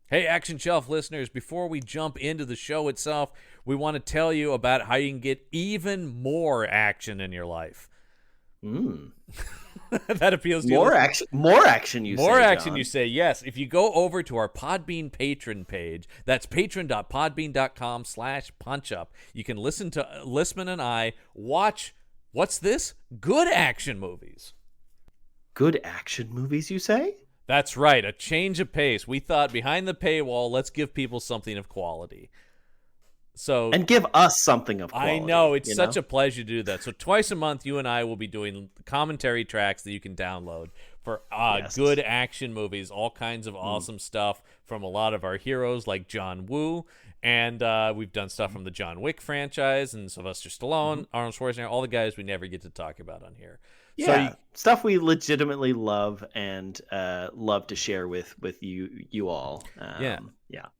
Hey, Action Shelf listeners, before we jump into the show itself, we want to tell you about how you can get even more action in your life. That appeals to you. More action, you say, More action, John. you say, yes. If you go over to our Podbean patron page, that's patron.podbean.com/punchup. You can listen to Lisman and I watch, what's this? Good action movies. Good action movies, you say? That's right, a change of pace. We thought behind the paywall, let's give people something of quality. And give us something of quality. I know, it's such a pleasure to do that. So twice a month, you and I will be doing commentary tracks that you can download for good action movies, all kinds of awesome stuff from a lot of our heroes like John Woo. And we've done stuff from the John Wick franchise and Sylvester Stallone, Arnold Schwarzenegger, all the guys we never get to talk about on here. Yeah, stuff we legitimately love and love to share with you all. Yeah.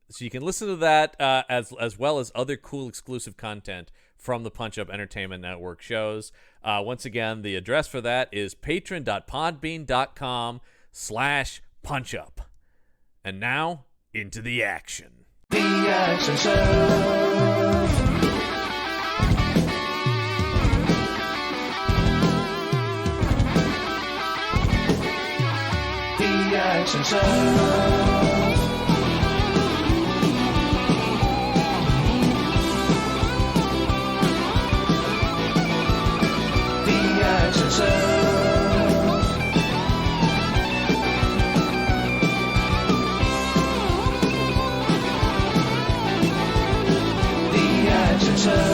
So you can listen to that as well as other cool exclusive content from the Punch Up Entertainment Network shows. Once again, the address for that is patron.podbean.com/punchup. And now, into the action. The Action Show. Action Show. The Action Show. The Action Show.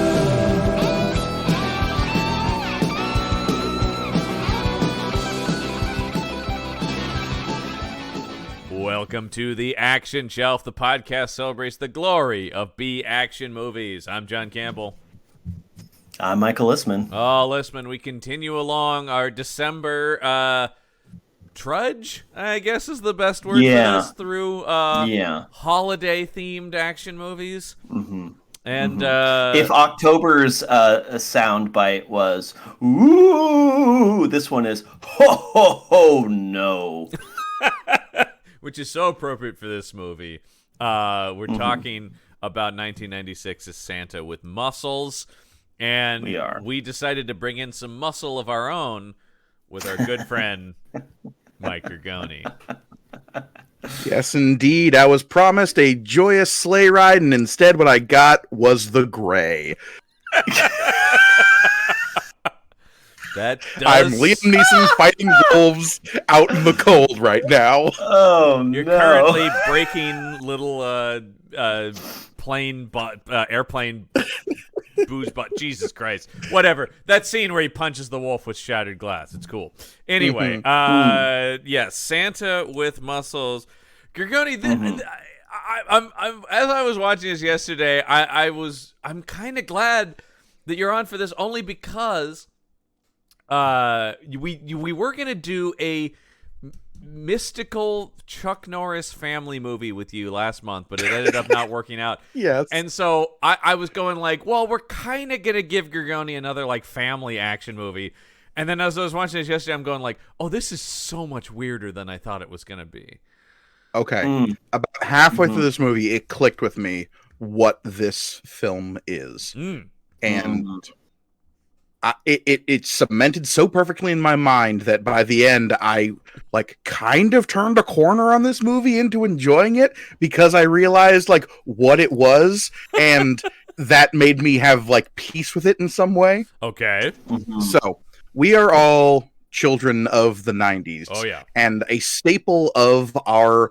Welcome to the Action Shelf. The podcast celebrates the glory of B-action movies. I'm John Campbell. I'm Michael Lisman. Oh, Lisman, we continue along our December trudge, I guess is the best word for this, through holiday-themed action movies. Mm-hmm. And if October's soundbite was, ooh, this one is, ho, ho, ho, no. Which is so appropriate for this movie. We're talking about 1996's Santa with muscles, and we decided to bring in some muscle of our own with our good friend Mike Gorgone. Yes, indeed. I was promised a joyous sleigh ride, and instead what I got was the gray. I'm Liam Neeson fighting wolves out in the cold right now. Oh, You're currently breaking little airplane booze butt. Jesus Christ. Whatever. That scene where he punches the wolf with shattered glass. It's cool. Anyway, yes, Santa with muscles. Gorgone, as I was watching this yesterday, I'm kind of glad that you're on for this, only because we were gonna do a mystical Chuck Norris family movie with you last month, but it ended up not working out. Yes. And so I was going like, well, we're kind of gonna give Gorgone another like family action movie. And then as I was watching this yesterday, I'm going like, oh, this is so much weirder than I thought it was gonna be. Okay. About halfway through this movie, it clicked with me what this film is. And it cemented so perfectly in my mind that by the end I like kind of turned a corner on this movie into enjoying it, because I realized like what it was, and that made me have like peace with it in some way. Okay. So we are all children of the 90s. Oh yeah. And a staple of our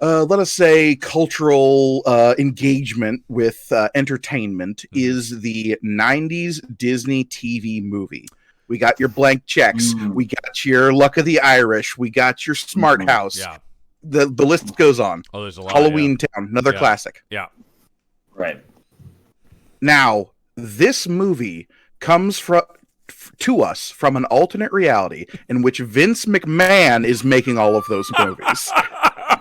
let us say cultural engagement with entertainment is the 90s Disney TV movie. We got your Blank Checks, we got your Luck of the Irish, we got your Smart House. Yeah. The list goes on. Oh, there's a lot. Halloween Town, another classic. Yeah. Right. Now, this movie comes to us from an alternate reality in which Vince McMahon is making all of those movies.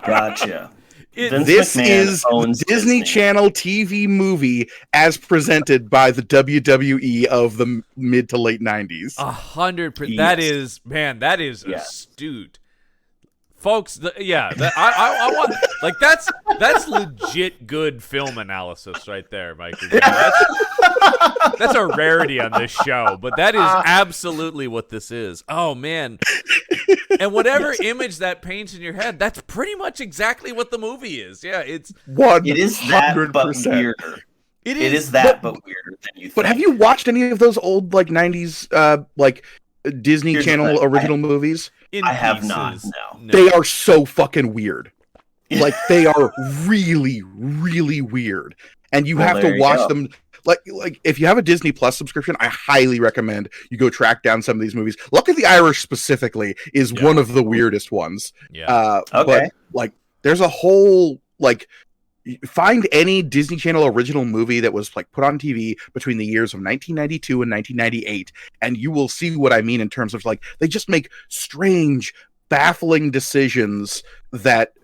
Gotcha. This is the Disney Channel TV movie as presented by the WWE of the mid to late 90s. 100%. That is astute. folks. I want like that's legit good film analysis right there, Mike. That's a rarity on this show, but that is absolutely what this is. Oh man. And whatever image that paints in your head, that's pretty much exactly what the movie is. Yeah, it's 100%. It is that, but weirder. It is that, but weirder than you think. But have you watched any of those old like 90s like Disney Channel original movies? I have not. No. They are so fucking weird. Like they are really, really weird, and you have to watch them. Like if you have a Disney Plus subscription, I highly recommend you go track down some of these movies. Luck of the Irish specifically is one of the weirdest ones. Yeah. Okay. But like there's a whole like find any Disney Channel original movie that was like put on TV between the years of 1992 and 1998, and you will see what I mean in terms of like they just make strange, baffling decisions that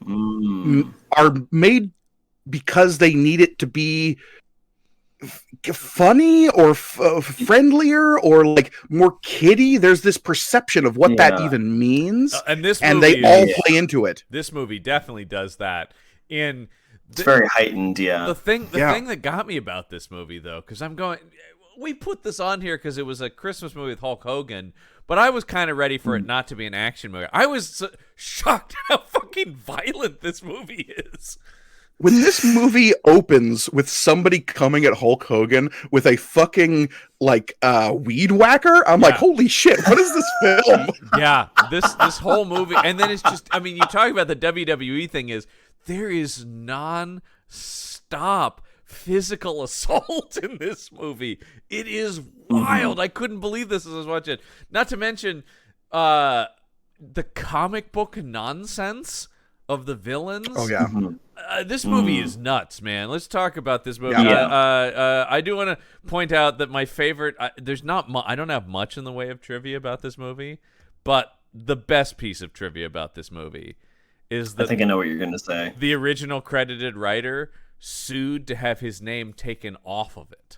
are made because they need it to be funny or friendlier or like more kiddie. There's this perception of what that even means, and they all play into it. This movie definitely does that. It's very heightened. The thing that got me about this movie, though, because we put this on here because it was a Christmas movie with Hulk Hogan, but I was kind of ready for it not to be an action movie. I was shocked how fucking violent this movie is. When this movie opens with somebody coming at Hulk Hogan with a fucking like weed whacker, I'm like, holy shit, what is this film? Yeah, this whole movie, and then it's just, I mean, you talk about the WWE thing is there is non-stop physical assault in this movie. It is wild. I couldn't believe this as I was watching it. Not to mention the comic book nonsense of the villains. Oh yeah. This movie is nuts, man. Let's talk about this movie. I do want to point out that my favorite. I don't have much in the way of trivia about this movie, but the best piece of trivia about this movie is that I think I know what you're going to say. The original credited writer sued to have his name taken off of it.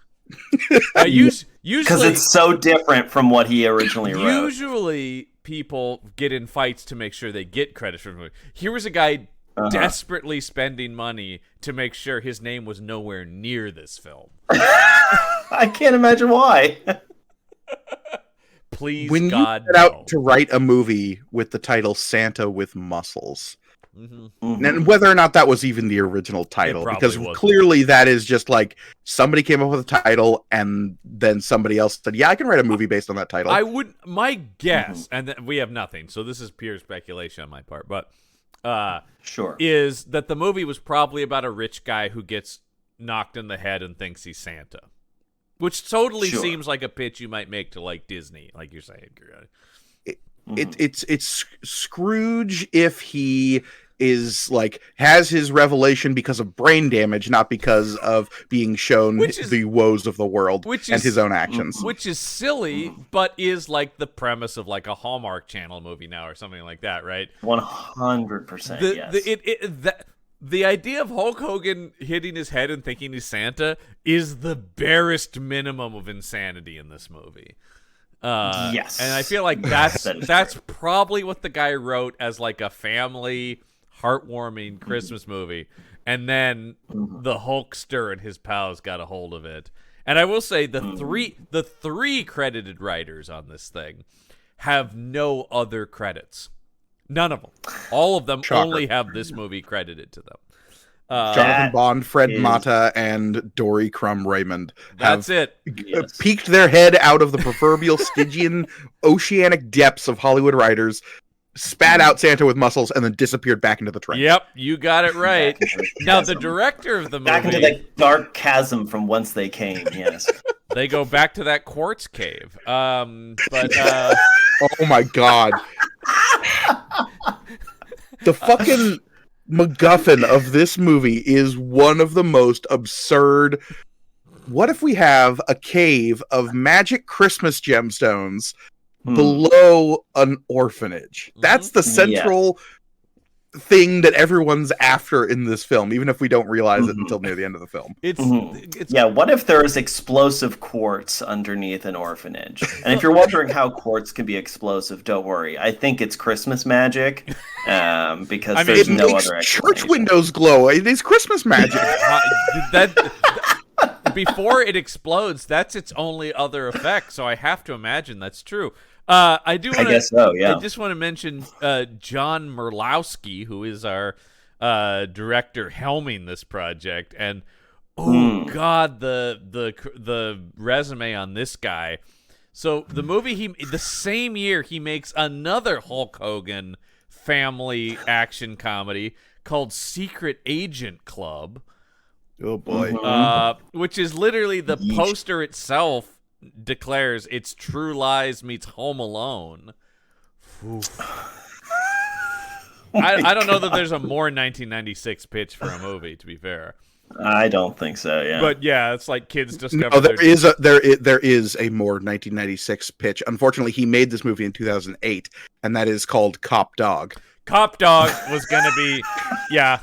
Usually, because it's so different from what he originally wrote. Usually, people get in fights to make sure they get credit for the movie. Here was a guy desperately spending money to make sure his name was nowhere near this film. I can't imagine why. Please, when God, you set out to write a movie with the title Santa with Muscles, and whether or not that was even the original title, because clearly that is just like somebody came up with a title and then somebody else said, yeah, I can write a movie based on that title. My guess, and we have nothing, so this is pure speculation on my part, but sure, is that the movie was probably about a rich guy who gets knocked in the head and thinks he's Santa, which totally seems like a pitch you might make to like Disney, like you're saying. It's Scrooge if he is like has his revelation because of brain damage, not because of being shown the woes of the world and his own actions. Which is silly, but is like the premise of like a Hallmark Channel movie now or something like that, right? 100%. Yes. The idea of Hulk Hogan hitting his head and thinking he's Santa is the barest minimum of insanity in this movie. Yes. And I feel like that's probably what the guy wrote as like a family heartwarming Christmas movie, and then the Hulkster and his pals got a hold of it. And I will say the three credited writers on this thing have no other credits. None of them. All of them only have this movie credited to them. Jonathan Bond, Fred Mata, and Dory Crumb Raymond have peeked their head out of the proverbial Stygian oceanic depths of Hollywood writers, spat out Santa with muscles, and then disappeared back into the trench. Yep, you got it right. Now, the director of the movie... Back into that dark chasm from whence they came, yes. They go back to that quartz cave. Oh my God. The fucking MacGuffin of this movie is one of the most absurd... What if we have a cave of magic Christmas gemstones below an orphanage? That's the central thing that everyone's after in this film, even if we don't realize it until near the end of the film. It's Yeah, what if there is explosive quartz underneath an orphanage? And if you're wondering how quartz can be explosive, don't worry. I think it's Christmas magic, because there's It no makes other church explanation. windows glow. It is Christmas magic. Before it explodes, that's its only other effect. So I have to imagine that's true. I guess so, yeah. I just want to mention John Merlowski, who is our director helming this project, and God, the resume on this guy. So the movie the same year he makes another Hulk Hogan family action comedy called Secret Agent Club. Oh boy. Which is literally the poster itself declares it's True Lies meets Home Alone. I don't know that there's a more 1996 pitch for a movie, to be fair. I don't think so, yeah. But yeah, it's like kids discover. No, there is a more 1996 pitch. Unfortunately, he made this movie in 2008, and that is called Cop Dog. Cop Dog was gonna be, yeah.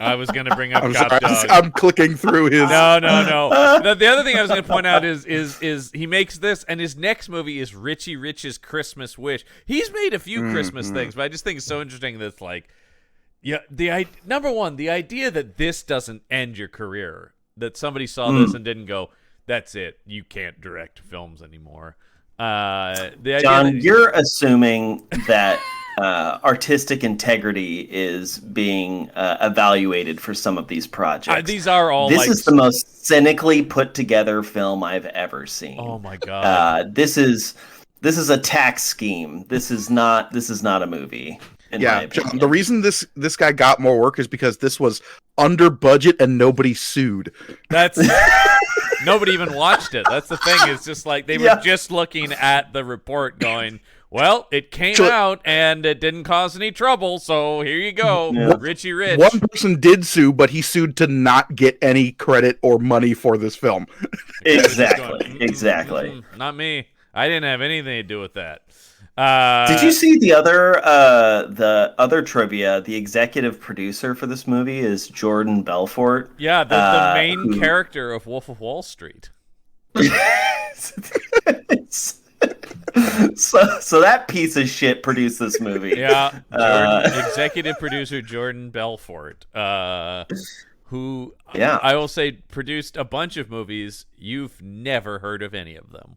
I was gonna bring up Cop Dog. I'm clicking through his. No. The other thing I was going to point out is he makes this, and his next movie is Richie Rich's Christmas Wish. He's made a few Christmas things, but I just think it's so interesting that it's like, number one, the idea that this doesn't end your career, that somebody saw this and didn't go, that's it, you can't direct films anymore. John, you're assuming that artistic integrity is being evaluated for some of these projects. These are all. This is the most cynically put together film I've ever seen. Oh my god! This is a tax scheme. This is not a movie. Yeah, John, the reason this guy got more work is because this was under budget and nobody sued. That's. Nobody even watched it. That's the thing. It's just like they were just looking at the report going, well, it came out and it didn't cause any trouble, so here you go, Richie Rich. One person did sue, but he sued to not get any credit or money for this film. Exactly. Not me. I didn't have anything to do with that. Did you see the other trivia? The executive producer for this movie is Jordan Belfort. Yeah, the main character of Wolf of Wall Street. So that piece of shit produced this movie. Yeah, executive producer Jordan Belfort, who I will say produced a bunch of movies. You've never heard of any of them.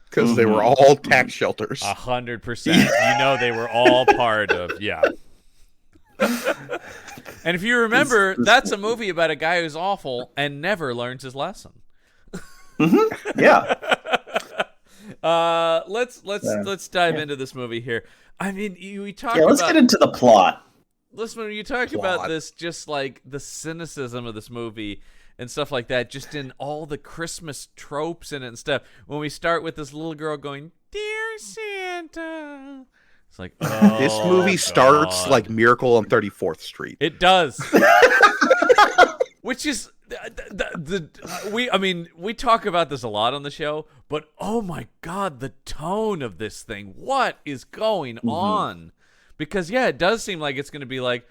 Because they were all tax shelters. 100%. You know they were all part of, And if you remember, that's a movie about a guy who's awful and never learns his lesson. Yeah. Let's dive into this movie here. I mean, we talk about... let's get into the plot. Listen, when you talk about this, just like the cynicism of this movie and stuff like that, just in all the Christmas tropes in it and stuff. When we start with this little girl going, "Dear Santa," it's like, this movie starts like Miracle on 34th Street. It does. Which is we talk about this a lot on the show, but oh my god, the tone of this thing. What is going on? Because it does seem like it's going to be like,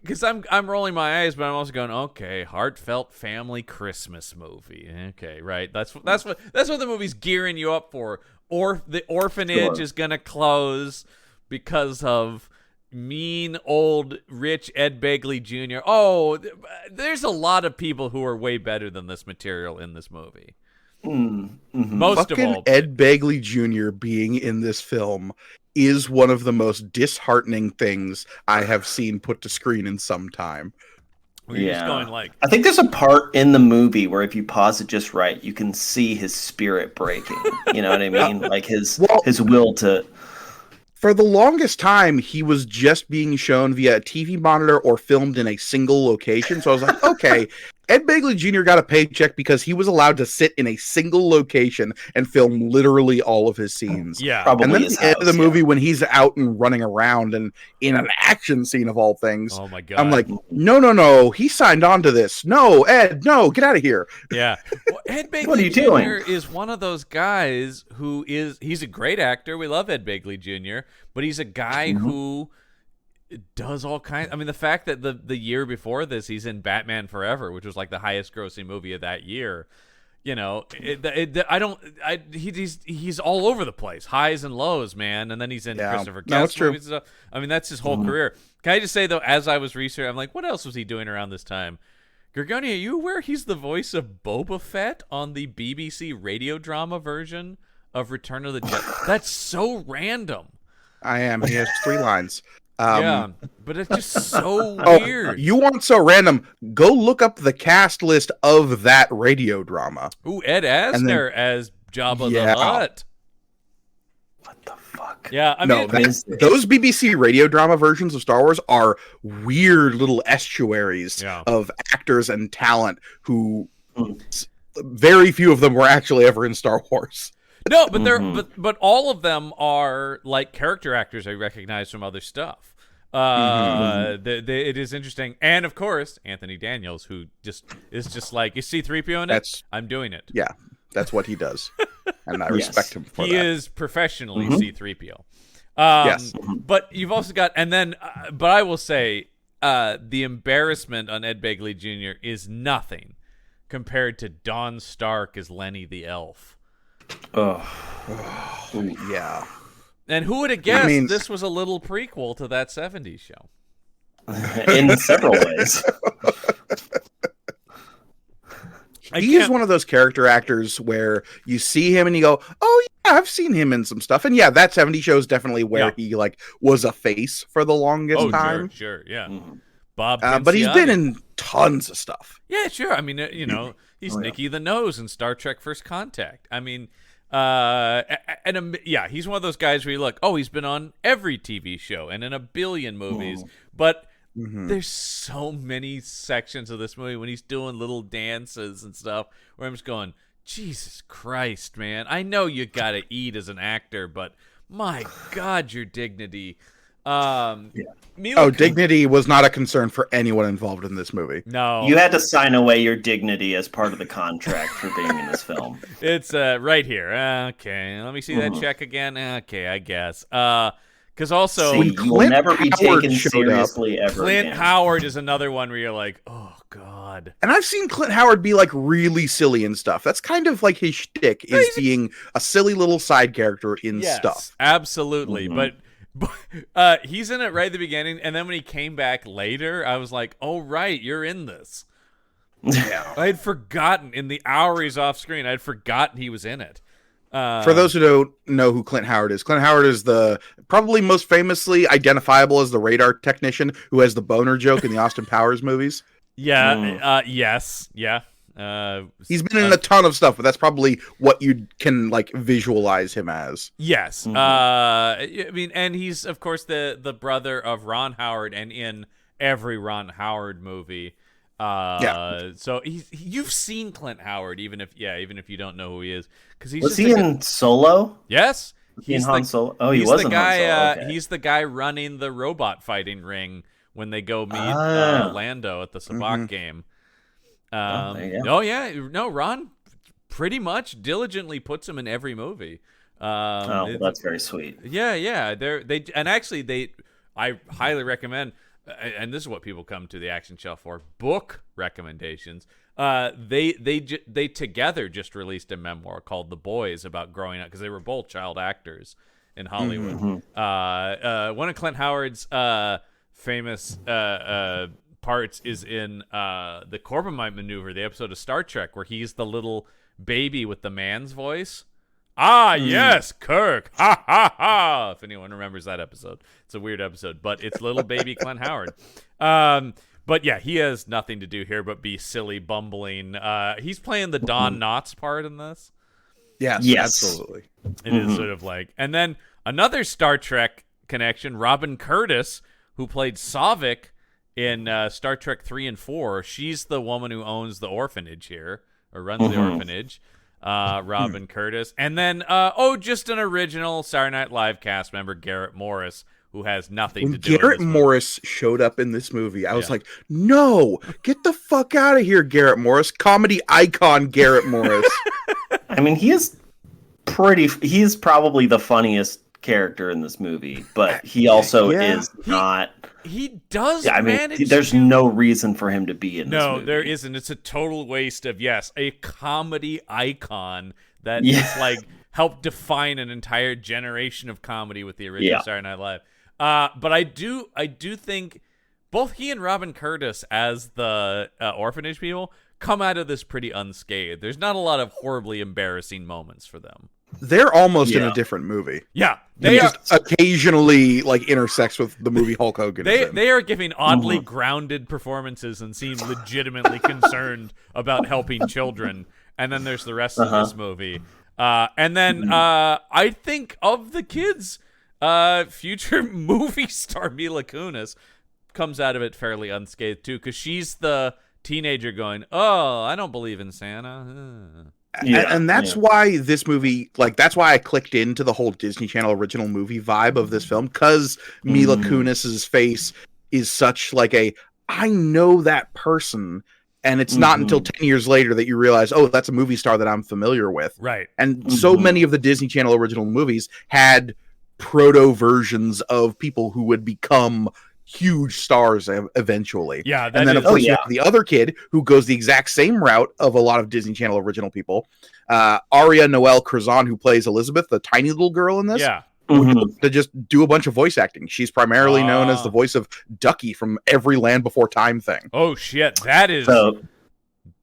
because I'm rolling my eyes, but I'm also going, okay, heartfelt family Christmas movie. Okay, right. That's what the movie's gearing you up for. Or the orphanage is gonna close because of mean old rich Ed Begley Jr. Oh, there's a lot of people who are way better than this material in this movie. Most Fucking of all, Ed Begley Jr. being in this film is one of the most disheartening things I have seen put to screen in some time. We're just going like, I think there's a part in the movie where if you pause it just right, you can see his spirit breaking. You know what I mean? Like his will to... For the longest time, he was just being shown via a TV monitor or filmed in a single location. So I was like, okay, Ed Begley Jr. got a paycheck because he was allowed to sit in a single location and film literally all of his scenes. Yeah. Probably and then at the end of the movie, when he's out and running around and in an action scene of all things, oh my god, I'm like, no, he signed on to this. No, Ed, no, get out of here. Yeah. Well, Ed Begley What are you Jr. doing? is one of those guys he's a great actor. We love Ed Begley Jr., but he's a guy who does all kinds. I mean, the fact that the year before this, he's in Batman Forever, which was like the highest grossing movie of that year. You know, he's all over the place, highs and lows, man. And then he's in Christopher Guest movies and stuff. I mean, that's his whole career. Can I just say though, as I was researching, I'm like, what else was he doing around this time? Gorgone, are you aware he's the voice of Boba Fett on the BBC radio drama version of Return of the Jedi? That's so random. I am. He has 3 lines. Yeah, but it's just so weird. You want so random? Go look up the cast list of that radio drama. Ooh, Ed Asner as Jabba the Hutt. What the fuck? Yeah, I mean, those BBC radio drama versions of Star Wars are weird little estuaries of actors and talent who very few of them were actually ever in Star Wars. No, but but all of them are like character actors I recognize from other stuff. It is interesting, and of course Anthony Daniels, who is just like, you C-3PO in it. I'm doing it. Yeah, that's what he does, and I respect him for that. He is professionally C-3PO. Yes, but you've also got, and then, but I will say, the embarrassment on Ed Begley Jr. is nothing compared to Don Stark as Lenny the Elf. Yeah. And who would have guessed this was a little prequel to that 70s show? In several ways. He's one of those character actors where you see him and you go, oh yeah, I've seen him in some stuff. And yeah, that 70s show is definitely where he like was a face for the longest time. Sure, yeah. Bob but he's been in tons of stuff. Yeah, sure. I mean, you know, he's Nicky the Nose in Star Trek First Contact. I mean, he's one of those guys where you look, he's been on every TV show and in a billion movies. But there's so many sections of this movie when he's doing little dances and stuff where I'm just going, Jesus Christ, man. I know you got to eat as an actor, but my God, your dignity. Dignity was not a concern for anyone involved in this movie. No. You had to sign away your dignity as part of the contract for being in this film. It's right here. Okay, let me see that check again. Okay, I guess. Because also, you will never be taken seriously ever Clint Howard is another one where you're like, oh, God. And I've seen Clint Howard be like really silly and stuff. That's kind of like his shtick, is being a silly little side character in stuff. Absolutely. But he's in it right at the beginning, and then when he came back later, I was like, oh, right, you're in this. Yeah. I had forgotten in the hour he's off screen. I had forgotten he was in it. For those who don't know who Clint Howard is the probably most famously identifiable as the radar technician who has the boner joke in the Austin Powers movies. Yeah. Yes. Yeah. He's been in a ton of stuff, but that's probably what you can like visualize him as. Yes. I mean, and he's of course the brother of Ron Howard, and in every Ron Howard movie. So you've seen Clint Howard, even if you don't know who he is, because was he in Solo? Yes, he's in Han Solo. Oh, he was the guy. Han Solo. Okay. He's the guy running the robot fighting ring when they go meet Lando at the Sabacc game. Ron pretty much diligently puts him in every movie. That's very sweet. Yeah. I highly recommend. And this is what people come to the Action Shelf for: book recommendations. They together just released a memoir called "The Boys" about growing up, because they were both child actors in Hollywood. One of Clint Howard's famous parts is in the Corbomite Maneuver, the episode of Star Trek where he's the little baby with the man's voice. Yes, Kirk. Ha, ha, ha. If anyone remembers that episode. It's a weird episode, but it's little baby Clint Howard. But yeah, he has nothing to do here but be silly, bumbling. He's playing the Don Knotts part in this. Yes, absolutely. It is sort of like... And then another Star Trek connection, Robin Curtis, who played Savik in Star Trek 3 and 4. She's the woman who owns the orphanage here, or runs the orphanage. Robin Curtis, and then just an original Saturday Night Live cast member, Garrett Morris, who has nothing to do with Garrett Morris showed up in this movie. I was like, no, get the fuck out of here, Garrett Morris. Comedy icon Garrett Morris. I mean, he's probably the funniest character in this movie, but he also is not. He does I mean, manage there's to... no reason for him to be in this movie. No, there isn't. It's a total waste of, a comedy icon that is like helped define an entire generation of comedy with the original Saturday Night Live. But I do think both he and Robin Curtis as the orphanage people come out of this pretty unscathed. There's not a lot of horribly embarrassing moments for them. They're almost in a different movie. Yeah, they just occasionally like intersects with the movie Hulk Hogan. They are giving oddly grounded performances and seem legitimately concerned about helping children. And then there's the rest of this movie. And then I think of the kids, future movie star Mila Kunis comes out of it fairly unscathed too, because she's the teenager going, "Oh, I don't believe in Santa." And that's why this movie, like, that's why I clicked into the whole Disney Channel original movie vibe of this film, because Mila Kunis's face is such like I know that person, and it's not until 10 years later that you realize, oh, that's a movie star that I'm familiar with. Right. And so many of the Disney Channel original movies had proto versions of people who would become huge stars eventually. Yeah, and then of course you have the other kid who goes the exact same route of a lot of Disney Channel original people. Aria Noelle Curzon, who plays Elizabeth, the tiny little girl in this. Yeah. To just do a bunch of voice acting. She's primarily known as the voice of Ducky from every Land Before Time thing. Oh shit, that is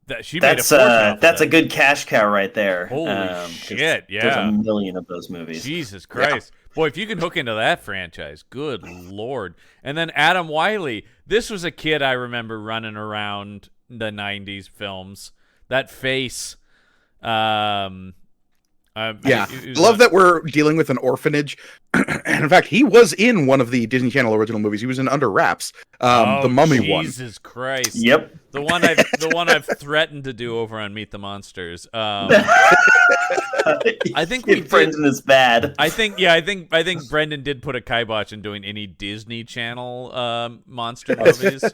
that's a good cash cow right there. Holy shit, yeah. There's a million of those movies. Jesus Christ. Yeah. Boy, if you can hook into that franchise, good lord. And then Adam Wiley. This was a kid I remember running around the 90s films. That face. Love that we're dealing with an orphanage. And in fact, he was in one of the Disney Channel original movies. He was in Under Wraps, the Mummy one. Jesus Christ! Yep, the one I've threatened to do over on Meet the Monsters. I think Brendan is bad. I think Brendan did put a kibosh in doing any Disney Channel monster movies.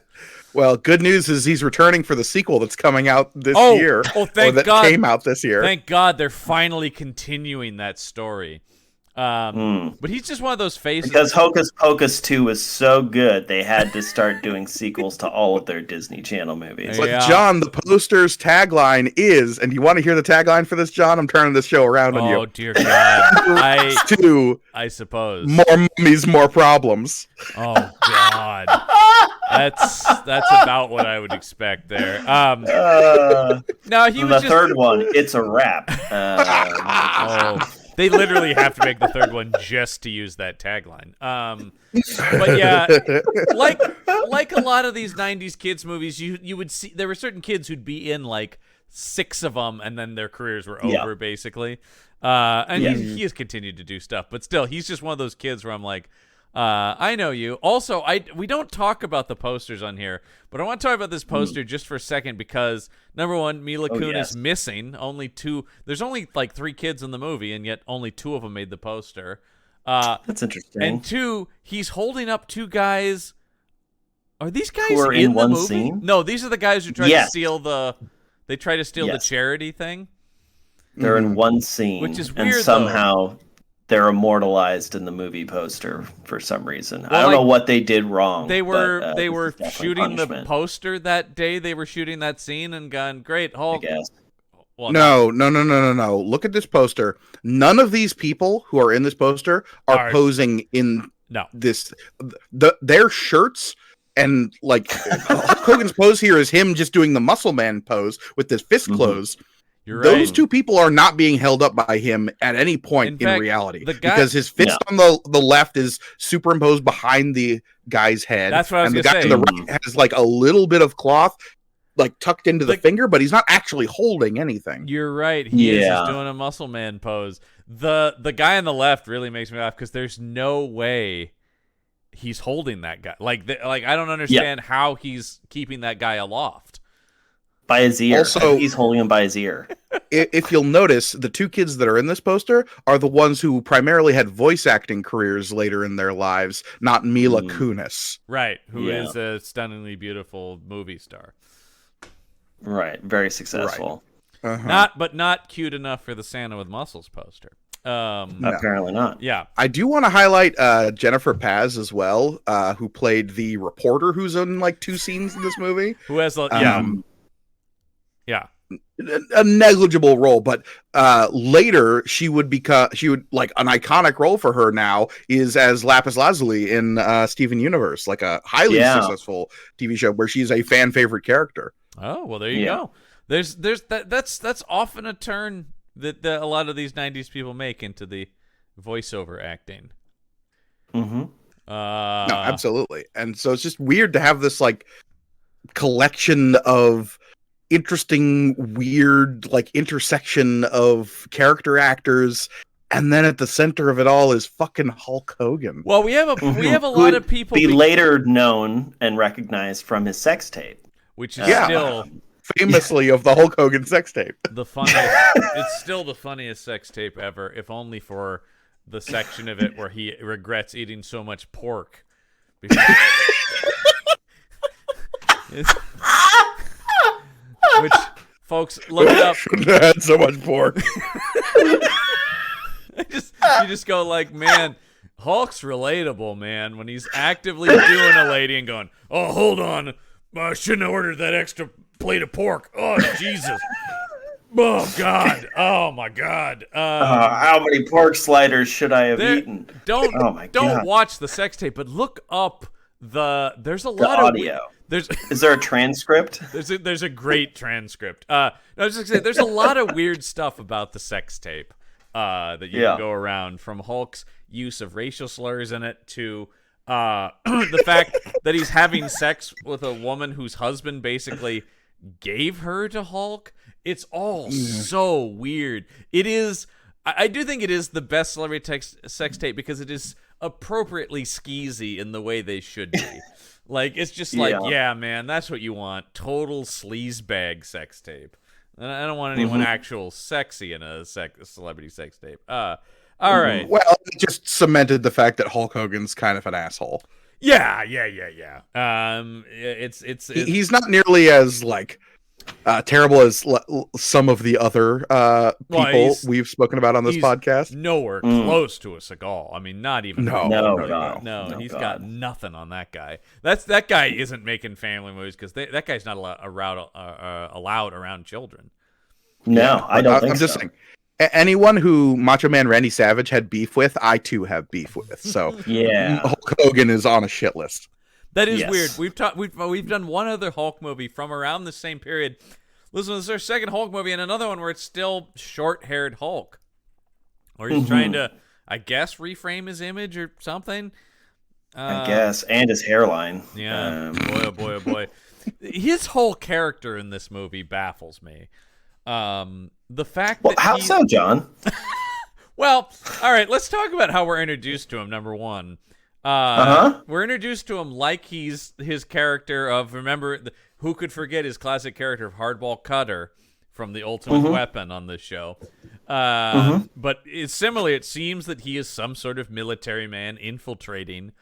Well, good news is he's returning for the sequel that's coming out this year. Oh, thank God! Came out this year. Thank God they're finally continuing that story. But he's just one of those faces. Because Hocus Pocus 2 was so good, they had to start doing sequels to all of their Disney Channel movies. But John, the poster's tagline is, and you want to hear the tagline for this, John? I'm turning this show around on you. Oh, dear God. I suppose. More mummies, more problems. Oh, God. That's about what I would expect there. No, he was the third one. It's a wrap. They literally have to make the third one just to use that tagline. But yeah, like a lot of these 90s kids movies, you would see there were certain kids who'd be in like 6 of them and then their careers were over basically. And he has continued to do stuff, but still he's just one of those kids where I'm like, I know you. Also, we don't talk about the posters on here, but I want to talk about this poster just for a second because number one, Mila Kunis missing. There's only like 3 kids in the movie, and yet only 2 of them made the poster. That's interesting. And 2, he's holding up 2 guys. Are these guys who are in the one movie? scene? No, these are the guys who try to steal the. They try to steal the charity thing. They're in one scene, which is weird. And somehow they're immortalized in the movie poster for some reason. I don't know what they did wrong. They were shooting the poster that day. They were shooting that scene and gone, great, Hulk. I guess. Well, no. Look at this poster. None of these people who are in this poster are posing in this. Their shirts and like Hulk Hogan's pose here is him just doing the muscle man pose with his fist closed. You're right. Those 2 people are not being held up by him at any point in reality, because his fist on the left is superimposed behind the guy's head. That's what I was and going to say. And the guy on the right has like a little bit of cloth like tucked into the finger, but he's not actually holding anything. You're right. He is just doing a muscle man pose. The guy on the left really makes me laugh because there's no way he's holding that guy. Like I don't understand how he's keeping that guy aloft. By his ear. Also, he's holding him by his ear. If you'll notice, the 2 kids that are in this poster are the ones who primarily had voice acting careers later in their lives, not Mila Kunis. Right, who is a stunningly beautiful movie star. Right, very successful. Right. Not cute enough for the Santa with Muscles poster. No. Apparently not. Yeah. I do want to highlight Jennifer Paz as well, who played the reporter who's in like 2 scenes in this movie. Who has yeah. A negligible role, but later she would like an iconic role for her now is as Lapis Lazuli in Steven Universe, like a highly successful TV show where she's a fan favorite character. Oh, well, there you go. That's often a turn that a lot of these 90s people make into the voiceover acting. Mm-hmm. No, absolutely. And so it's just weird to have this like collection of interesting, weird, like intersection of character actors, and then at the center of it all is fucking Hulk Hogan. Well, we have a lot of people be later known and recognized from his sex tape, which is still famously of the Hulk Hogan sex tape. The funniest. It's still the funniest sex tape ever, if only for the section of it where he regrets eating so much pork. Which, folks, look it up. That's so much pork. You just go like, man, Hulk's relatable, man. When he's actively doing a lady and going, oh, hold on, I shouldn't have ordered that extra plate of pork. Oh, Jesus. Oh, God. Oh, my God. How many pork sliders should I have eaten? Don't watch the sex tape, but look up there's a lot of audio. Is there a transcript? There's a great transcript. I was just gonna say, there's a lot of weird stuff about the sex tape that you can go around, from Hulk's use of racial slurs in it to the fact that he's having sex with a woman whose husband basically gave her to Hulk. It's all so weird. It is. I do think it is the best celebrity sex tape because it is appropriately skeezy in the way they should be. Like, it's just like, yeah, man, that's what you want. Total sleazebag sex tape. And I don't want anyone actual sexy in a celebrity sex tape. All right. Well, it just cemented the fact that Hulk Hogan's kind of an asshole. Yeah. He's not nearly as like terrible as some of the other people we've spoken about on this podcast. Nowhere close to a Seagal. I mean, not even. No, he's got nothing on that guy. That guy isn't making family movies because that guy's not allowed around children. No, I don't think so. I'm just saying. Anyone who Macho Man Randy Savage had beef with, I too have beef with. So Hulk Hogan is on a shit list. That is weird. We've done one other Hulk movie from around the same period. Listen, this is our second Hulk movie, and another one where it's still short-haired Hulk, or he's trying to, I guess, reframe his image or something. I guess, and his hairline. Yeah, boy, oh boy. His whole character in this movie baffles me. The fact that how so, John? Well, all right. Let's talk about how we're introduced to him. Number one. We're introduced to him like he's his character of, remember, who could forget his classic character of Hardball Cutter from The Ultimate Weapon on this show. But similarly, it seems that he is some sort of military man infiltrating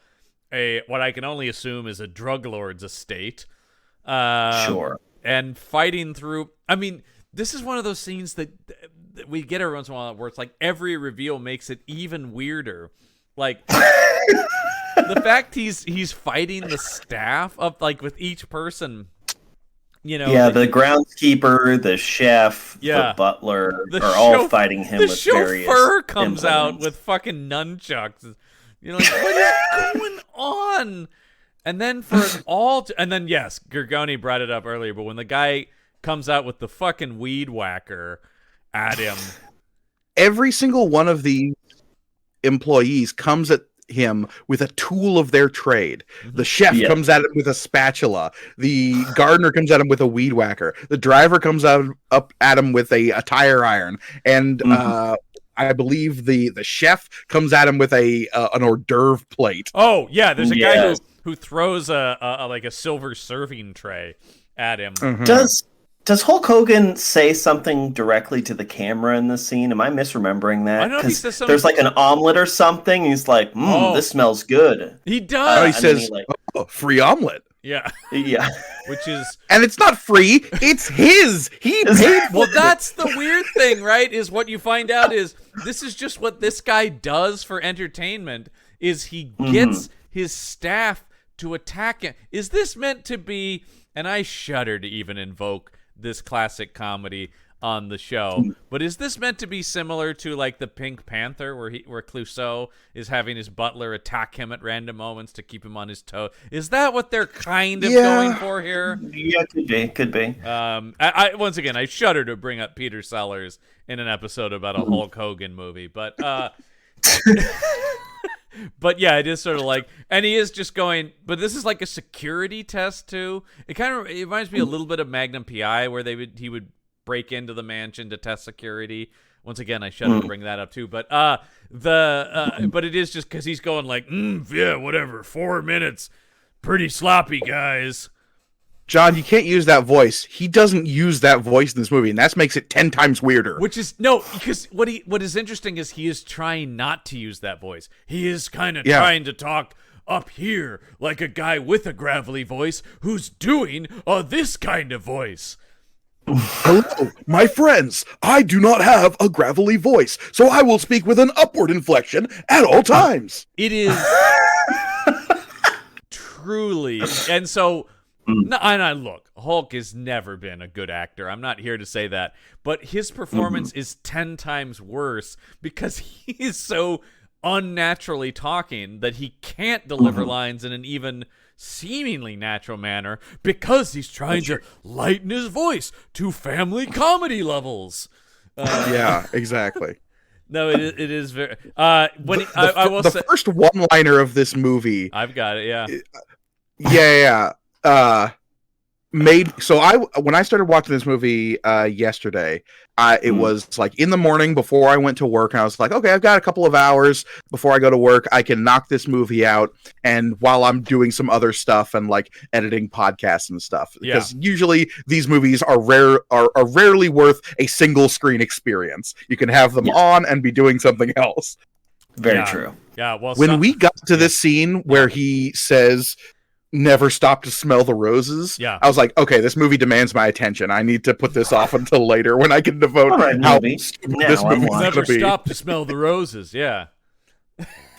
what I can only assume is a drug lord's estate. Sure. And fighting through. I mean, this is one of those scenes that we get every once in a while where it's like every reveal makes it even weirder. Like the fact he's fighting the staff up, like, with each person, you know. Yeah, the groundskeeper, the chef, the butler are all fighting him with various. The chauffeur comes out with fucking nunchucks. You're like, what is going on? And then yes, Gorgone brought it up earlier, but when the guy comes out with the fucking weed whacker at him, every single one of the employees comes at him with a tool of their trade. The chef comes at him with a spatula. The gardener comes at him with a weed whacker. The driver comes up at him with a tire iron. And I believe the chef comes at him with an hors d'oeuvre plate. Oh yeah, there's a guy who throws a silver serving tray at him. Does Hulk Hogan say something directly to the camera in this scene? Am I misremembering that? I don't know if he says something. There's like an omelet or something. He's like, this smells good. He does. He says, free omelet. Yeah. Yeah. Which is And it's not free, it's his. He paid for well, it. that's the weird thing, right? Is what you find out is this is just what this guy does for entertainment. Is he gets his staff to attack him? Is this meant to be? And I shudder to even invoke this classic comedy on the show. But is this meant to be similar to like the Pink Panther, where Clouseau is having his butler attack him at random moments to keep him on his toe? Is that what they're kind of going for here? Yeah, could be. I once again, I shudder to bring up Peter Sellers in an episode about a Hulk Hogan movie, but but yeah, it is sort of like, and he is just going, but this is like a security test too. It reminds me a little bit of Magnum PI, where he would break into the mansion to test security. Once again, I shudder to bring that up too, but but it is just because he's going like, yeah, whatever, 4 minutes, pretty sloppy, guys. John, you can't use that voice. He doesn't use that voice in this movie, and that makes it 10 times weirder. Which is no, because what is interesting is he is trying not to use that voice. He is kind of trying to talk up here like a guy with a gravelly voice who's doing this kind of voice. Hello, my friends. I do not have a gravelly voice, so I will speak with an upward inflection at all times. It is truly, and so. No, and look, Hulk has never been a good actor. I'm not here to say that. But his performance is 10 times worse because he is so unnaturally talking that he can't deliver lines in an even seemingly natural manner because he's trying to lighten his voice to family comedy levels. Yeah, exactly. No, it is very... I will say... The first one-liner of this movie... I've got it, yeah. Yeah. When I started watching this movie yesterday, it was like in the morning before I went to work, and I was like, okay, I've got a couple of hours before I go to work. I can knock this movie out, and while I'm doing some other stuff and like editing podcasts and stuff, because usually these movies are rarely worth a single screen experience. You can have them on and be doing something else. Very true. Yeah. Well, when we got to this scene where he says, "Never stop to smell the roses." Yeah. I was like, okay, this movie demands my attention. I need to put this off until later when I can devote how this movie never stop to smell the roses. Yeah.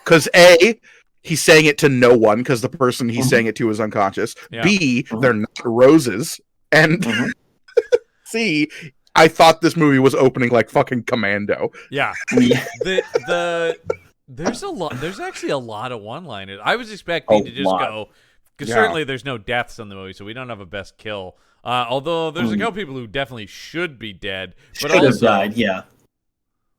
Because A, he's saying it to no one because the person he's saying it to is unconscious. Yeah. B, they're not roses. And C, I thought this movie was opening like fucking Commando. Yeah. There's actually a lot of one-liners. I was expecting to just go, because certainly there's no deaths in the movie, so we don't have a best kill. Although there's a couple people who definitely should be dead, but should have died. Yeah.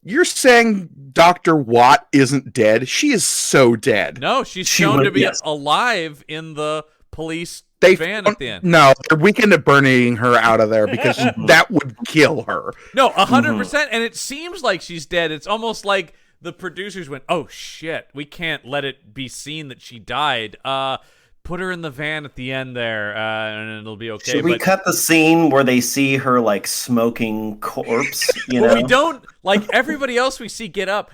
You're saying Dr. Watt isn't dead? She is so dead. No, she's shown to be alive in the police van at the end. No, they're weekend at burning her out of there because that would kill her. No, 100%. And it seems like she's dead. It's almost like the producers went, "Oh shit, we can't let it be seen that she died. Put her in the van at the end there, and it'll be okay." Should we cut the scene where they see her like smoking corpse? You know, we don't like everybody else. We see get up.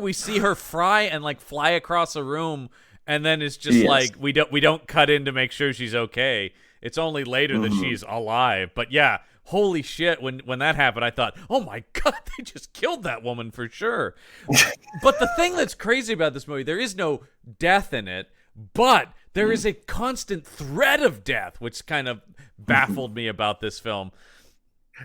We see her fry and like fly across a room, and then it's just like we don't cut in to make sure she's okay. It's only later that she's alive. But yeah, holy shit! When that happened, I thought, oh my god, they just killed that woman for sure. But the thing that's crazy about this movie, there is no death in it, but there is a constant threat of death, which kind of baffled me about this film.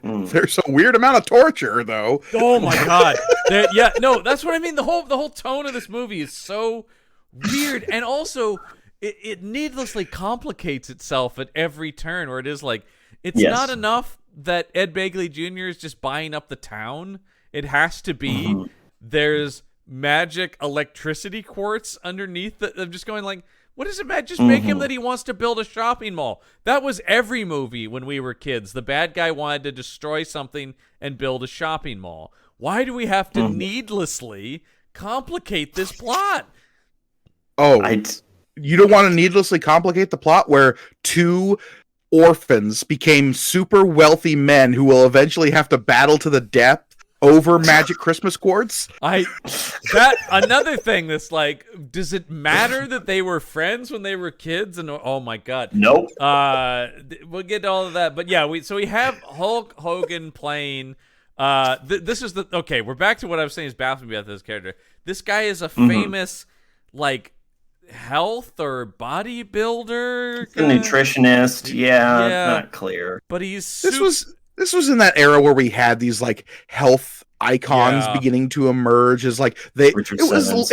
There's a weird amount of torture, though. Oh my god! That's what I mean. The whole tone of this movie is so weird, and also it needlessly complicates itself at every turn. Where it is like it's not enough that Ed Begley Jr. is just buying up the town. It has to be there's magic electricity quartz underneath. I'm just going like, what does it matter? Just make him that he wants to build a shopping mall. That was every movie when we were kids. The bad guy wanted to destroy something and build a shopping mall. Why do we have to needlessly complicate this plot? Oh, you don't want to needlessly complicate the plot where two orphans became super wealthy men who will eventually have to battle to the death over magic Christmas quartz. Another thing that's like, does it matter that they were friends when they were kids? And oh my god, Nope. We'll get to all of that, but yeah, we have Hulk Hogan playing. This is okay. We're back to what I was saying is baffling me about this character. This guy is a famous like health or bodybuilder, a nutritionist. Yeah, not clear. But he's This was in that era where we had these like health icons beginning to emerge as like Richard Simmons.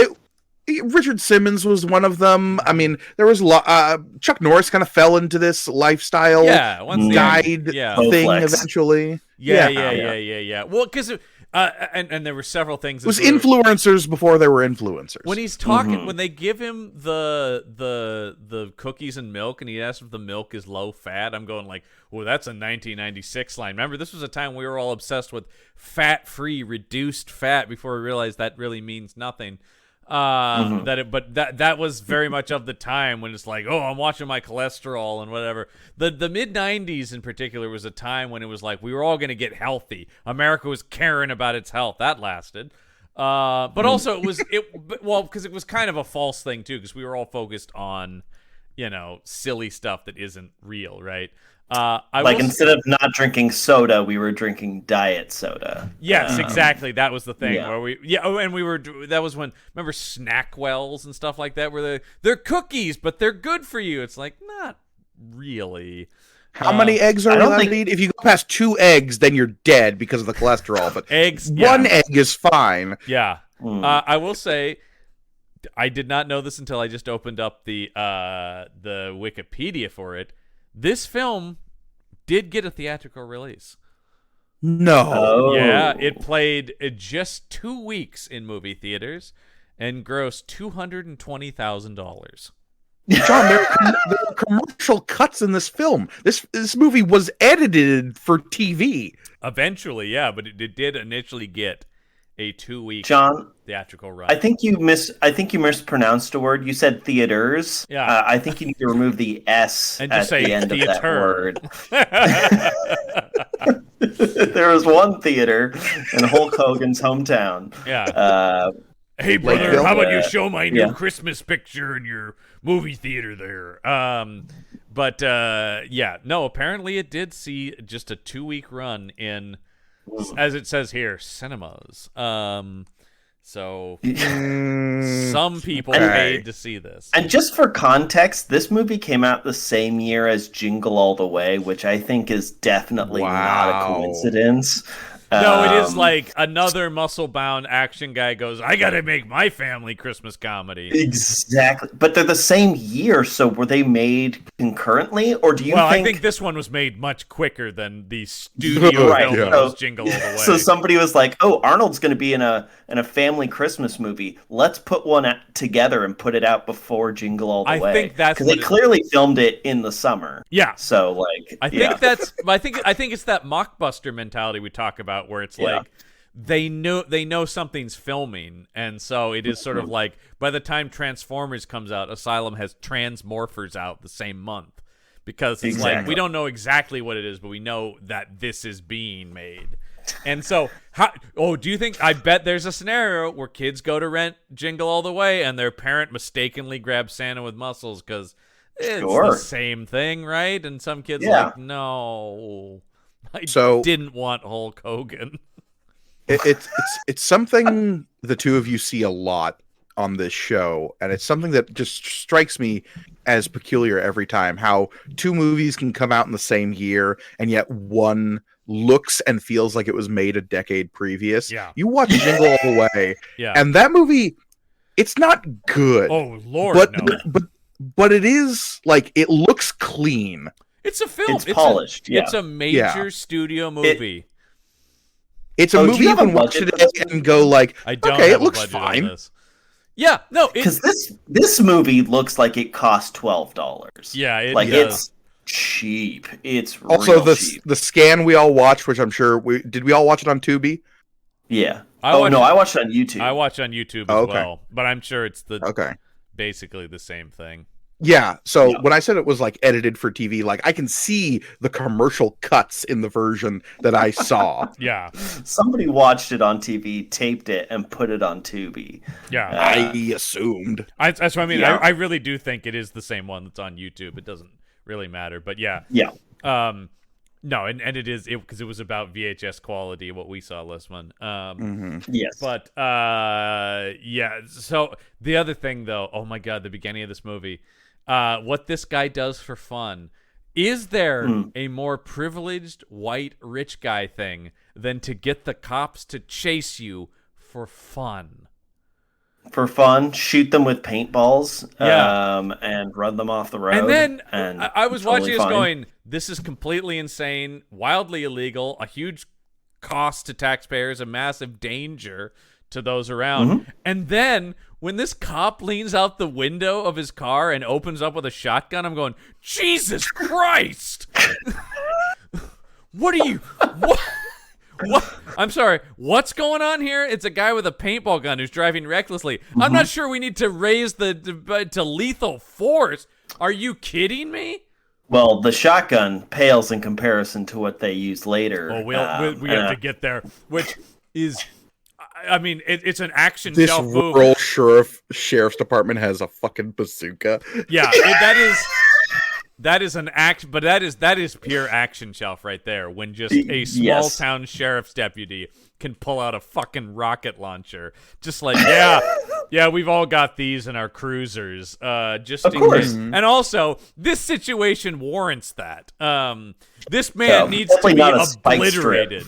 Richard Simmons was one of them. I mean, there was Chuck Norris kind of fell into this lifestyle guide thing eventually. Yeah. Well, because and there were several things. It was influencers before there were influencers. When he's talking, when they give him the cookies and milk, and he asks if the milk is low fat, I'm going like, well, that's a 1996 line. Remember, this was a time we were all obsessed with fat-free, reduced fat before we realized that really means nothing. That was very much of the time when it's like, oh, I'm watching my cholesterol and whatever. The mid 90s in particular was a time when it was like we were all going to get healthy. America was caring about its health. That lasted. But also because it was kind of a false thing too, because we were all focused on, silly stuff that isn't real, right? Instead of not drinking soda, we were drinking diet soda. Yes, exactly. That was the thing where that was when, remember Snackwells and stuff like that, where they're cookies, but they're good for you. It's like, not really. How many eggs are allowed to eat? If you go past 2 eggs, then you're dead because of the cholesterol. But eggs, 1 egg is fine. Yeah. I will say, I did not know this until I just opened up the Wikipedia for it. This film did get a theatrical release. No. Oh. Yeah, it played just 2 weeks in movie theaters and grossed $220,000. John, there are commercial cuts in this film. This movie was edited for TV. Eventually, yeah, but it did initially get a 2-week theatrical run. I think you mispronounced a word. You said theaters. Yeah. I think you need to remove the S and at just say the end theater. of that word. There was one theater in Hulk Hogan's hometown. Yeah. Hey, brother, how about you show my new yeah. Christmas picture in your movie theater there? Apparently it did see just a 2-week run in, as it says here, cinemas. So some people paid to see this. And just for context, this movie came out the same year as Jingle All the Way, which I think is definitely not a coincidence. No, it is like another muscle-bound action guy goes, I gotta make my family Christmas comedy. Exactly. But they're the same year, so were they made concurrently? Or do you think... I think this one was made much quicker than the studio film Jingle All the Way. So somebody was like, oh, Arnold's going to be in a family Christmas movie. Let's put one together and put it out before Jingle All the Way. I think that's... Because they clearly filmed it in the summer. Yeah. So, like... I think I think it's that mockbuster mentality we talk about, where it's like they know something's filming, and so it is sort of like by the time Transformers comes out, Asylum has Transmorphers out the same month, because it's like we don't know exactly what it is, but we know that this is being made. And so do you think, I bet there's a scenario where kids go to rent Jingle All the Way and their parent mistakenly grabs Santa with muscles because it's the same thing, right? And some kids like, no, I didn't want Hulk Hogan. It's something the two of you see a lot on this show, and it's something that just strikes me as peculiar every time, how 2 movies can come out in the same year, and yet one looks and feels like it was made a decade previous. Yeah. You watch Jingle All the Way, and that movie, it's not good. Oh, Lord, no. But it is, like, it looks clean. It's a film. It's polished. It's a major studio movie. It's a movie you can watch today and go like, okay, it looks fine. Yeah, no, because this movie looks like it cost $12. Yeah, it's cheap. It's also real cheap. The scan we all watched, which I'm sure did we all watch it on Tubi? Yeah. I watched it on YouTube. I watch on YouTube as well, but I'm sure it's basically the same thing. Yeah, so Yeah. when I said it was like edited for TV, like I can see the commercial cuts in the version that I saw. Yeah. Somebody watched it on TV, taped it, and put it on Tubi. Yeah. I assumed. That's what I mean. Yeah. I really do think it is the same one that's on YouTube. It doesn't really matter, but yeah. Yeah. No, and it is because it was about VHS quality what we saw last one. Yes. But yeah. So the other thing though, oh my god, the beginning of this movie, what this guy does for fun. Is there a more privileged white rich guy thing than to get the cops to chase you for fun? For fun, shoot them with paintballs, Yeah. and run them off the road. And then and I was totally watching this fine. going, this is completely insane, wildly illegal, a huge cost to taxpayers, a massive danger to those around. And then when this cop leans out the window of his car and opens up with a shotgun, I'm going, Jesus Christ! What are you... What? What? I'm sorry. What's going on here? It's a guy with a paintball gun who's driving recklessly. I'm not sure we need to raise to lethal force. Are you kidding me? Well, the shotgun pales in comparison to what they use later. Oh, we have to get there, which is, I mean, it's an action This shelf move. rural sheriff's department has a fucking bazooka. Yeah, that is an act, but that is pure action shelf right there. When just a small town sheriff's deputy can pull out a fucking rocket launcher, just like yeah, we've all got these in our cruisers, just Of in course. case. And also, this situation warrants that. This man needs to definitely be not a spike strip. obliterated.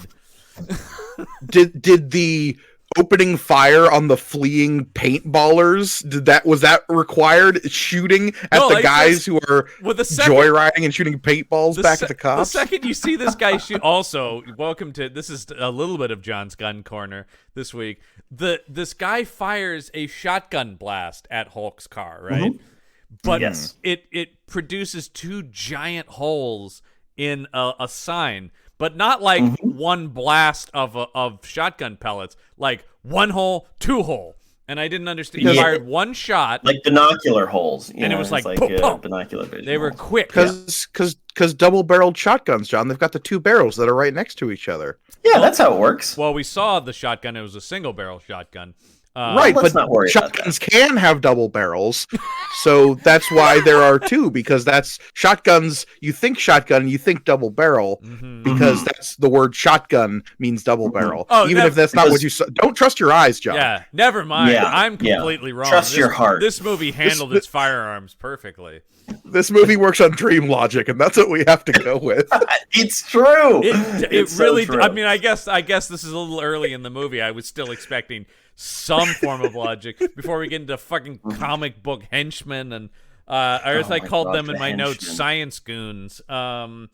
Did the opening fire on the fleeing paintballers, was that required? Shooting at No, the like guys this- who are with the second- joyriding and shooting paintballs back at the cops? The second you see this guy shoot, also welcome to this is a little bit of John's gun corner this week. This guy fires a shotgun blast at Hulk's car, right? But Yes. it produces two giant holes in a sign, but not like one blast of shotgun pellets, like one hole, two hole. And I didn't understand. He Yeah. fired one shot. Like binocular holes. And it was it's like, pum, pum. binocular vision. They were holes. quick. Because double-barreled shotguns, John, they've got the two barrels that are right next to each other. Yeah, that's how it works. Well, we saw the shotgun. It was a single barrel shotgun. Right, let's but not worry about shotguns can have double barrels, so that's why there are two, because that's shotguns. You think shotgun, you think double barrel, because that's the word shotgun means double barrel. Oh, even if that's not what you saw. Don't trust your eyes, John. Yeah, never mind. Yeah, I'm yeah. completely wrong. Trust your heart. This movie handled its firearms perfectly. This movie works on dream logic, and that's what we have to go with. It's true. It It's so really. true. I mean, I guess this is a little early in the movie. I was still expecting some form of logic before we get into fucking comic book henchmen and or as I my called God, them in the my notes, henchmen. science goons. Science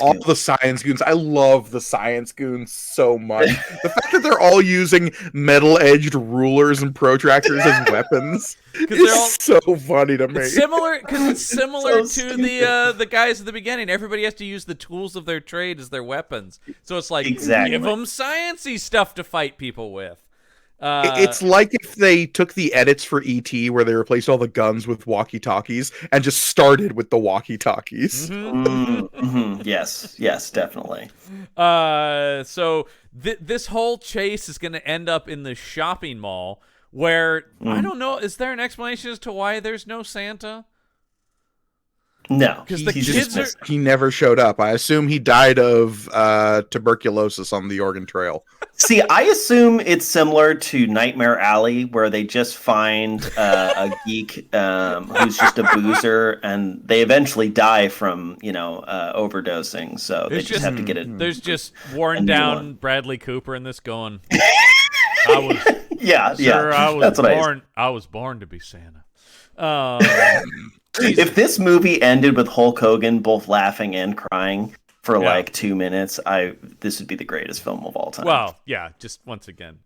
All goons. the science goons. I love the science goons so much. The fact that they're all using metal-edged rulers and protractors as weapons they're is all- so funny to me. It's similar because it's similar So to the guys at the beginning. Everybody has to use the tools of their trade as their weapons. So it's like Exactly. give them sciencey stuff to fight people with. It's like if they took the edits for E.T. where they replaced all the guns with walkie-talkies and just started with the walkie-talkies. Yes, definitely. So this whole chase is going to end up in the shopping mall where I don't know. Is there an explanation as to why there's no Santa? No, Because the he's kids just are. He never showed up. I assume he died of tuberculosis on the Oregon Trail. See, I assume it's similar to Nightmare Alley, where they just find a geek who's just a boozer, and they eventually die from overdosing. So they It's just have to get it. There's just worn new down one. Bradley Cooper in this going. I was. Yeah, Sir, I was that's what born. I was born to be Santa. If this movie ended with Hulk Hogan both laughing and crying for like 2 minutes, this would be the greatest film of all time. Well, yeah. Just once again,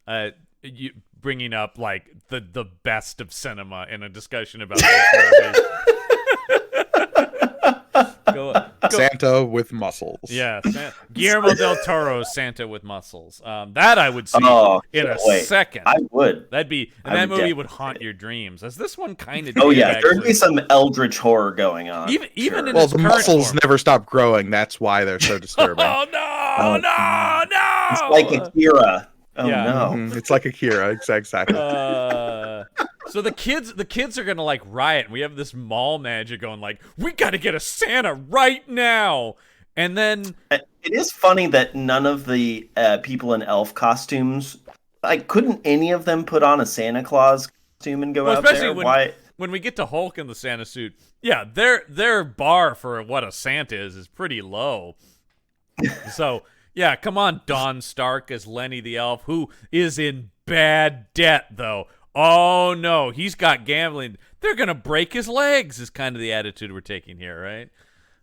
you bringing up like the best of cinema in a discussion about this movie. Santa with muscles. Yeah, Guillermo del Toro's Santa with muscles. That I would see in a second. I would. That'd be, and that movie would haunt your dreams. As this one kind of. Oh yeah, there'd be some eldritch horror going on. Even in well, its the current muscles form. never stop growing. That's why they're so disturbing. Oh no! No! It's like Akira. Oh Yeah. no! It's like Akira. Exactly. So the kids are gonna like riot, and we have this mall manager going like, "We gotta get a Santa right now!" And then It is funny that none of the people in elf costumes, like, couldn't any of them put on a Santa Claus costume and go out especially there? when we get to Hulk in the Santa suit, yeah, their bar for what a Santa is pretty low. So yeah, come on, Don Stark as Lenny the elf, who is in bad debt though. Oh no, he's got gambling. They're gonna break his legs. Is kind of the attitude we're taking here, right?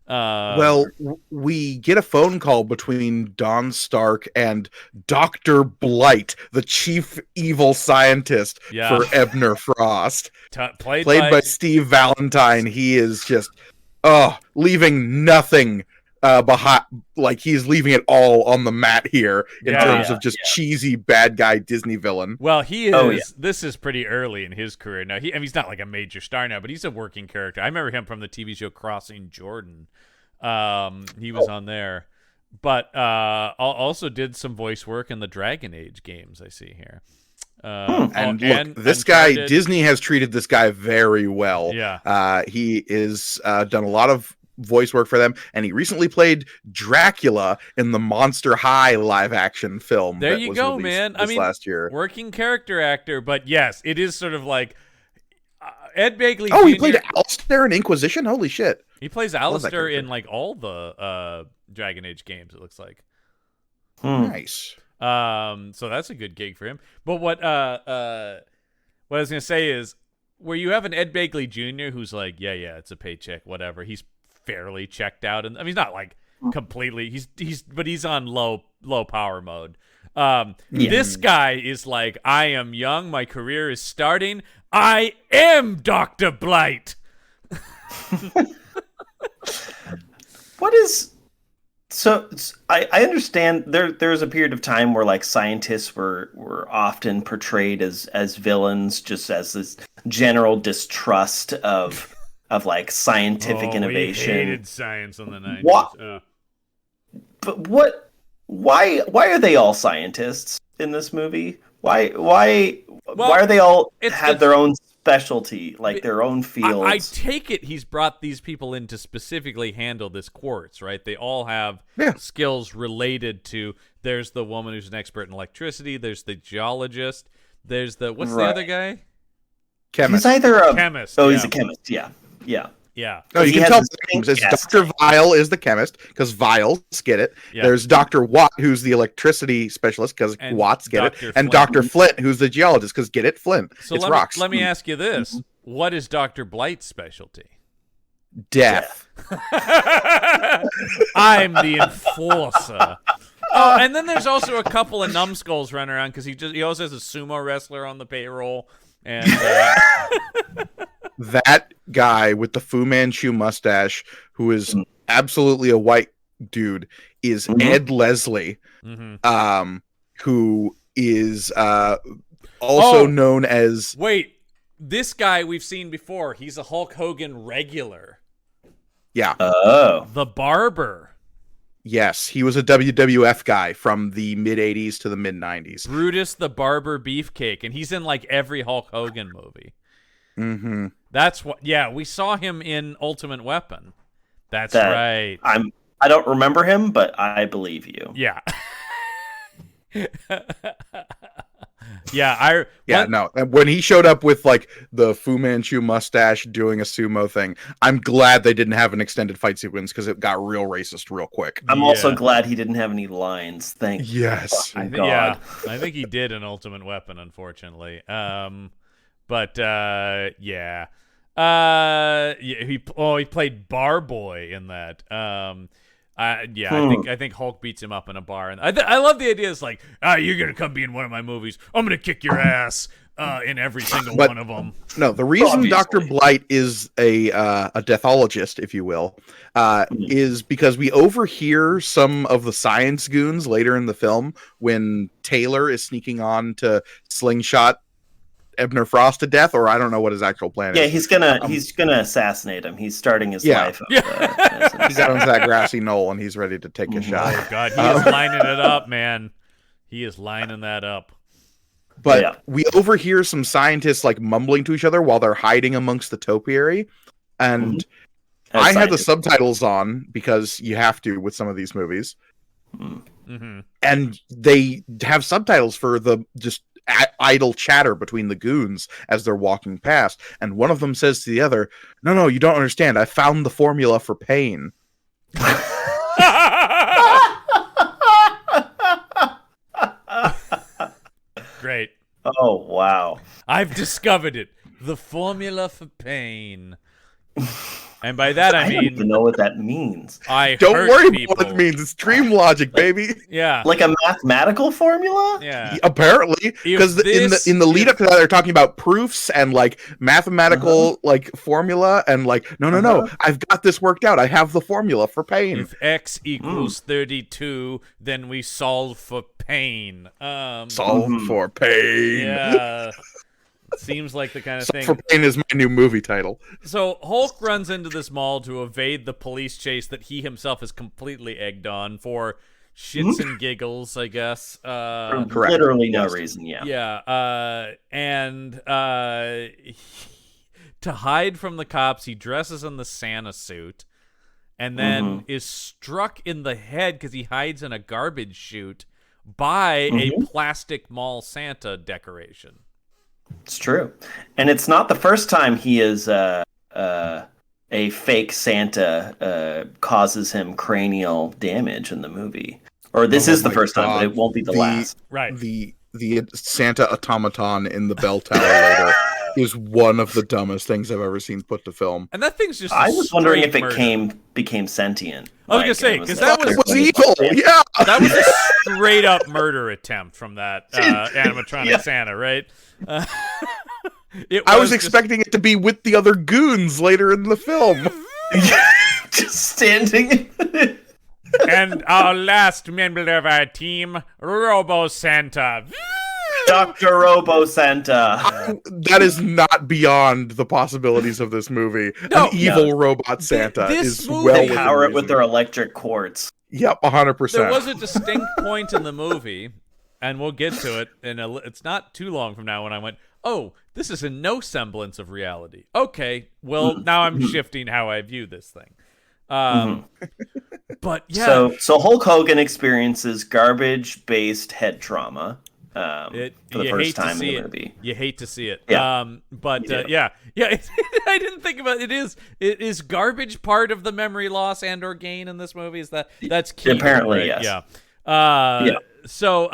Well, we get a phone call between Don Stark and Dr. Blight, the chief evil scientist for Ebner Frost. Played by Steve Valentine. He is just, leaving nothing behind. Like, he's leaving it all on the mat here in terms of just cheesy bad guy Disney villain. Well, he is. This is pretty early in his career now. He's not like a major star now, but he's a working character. I remember him from the TV show Crossing Jordan. He was on there, but also did some voice work in the Dragon Age games. I see here. This guy, Disney has treated this guy very well. Yeah. He is done a lot of voice work for them, and he recently played Dracula in the Monster High live action film. There you go, man. I mean, last year, working character actor, but yes, it is sort of like Ed Begley. Oh, Jr. he played Alistair in Inquisition. Holy shit! He plays Alistair in like all the Dragon Age games. It looks like. Nice. So that's a good gig for him. But what I was gonna say is, where you have an Ed Begley Jr. who's like, yeah, it's a paycheck, whatever. He's fairly checked out, and I mean, he's not like completely. But he's on low power mode. This guy is like, I am young, my career is starting. I am Dr. Blight. What is so? I understand there's a period of time where like scientists were often portrayed as villains, just as this general distrust of like scientific innovation. We hated science in the 90s. But why are they all scientists in this movie? Why are they all have their own specialty, like their own fields? I take it he's brought these people in to specifically handle this quartz, right? They all have skills related to. There's the woman who's an expert in electricity. There's the geologist. There's the the other guy? Chemist. He's either a chemist. He's a chemist. Yeah. No, you can tell the names. It's Dr. Vile is the chemist, because Viles get it. Yeah. There's Dr. Watt, who's the electricity specialist, because Watts get it. And Dr. Flint, who's the geologist, because get it, Flint. So it's rocks. Let me ask you this. What is Dr. Blight's specialty? Death. I'm the enforcer. Oh, and then there's also a couple of numbskulls running around, because he also has a sumo wrestler on the payroll. And that guy with the Fu Manchu mustache, who is absolutely a white dude, is Ed Leslie, who is also known as... Wait, this guy we've seen before. He's a Hulk Hogan regular. Yeah. The barber. Yes, he was a WWF guy from the mid-'80s to the mid-'90s. Brutus the Barber Beefcake, and he's in like every Hulk Hogan movie. Mm-hmm. That's what. Yeah, we saw him in Ultimate Weapon. That's right. I don't remember him, but I believe you. Yeah. No. When he showed up with like the Fu Manchu mustache doing a sumo thing, I'm glad they didn't have an extended fight sequence, because it got real racist real quick. I'm also glad he didn't have any lines. Yes. God. Yeah, I think he did in Ultimate Weapon, unfortunately. He played Bar Boy in that. I think Hulk beats him up in a bar, and I love the idea. It's like, you're gonna come be in one of my movies. I'm gonna kick your ass. in every single But- one of them. No, the reason Obviously. Dr. Blight is a deathologist, if you will, is because we overhear some of the science goons later in the film when Taylor is sneaking on to slingshot Ebner Frost to death, or I don't know what his actual plan Yeah, is. he's gonna assassinate him. He's starting his Yeah. life. He got onto that grassy knoll and he's ready to take a shot. Oh God, he is lining it up, man. He is lining that up. But Yeah. we overhear some scientists like mumbling to each other while they're hiding amongst the topiary. And I had the subtitles on because you have to with some of these movies. Mm-hmm. And they have subtitles for the just idle chatter between the goons as they're walking past. And one of them says to the other, no, you don't understand. I found the formula for pain. Great. Oh wow! I've discovered it. The formula for pain. And by that I I don't mean even know what that means. I Don't hurt worry people. about what it means. It's dream logic, baby. Yeah. Like a mathematical formula? Yeah. Apparently, because in the lead up to that, they're talking about proofs and like mathematical like formula and like no, I've got this worked out. I have the formula for pain. If x equals 32, then we solve for pain. Solve for pain. Yeah. Seems like the kind of Solve thing. for pain is my new movie title. So Hulk runs into this mall to evade the police chase that he himself is completely egged on for shits and giggles, I guess. For Correct. literally no Yes. reason. Yeah. Yeah, to hide from the cops, he dresses in the Santa suit, and then is struck in the head because he hides in a garbage chute by a plastic mall Santa decoration. It's true, and it's not the first time he is a fake Santa causes him cranial damage in the movie. Or this is the my first time, but God. it won't be the last. Right. The Santa automaton in the bell tower later is one of the dumbest things I've ever seen put to film. And that thing's just. I was wondering if it murder. became sentient. I was gonna say, and 'cause like, that It was evil. Yeah. That was a straight up murder attempt from that animatronic Yeah. Santa, right? I was expecting it to be with the other goons later in the film. just standing. And our last member of our team, Robo Santa. Dr. Robo Santa. That is not beyond the possibilities of this movie. No, An evil robot Santa this is movie- well They within power it with reason. their electric quartz. Yep, 100%. There was a distinct point in the movie, and we'll get to it. It's not too long from now when I went, "Oh, this is in no semblance of reality." Okay, well now I'm shifting how I view this thing. But yeah, So Hulk Hogan experiences garbage-based head trauma for the you hate first to time see in the it. movie. You hate to see it. Yeah. But You do. yeah. I didn't think about it. It is garbage part of the memory loss and or gain in this movie. Is that's key? Apparently, right? yes. Yeah. Yeah. So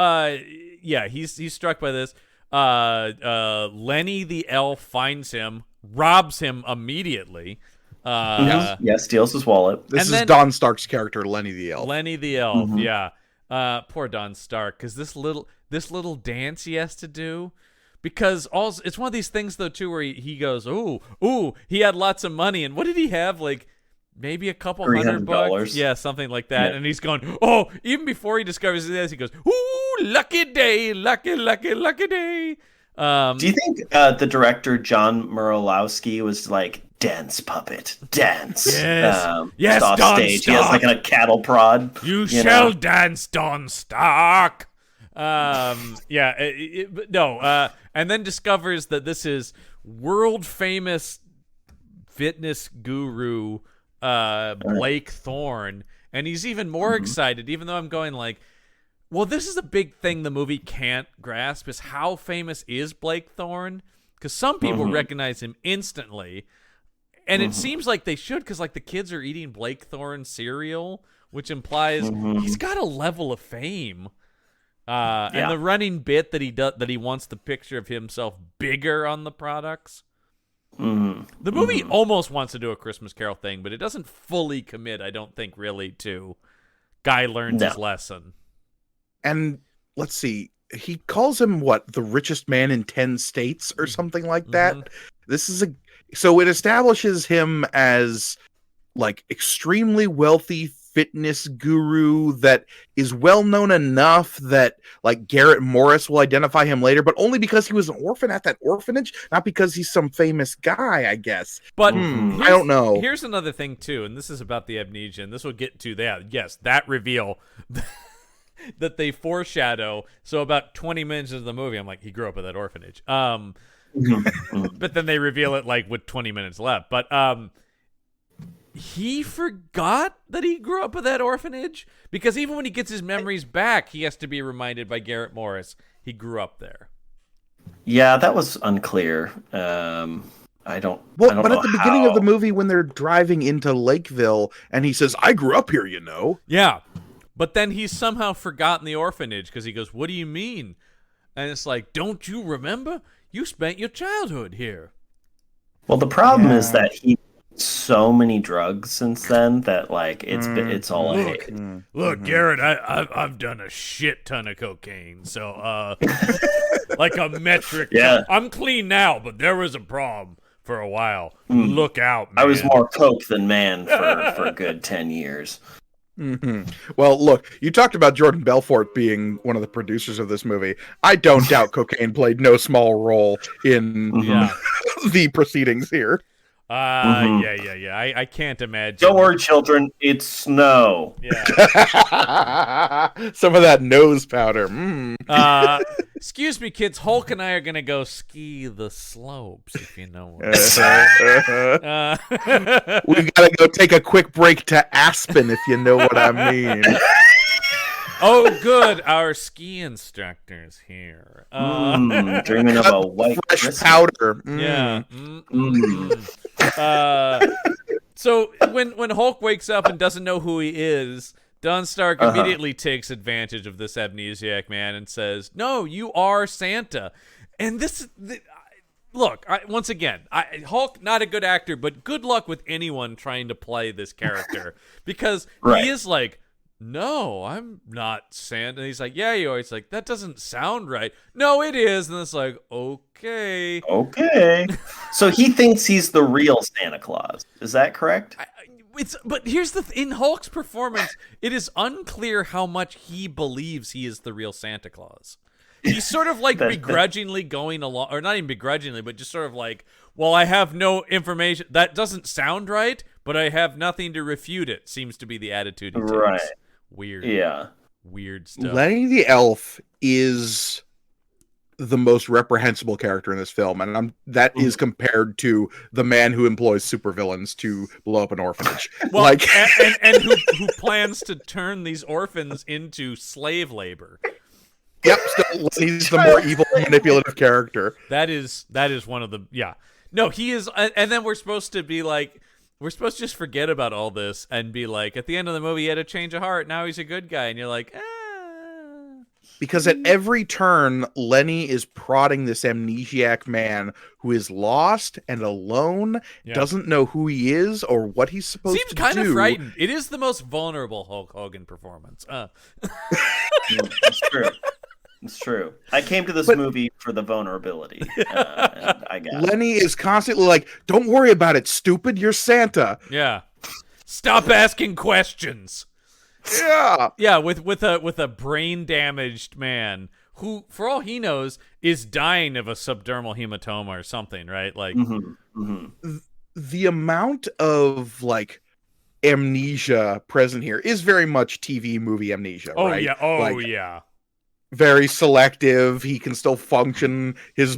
he's struck by this. Lenny the elf finds him, robs him immediately. Yeah, steals his wallet. This and is then- Don Stark's character, Lenny the Elf. Lenny the elf, yeah. Poor Don Stark, because this little dance he has to do, because also it's one of these things though too where he goes, ooh, he had lots of money, and what did he have, like maybe a couple $100 $300. yeah, something like that, Yeah. and he's going, oh, even before he discovers this, he goes, ooh, lucky day, lucky day. Do you think the director John Muralowski was like, dance puppet, dance? Yes. Just off Don stage. He has Stark. like a cattle prod. You know? shall dance, Don Stark. And then discovers that this is world famous fitness guru Blake Thorne, and he's even more excited. Even though I'm going like, well, this is a big thing the movie can't grasp is how famous is Blake Thorne, because some people recognize him instantly. And it seems like they should, because like the kids are eating Blake Thorne cereal, which implies he's got a level of fame. And the running bit that he wants the picture of himself bigger on the products. The movie almost wants to do a Christmas Carol thing, but it doesn't fully commit, I don't think, really to Guy learns his lesson. And let's see, he calls him what, the richest man in 10 states or something like that. This is so it establishes him as like extremely wealthy fitness guru that is well known enough that like Garrett Morris will identify him later, but only because he was an orphan at that orphanage, not because he's some famous guy, I guess. But I don't know. Here's another thing too, and this is about the amnesia, and this will get to that. Yes, that reveal that they foreshadow. So about 20 minutes into the movie, I'm like, he grew up at that orphanage. But then they reveal it like with 20 minutes left. But he forgot that he grew up at that orphanage, because even when he gets his memories back, he has to be reminded by Garrett Morris he grew up there. Yeah, that was unclear. I don't. Well, I don't but know at the beginning of how. the movie, when they're driving into Lakeville, and he says, "I grew up here," Yeah, but then he's somehow forgotten the orphanage because he goes, "What do you mean?" And it's like, "Don't you remember? You spent your childhood here." Well, the problem is that he did so many drugs since then that like it's all a hate. Look, Garrett, I've done a shit ton of cocaine, so like a metric. Yeah. I'm clean now, but there was a problem for a while. Look out, man. I was more coke than man for a good 10 years. Well, look, you talked about Jordan Belfort being one of the producers of this movie. I don't doubt cocaine played no small role in the proceedings here. Yeah. I can't imagine. Don't worry, children. It's snow. Yeah. Some of that nose powder. Excuse me, kids. Hulk and I are gonna go ski the slopes, if you know what. We've got to go take a quick break to Aspen, if you know what I mean. Oh, good. Our ski instructor's here. Dreaming of a white fresh Christmas. powder. Yeah. So when Hulk wakes up and doesn't know who he is, Don Stark immediately takes advantage of this amnesiac man and says, "No, you are Santa." And look, once again, Hulk, not a good actor, but good luck with anyone trying to play this character, because he is like, "No, I'm not Santa." And he's like, "Yeah, you are." He's like, "That doesn't sound right." "No, it is." And it's like, okay. So he thinks he's the real Santa Claus. Is that correct? But here's in Hulk's performance, it is unclear how much he believes he is the real Santa Claus. He's sort of like begrudgingly going along, or not even begrudgingly, but just sort of like, well, I have no information. That doesn't sound right, but I have nothing to refute it, seems to be the attitude he takes. Right. Weird. Yeah. Weird stuff. Lenny the Elf is the most reprehensible character in this film, and that is compared to the man who employs supervillains to blow up an orphanage. Well, and who plans to turn these orphans into slave labor. Yep, still Lenny's the more evil, manipulative character. That is one of the No, he is, and then we're supposed to just forget about all this and be like, at the end of the movie, he had a change of heart. Now he's a good guy, and you're like, Because at every turn, Lenny is prodding this amnesiac man who is lost and alone, doesn't know who he is or what he's supposed to do. Seems kind of frightened. It is the most vulnerable Hulk Hogan performance. It's true. It's true. I came to this movie for the vulnerability. And I got Lenny is constantly like, "Don't worry about it, stupid. You're Santa." Yeah. Stop asking questions. Yeah, with a brain damaged man who, for all he knows, is dying of a subdermal hematoma or something, right? Like the amount of like amnesia present here is very much TV movie amnesia. Right? Yeah. Very selective. He can still function. His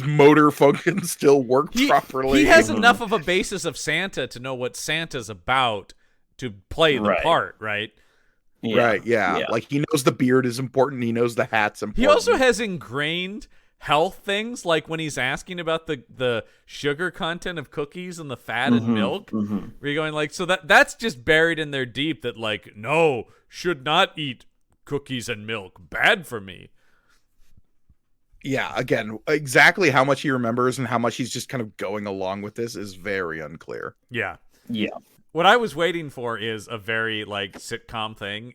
motor functions still work properly. He has enough of a basis of Santa to know what Santa's about to play the part, right? Yeah. Right, yeah. Like, he knows the beard is important. He knows the hat's important. He also has ingrained health things, like when he's asking about the sugar content of cookies and the fat and milk. Where you're going like, so that's just buried in there deep that like, no, should not eat cookies and milk. Bad for me. Yeah, again, exactly how much he remembers and how much he's just kind of going along with this is very unclear. Yeah. Yeah. what I was waiting for is a very like sitcom thing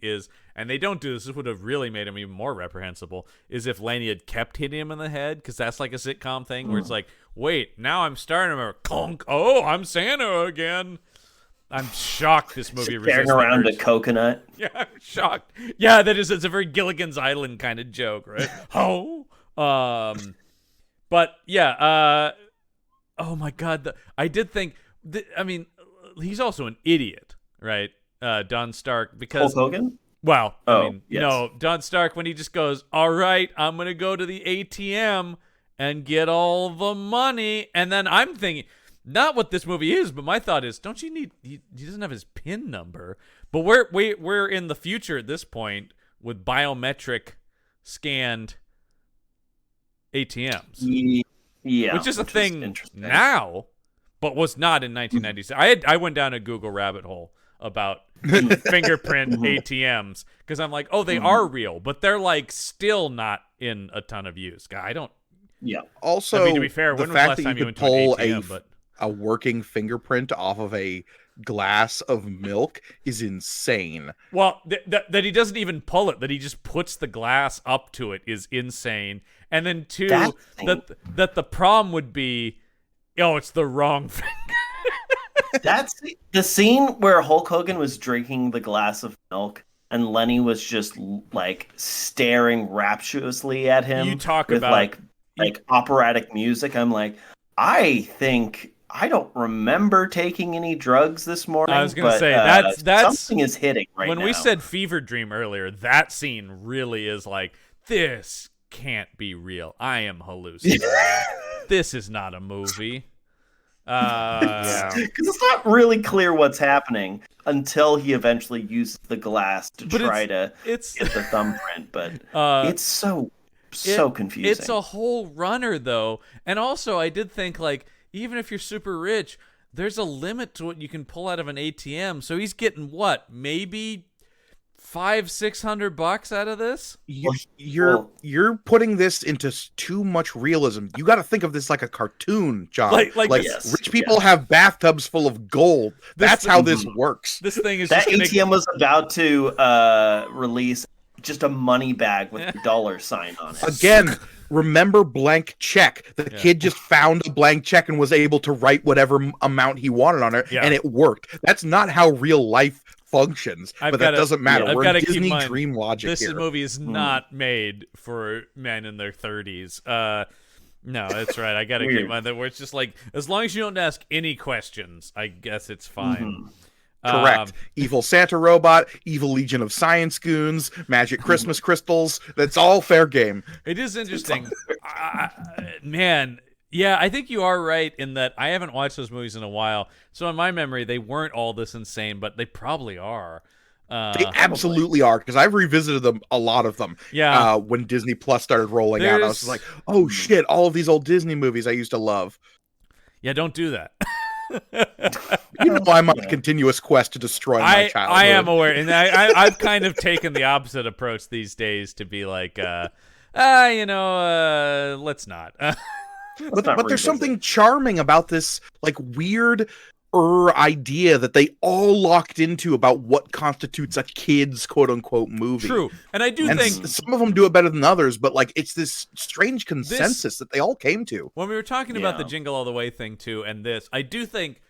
and they don't do this. This would have really made him even more reprehensible. Is if Lenny had kept hitting him in the head, because that's like a sitcom thing where it's like, wait, now I'm starting to remember, clunk. Oh, I'm Santa again. I'm shocked this movie staring around a coconut. Yeah, I'm shocked. Yeah, it's a very Gilligan's Island kind of joke, right? Oh, but yeah. Oh my God, I did think. I mean, he's also an idiot, right? Don Stark, because Hulk Hogan. Well, I Oh, mean, yes. no, Don Stark when he just goes, "All right, I'm gonna go to the ATM and get all the money," and then I'm thinking, not what this movie is, but my thought is, don't you need? He doesn't have his PIN number, but we're in the future at this point with biometric scanned ATMs, Yeah, which is a thing interesting. now, but was not in 1996. I went down a Google rabbit hole about fingerprint ATMs because I'm like, oh, they are real, but they're like still not in a ton of use. I don't. Yeah. Also, I mean, to be fair, the when was the fact last that time you you could went to an pull ATM? But a working fingerprint off of a glass of milk is insane. well, that he doesn't even pull it, that he just puts the glass up to it is insane. And then two, that the problem would be, oh, it's the wrong finger. That's the scene where Hulk Hogan was drinking the glass of milk and Lenny was just like staring rapturously at him. You talk with about like operatic music. I'm like, I don't remember taking any drugs this morning. I was gonna but, say that's something is hitting right when now. we said fever dream earlier. That scene really is like, this can't be real. I am hallucinating. This is not a movie. Because it's not really clear what's happening until he eventually uses the glass to try to get the thumbprint. But it's so confusing. It's a whole runner though, and also I did think like, even if you're super rich, there's a limit to what you can pull out of an ATM. So he's getting what, maybe $500-600 out of this? You're putting this into too much realism. You got to think of this like a cartoon, John. Like yes, rich people have bathtubs full of gold. That's how this works. This thing is that just ATM was about to release just a money bag with a dollar sign on it. Again, remember blank check. The kid just found a blank check and was able to write whatever amount he wanted on it, and it worked. That's not how real life functions, but that doesn't matter. We're in Disney dream logic this here. This movie is not made for men in their 30s. No, that's right. I got to keep in mind that where it's just like, as long as you don't ask any questions, I guess it's fine. Correct. Evil Santa robot, evil Legion of Science goons, magic Christmas crystals. That's all fair game. It is interesting. Man, yeah, I think you are right in that I haven't watched those movies in a while. So in my memory, they weren't all this insane, but they probably are. They absolutely are, because I've revisited them, a lot of them. Yeah. When Disney Plus started rolling out, I was like, oh shit, all of these old Disney movies I used to love. Yeah, don't do that. You know, I'm on a continuous quest to destroy my childhood. I am aware, and I've kind of taken the opposite approach these days to be like, let's not. But there's something charming about this, like, weird idea that they all locked into about what constitutes a kid's quote-unquote movie. True, and I do think some of them do it better than others, but like, it's this strange consensus that they all came to. When we were talking about the Jingle All the Way thing too, and this, I do think,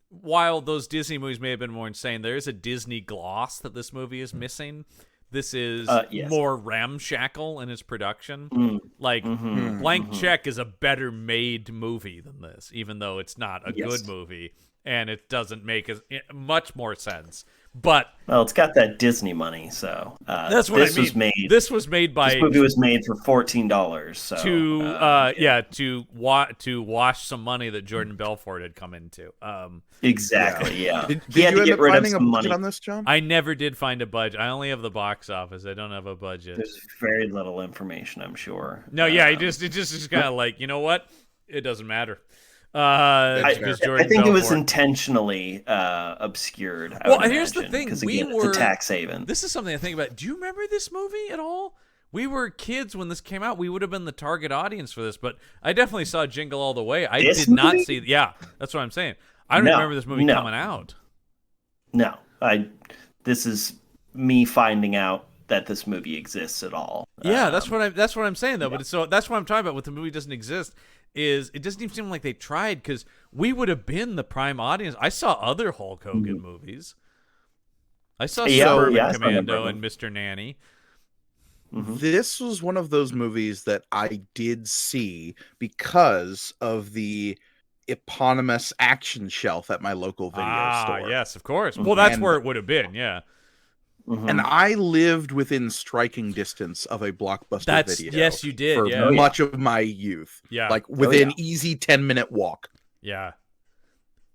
while those Disney movies may have been more insane, there is a Disney gloss that this movie is missing. This is more ramshackle in its production. Blank Check is a better made movie than this, even though it's not a good movie, and it doesn't make much more sense. But it's got that Disney money, so that's what I mean. This movie was made for $14. So to wash some money that Jordan Belfort had come into. Exactly. Yeah. Did you end up finding a budget on this, John? I never did find a budget. I only have the box office. I don't have a budget. There's very little information, I'm sure. No, it just is kind of like, you know what? It doesn't matter. I think it was intentionally obscured. Here's the thing: because it's a tax haven. This is something I think about. Do you remember this movie at all? We were kids when this came out. We would have been the target audience for this, but I definitely saw Jingle All the Way. I did not see. Yeah, that's what I'm saying. I don't remember this movie coming out. No, I. This is me finding out that this movie exists at all. Yeah, that's what I'm saying though. Yeah. But that's what I'm talking about. With the movie doesn't exist, is it doesn't even seem like they tried, because we would have been the prime audience. I saw other Hulk Hogan movies. I saw Suburban Commando and Mr. Nanny. This was one of those movies that I did see because of the eponymous action shelf at my local video store. Yes, of course. Well, that's where it would have been, yeah. And I lived within striking distance of a Blockbuster video. Yes, you did. For much of my youth. Yeah. Like within easy 10-minute walk. Yeah.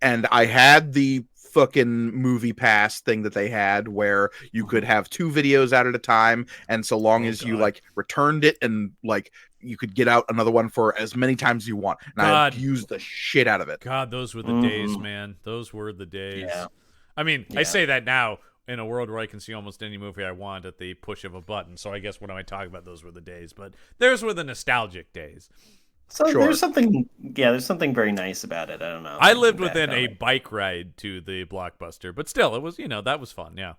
And I had the fucking movie pass thing that they had where you could have 2 videos out at a time, and so long as you like returned it, and like you could get out another one for as many times as you want. And I used the shit out of it. God, those were the days, man. Those were the days. Yeah. I mean, I say that now in a world where I can see almost any movie I want at the push of a button. So I guess when I talk about those were the days, but those were the nostalgic days. So there's something very nice about it. I don't know. I lived within a bike ride to the Blockbuster, but still, it was, that was fun. Yeah.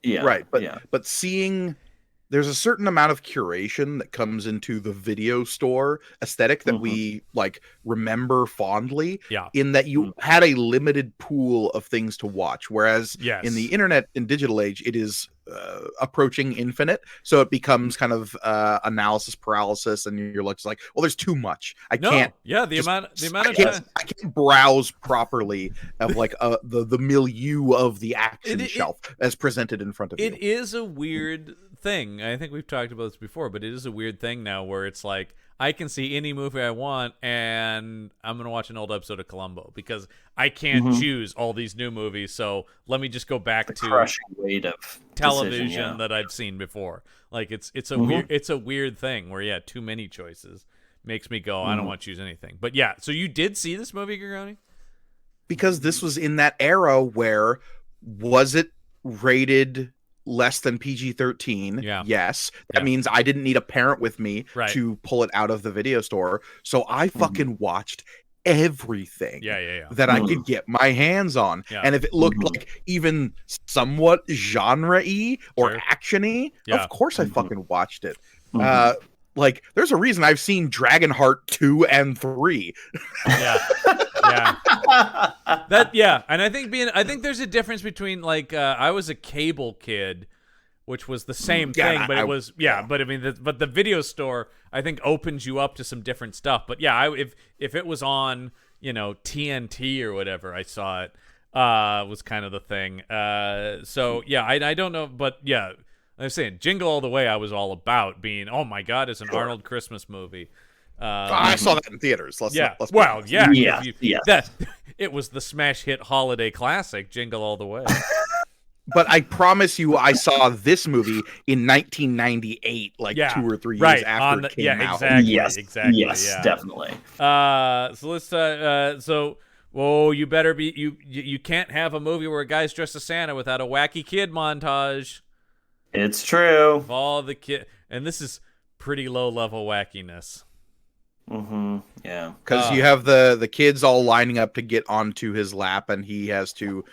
Yeah. Right. But seeing, there's a certain amount of curation that comes into the video store aesthetic that we like remember fondly. Yeah. In that you had a limited pool of things to watch, whereas in the internet and digital age, it is approaching infinite, so it becomes kind of analysis paralysis, and you're like, well, there's too much. I can't browse properly of like the milieu of the action shelf as presented in front of you. It is a weird thing. I think we've talked about this before, but it is a weird thing now where it's like I can see any movie I want, and I'm going to watch an old episode of Columbo because I can't choose all these new movies. So let me just go back to crushing weight of television that I've seen before. Like it's a weird thing where too many choices makes me go, I don't want to choose anything. But yeah, so you did see this movie, Gorgone? Because this was in that era where, was it rated less than PG-13? Yes. That means I didn't need a parent with me to pull it out of the video store. So I fucking watched everything that I could get my hands on. And if it looked like even somewhat genre-y or action-y, of course I fucking watched it. Like, there's a reason I've seen Dragonheart 2 and 3. And I think there's a difference between like I was a cable kid, which was the same thing, but it was but I mean but the video store I think opens you up to some different stuff. But if it was on, TNT or whatever, I saw it was kind of the thing. I don't know, but I'm saying Jingle All the Way I was all about being, oh my God, it's an Arnold Christmas movie. I saw that in theaters. It was the smash hit holiday classic, Jingle All the Way. But I promise you, I saw this movie in 1998, like 2 or 3 years after it came out. Exactly. Yes, definitely. So let's. You better be. You can't have a movie where a guy's dressed as Santa without a wacky kid montage. It's true. Of all the kid, and this is pretty low level wackiness. Yeah. Because you have the kids all lining up to get onto his lap, and he has to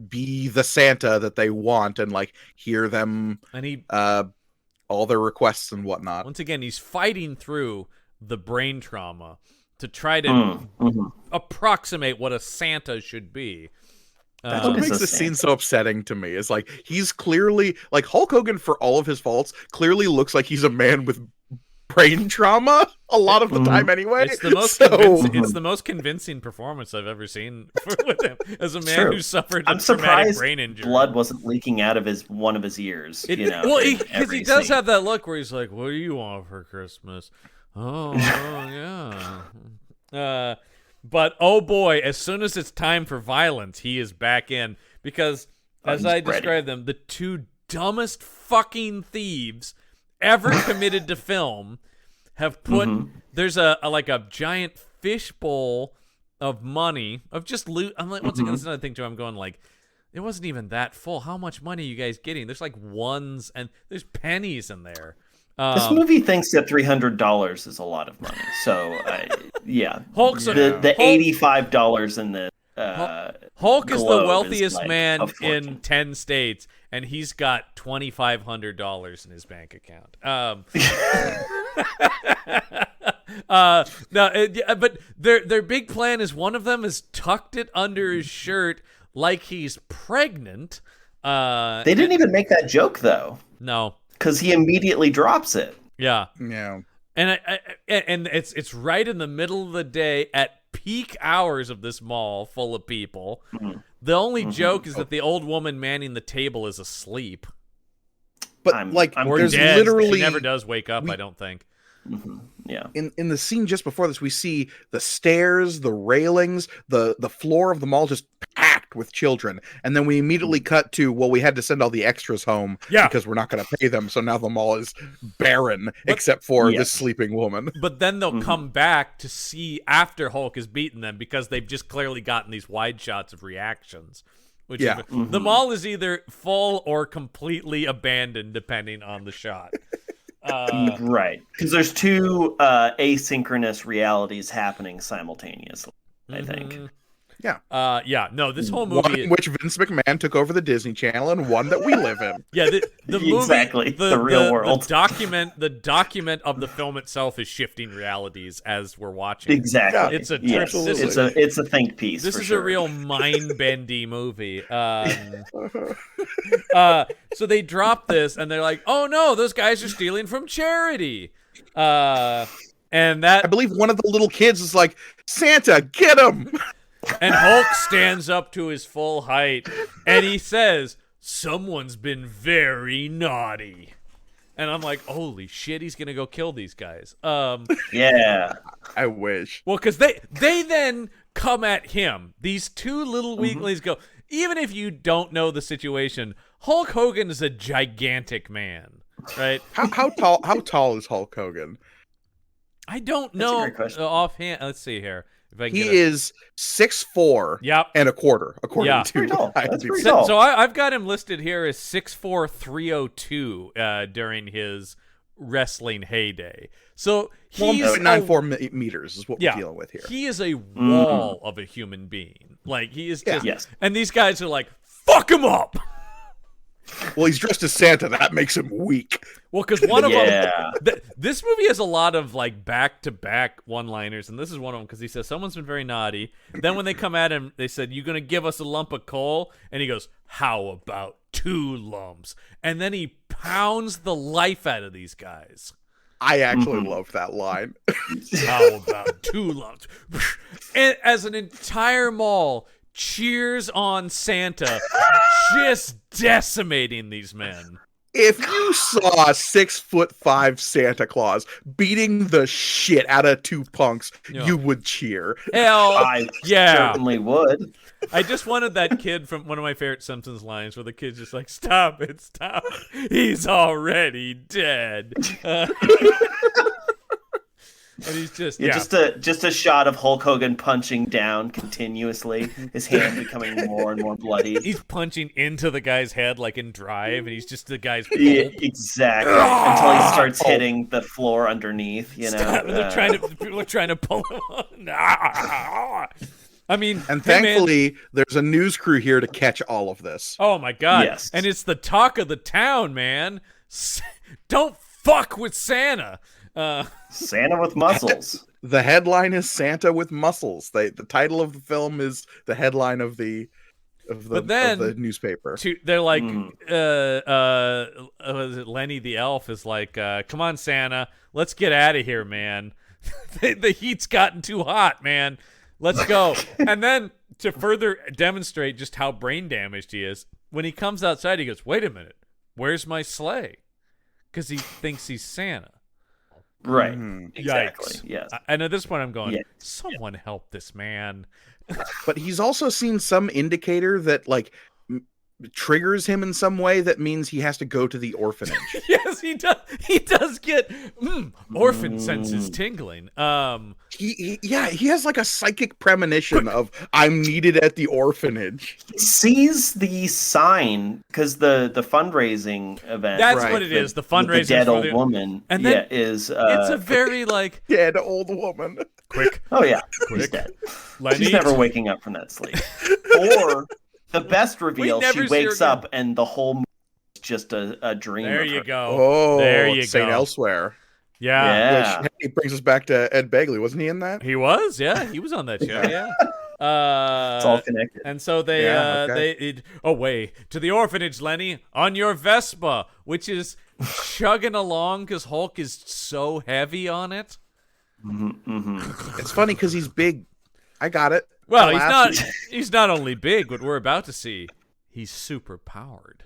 be the Santa that they want and like hear them and he all their requests and whatnot. Once again, he's fighting through the brain trauma to try to approximate what a Santa should be. That's what makes this scene so upsetting to me. Is like he's clearly like Hulk Hogan, for all of his faults, clearly looks like he's a man with brain trauma a lot of the time anyway. It's the most convincing performance I've ever seen with him as a man who suffered a traumatic brain injury. Blood wasn't leaking out of one of his ears. Well, because he does have that look where he's like, "What do you want for Christmas?" Oh yeah. But oh boy, as soon as it's time for violence, he is back in, because as I described them, the two dumbest fucking thieves ever committed to film have put there's a giant fishbowl of money of just loot. I'm like, once again, that's another thing too. I'm going like, it wasn't even that full. How much money are you guys getting? There's like ones and there's pennies in there. This movie thinks that $300 is a lot of money. So, Hulk's the $85 in the Hulk is the globe wealthiest like man a fortune. in 10 states, and he's got $2,500 in his bank account. But their big plan is one of them has tucked it under his shirt like he's pregnant. They didn't even make that joke though, No. because he immediately drops it. Yeah. Yeah. And it's right in the middle of the day at peak hours of this mall full of people. The only joke is that the old woman manning the table is asleep. But I'm Or there's dead. literally She never does wake up, I don't think. Yeah. in the scene just before this, we see the stairs, the railings, the floor of the mall just packed with children, and then we immediately cut to, well, we had to send all the extras home because we're not going to pay them, so now the mall is barren except for this sleeping woman. But then they'll come back to see after Hulk has beaten them because they've just clearly gotten these wide shots of reactions. Which is, the mall is either full or completely abandoned depending on the shot. Right, because there's two asynchronous realities happening simultaneously, I think. No, this whole One movie in which Vince McMahon took over the Disney Channel, and one that we live in. Yeah, the movie, Exactly, the real world. The document of the film itself is shifting realities as we're watching. Exactly. It's a yes. trip. It's a think piece. This for is sure. a real mind-bendy movie. So they drop this, and they're like, "Oh no, those guys are stealing from charity." And that I believe one of the little kids is like, Santa, get him! And Hulk stands up to his full height, and he says, "Someone's been very naughty." And I'm like, holy shit, he's gonna go kill these guys. Yeah. I wish. Well, because they then come at him. These two little weaklings go, even if you don't know the situation, Hulk Hogan is a gigantic man, right? How tall is Hulk Hogan? I don't That's a know great question. offhand. Let's see here. If I can He get is 6'4" Yep. and a quarter, according Yeah. to Pretty tall. That's IMDb. pretty So, tall. so I've got him listed here as 6'4", 302 during his wrestling heyday. So he's 1.94 meters is what we're dealing with here. He is a wall of a human being. Like he is just, Yes. and these guys are like, fuck him up. Well, he's dressed as Santa. That makes him weak. Well, because one of Yeah. them, this movie has a lot of like back-to-back one-liners, and this is one of them because he says someone's been very naughty. Then when they come at him, they said, "You gonna give us a lump of coal?" And he goes, "How about 2 lumps?" And then he pounds the life out of these guys. I actually love that line. How about 2 lumps? And as an entire mall cheers on Santa, just decimating these men. If you saw 6'5" Santa Claus beating the shit out of 2 punks, Yeah. you would cheer. Hell, I yeah. certainly would. I just wanted that kid from one of my favorite Simpsons lines where the kid's just like, stop it, stop. He's already dead. And he's just, just a shot of Hulk Hogan punching down continuously, his hand becoming more and more bloody. He's punching into the guy's head like in Drive, and he's just the guy's Yeah, pulp. exactly. Until he starts hitting the floor underneath, you know. Stop. And people are trying to pull him on. I mean, And hey, man. thankfully, there's a news crew here to catch all of this. Oh my god. Yes. And it's the talk of the town, man. Don't fuck with Santa. Santa with muscles. The headline is Santa with muscles. The title of the film is the headline of the But then- of the newspaper. They're like, was it Lenny the elf is like, come on, Santa, let's get out of here, man. The heat's gotten too hot, man. Let's go. And then to further demonstrate just how brain damaged he is, when he comes outside, he goes, wait a minute, where's my sleigh? Because he thinks he's Santa. Right. Mhm. Exactly. Yikes. Yes. And at this point, I'm going, Yeah. someone help this man. But he's also seen some indicator that, like, triggers him in some way that means he has to go to the orphanage. Yes, he does. He does get orphan senses tingling. He has like a psychic premonition of I'm needed at the orphanage. He sees the sign because the fundraising event. That's what it is. The fundraising the dead for old woman. And then is it's a very like dead old woman. Quick. Oh yeah, Quick. she's dead. Lenny. She's never waking up from that sleep. Or the best reveal, she wakes up and the whole movie is just a dream. There of you her. go. Oh, there you Saint go. Elsewhere. Yeah. Which, hey, brings us back to Ed Begley. Wasn't he in that? He was. Yeah, he was on that show. Yeah. It's all connected. And so they away to the orphanage, Lenny, on your Vespa, which is chugging along because Hulk is so heavy on it. It's funny because he's big. I got it. Well, he's not only big, what we're about to see, he's super powered.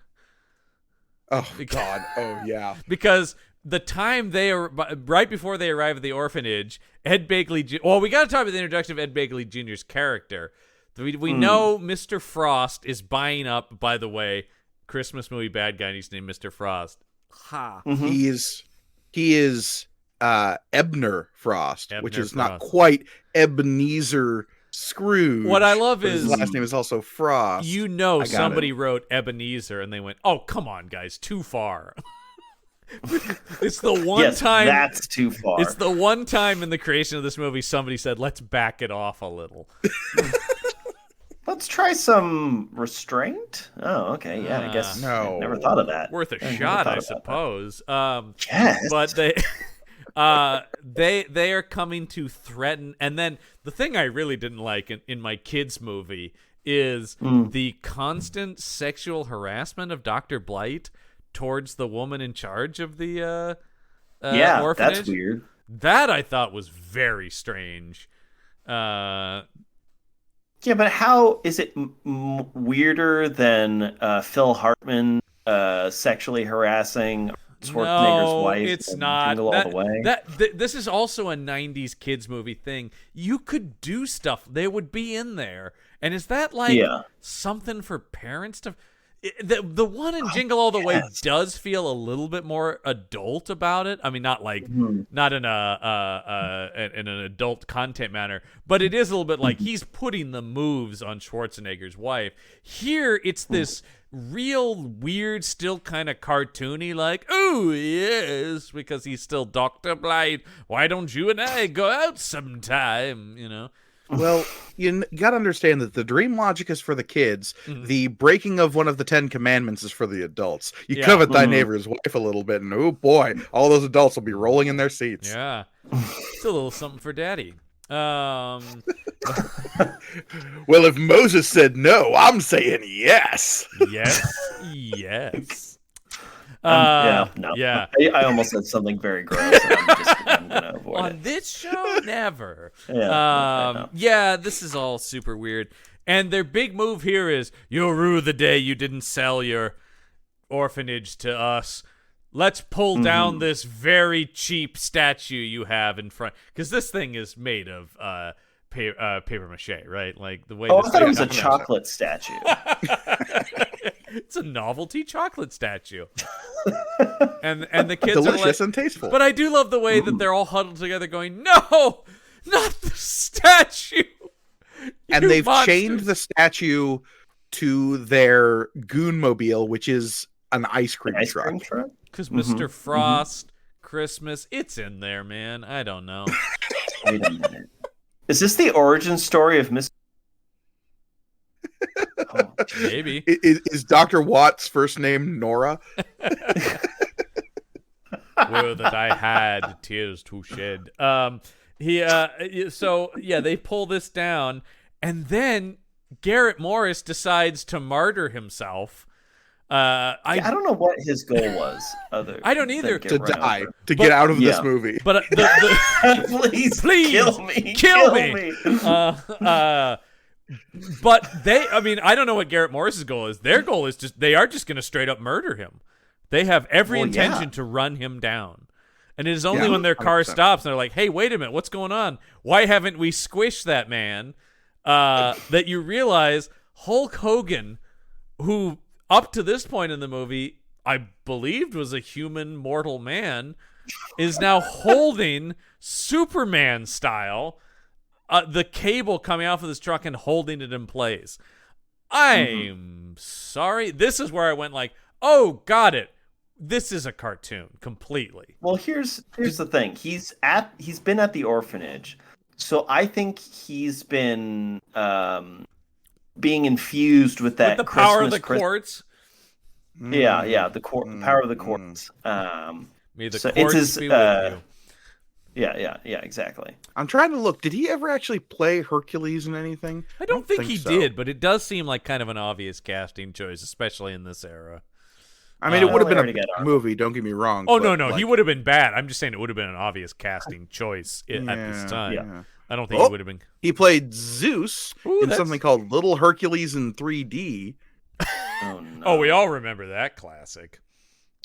Oh God! Oh yeah. Because the time right before they arrive at the orphanage, Ed Begley. Well, we got to talk about the introduction of Ed Begley Jr.'s character. We know Mr. Frost is buying up. By the way, Christmas movie bad guy, and he's named Mr. Frost. Ha! Mm-hmm. He is Ebner Frost, which is Frost. not quite Ebenezer Scrooge. What I love but is his last name is also Frost. You know, I got somebody it. wrote Ebenezer, and they went, "Oh, come on, guys, too far." It's the one time. That's too far. It's the one time in the creation of this movie somebody said, "Let's back it off a little." Let's try some restraint. Oh, okay. Yeah, I guess. No. Never thought of that. Worth a never shot, thought I about suppose. Yes. But they are coming to threaten, and then the thing I really didn't like in my kids' movie is the constant sexual harassment of Dr. Blight towards the woman in charge of the orphanage. That's weird. That I thought was very strange. Yeah, but how is it weirder than Phil Hartman sexually harassing Schwarzenegger's wife? It's and not. Jingle All the Way? This is also a 90s kids movie thing. You could do stuff. They would be in there. And is that like something for parents to... The one in Jingle All the Way does feel a little bit more adult about it. I mean, not like not in an adult content manner, but it is a little bit like he's putting the moves on Schwarzenegger's wife. Here, it's this real weird, still kind of cartoony, like, oh yes, because he's still Dr. Blight. Why don't you and I go out sometime? You know. Well, you got to understand that the dream logic is for the kids. The breaking of one of the 10 commandments is for the adults. You covet thy neighbor's wife a little bit, and oh boy, all those adults will be rolling in their seats. Yeah. It's a little something for daddy. Well, if Moses said no, I'm saying yes. Yes. No. Yeah. I almost said something very gross, and I'm going to avoid On it. this show, never. Yeah, This is all super weird. And their big move here is, you'll rue the day you didn't sell your orphanage to us. Let's pull down this very cheap statue you have in front. Because this thing is made of paper mache, right? Like the way. I thought it was a chocolate statue. It's a novelty chocolate statue. and the kids delicious are and tasteful. But I do love the way that they're all huddled together going, no, not the statue. And they've chained the statue to their Goonmobile, which is an ice cream truck. Because Mr. Frost, Christmas, it's in there, man. I don't know. Wait a minute. Is this the origin story of Mr. Maybe. Is Dr. Watt's first name Nora? Would that I had tears to shed. They pull this down, and then Garrett Morris decides to martyr himself. I don't know what his goal was. I don't either. To die, to get out of this movie. But please kill me. But I don't know what Garrett Morris's goal is. Their goal is they are just going to straight up murder him. They have every intention to run him down. And it is only when their car 100%. stops and they're like, hey, wait a minute, what's going on? Why haven't we squished that man? That you realize Hulk Hogan, who up to this point in the movie, I believed was a human mortal man, is now holding Superman style the cable coming off of this truck and holding it in place. I'm sorry. This is where I went like, oh, got it. This is a cartoon completely. Well, here's the thing. He's been at the orphanage, so I think he's been being infused with that With the power of the Christmas. quartz. Yeah, the power of the quartz. May the so quartz it's his, be with you. Yeah, exactly. I'm trying to look. Did he ever actually play Hercules in anything? I don't think he so. did, but it does seem like kind of an obvious casting choice, especially in this era. I mean, it would have Well, been they a already got movie. Don't get me wrong. Oh, but, no, like, he would have been bad. I'm just saying it would have been an obvious casting choice at this time. Yeah. I don't think he would have been. He played Zeus Ooh, in that's- something called Little Hercules in 3D. Oh no. Oh, we all remember that classic.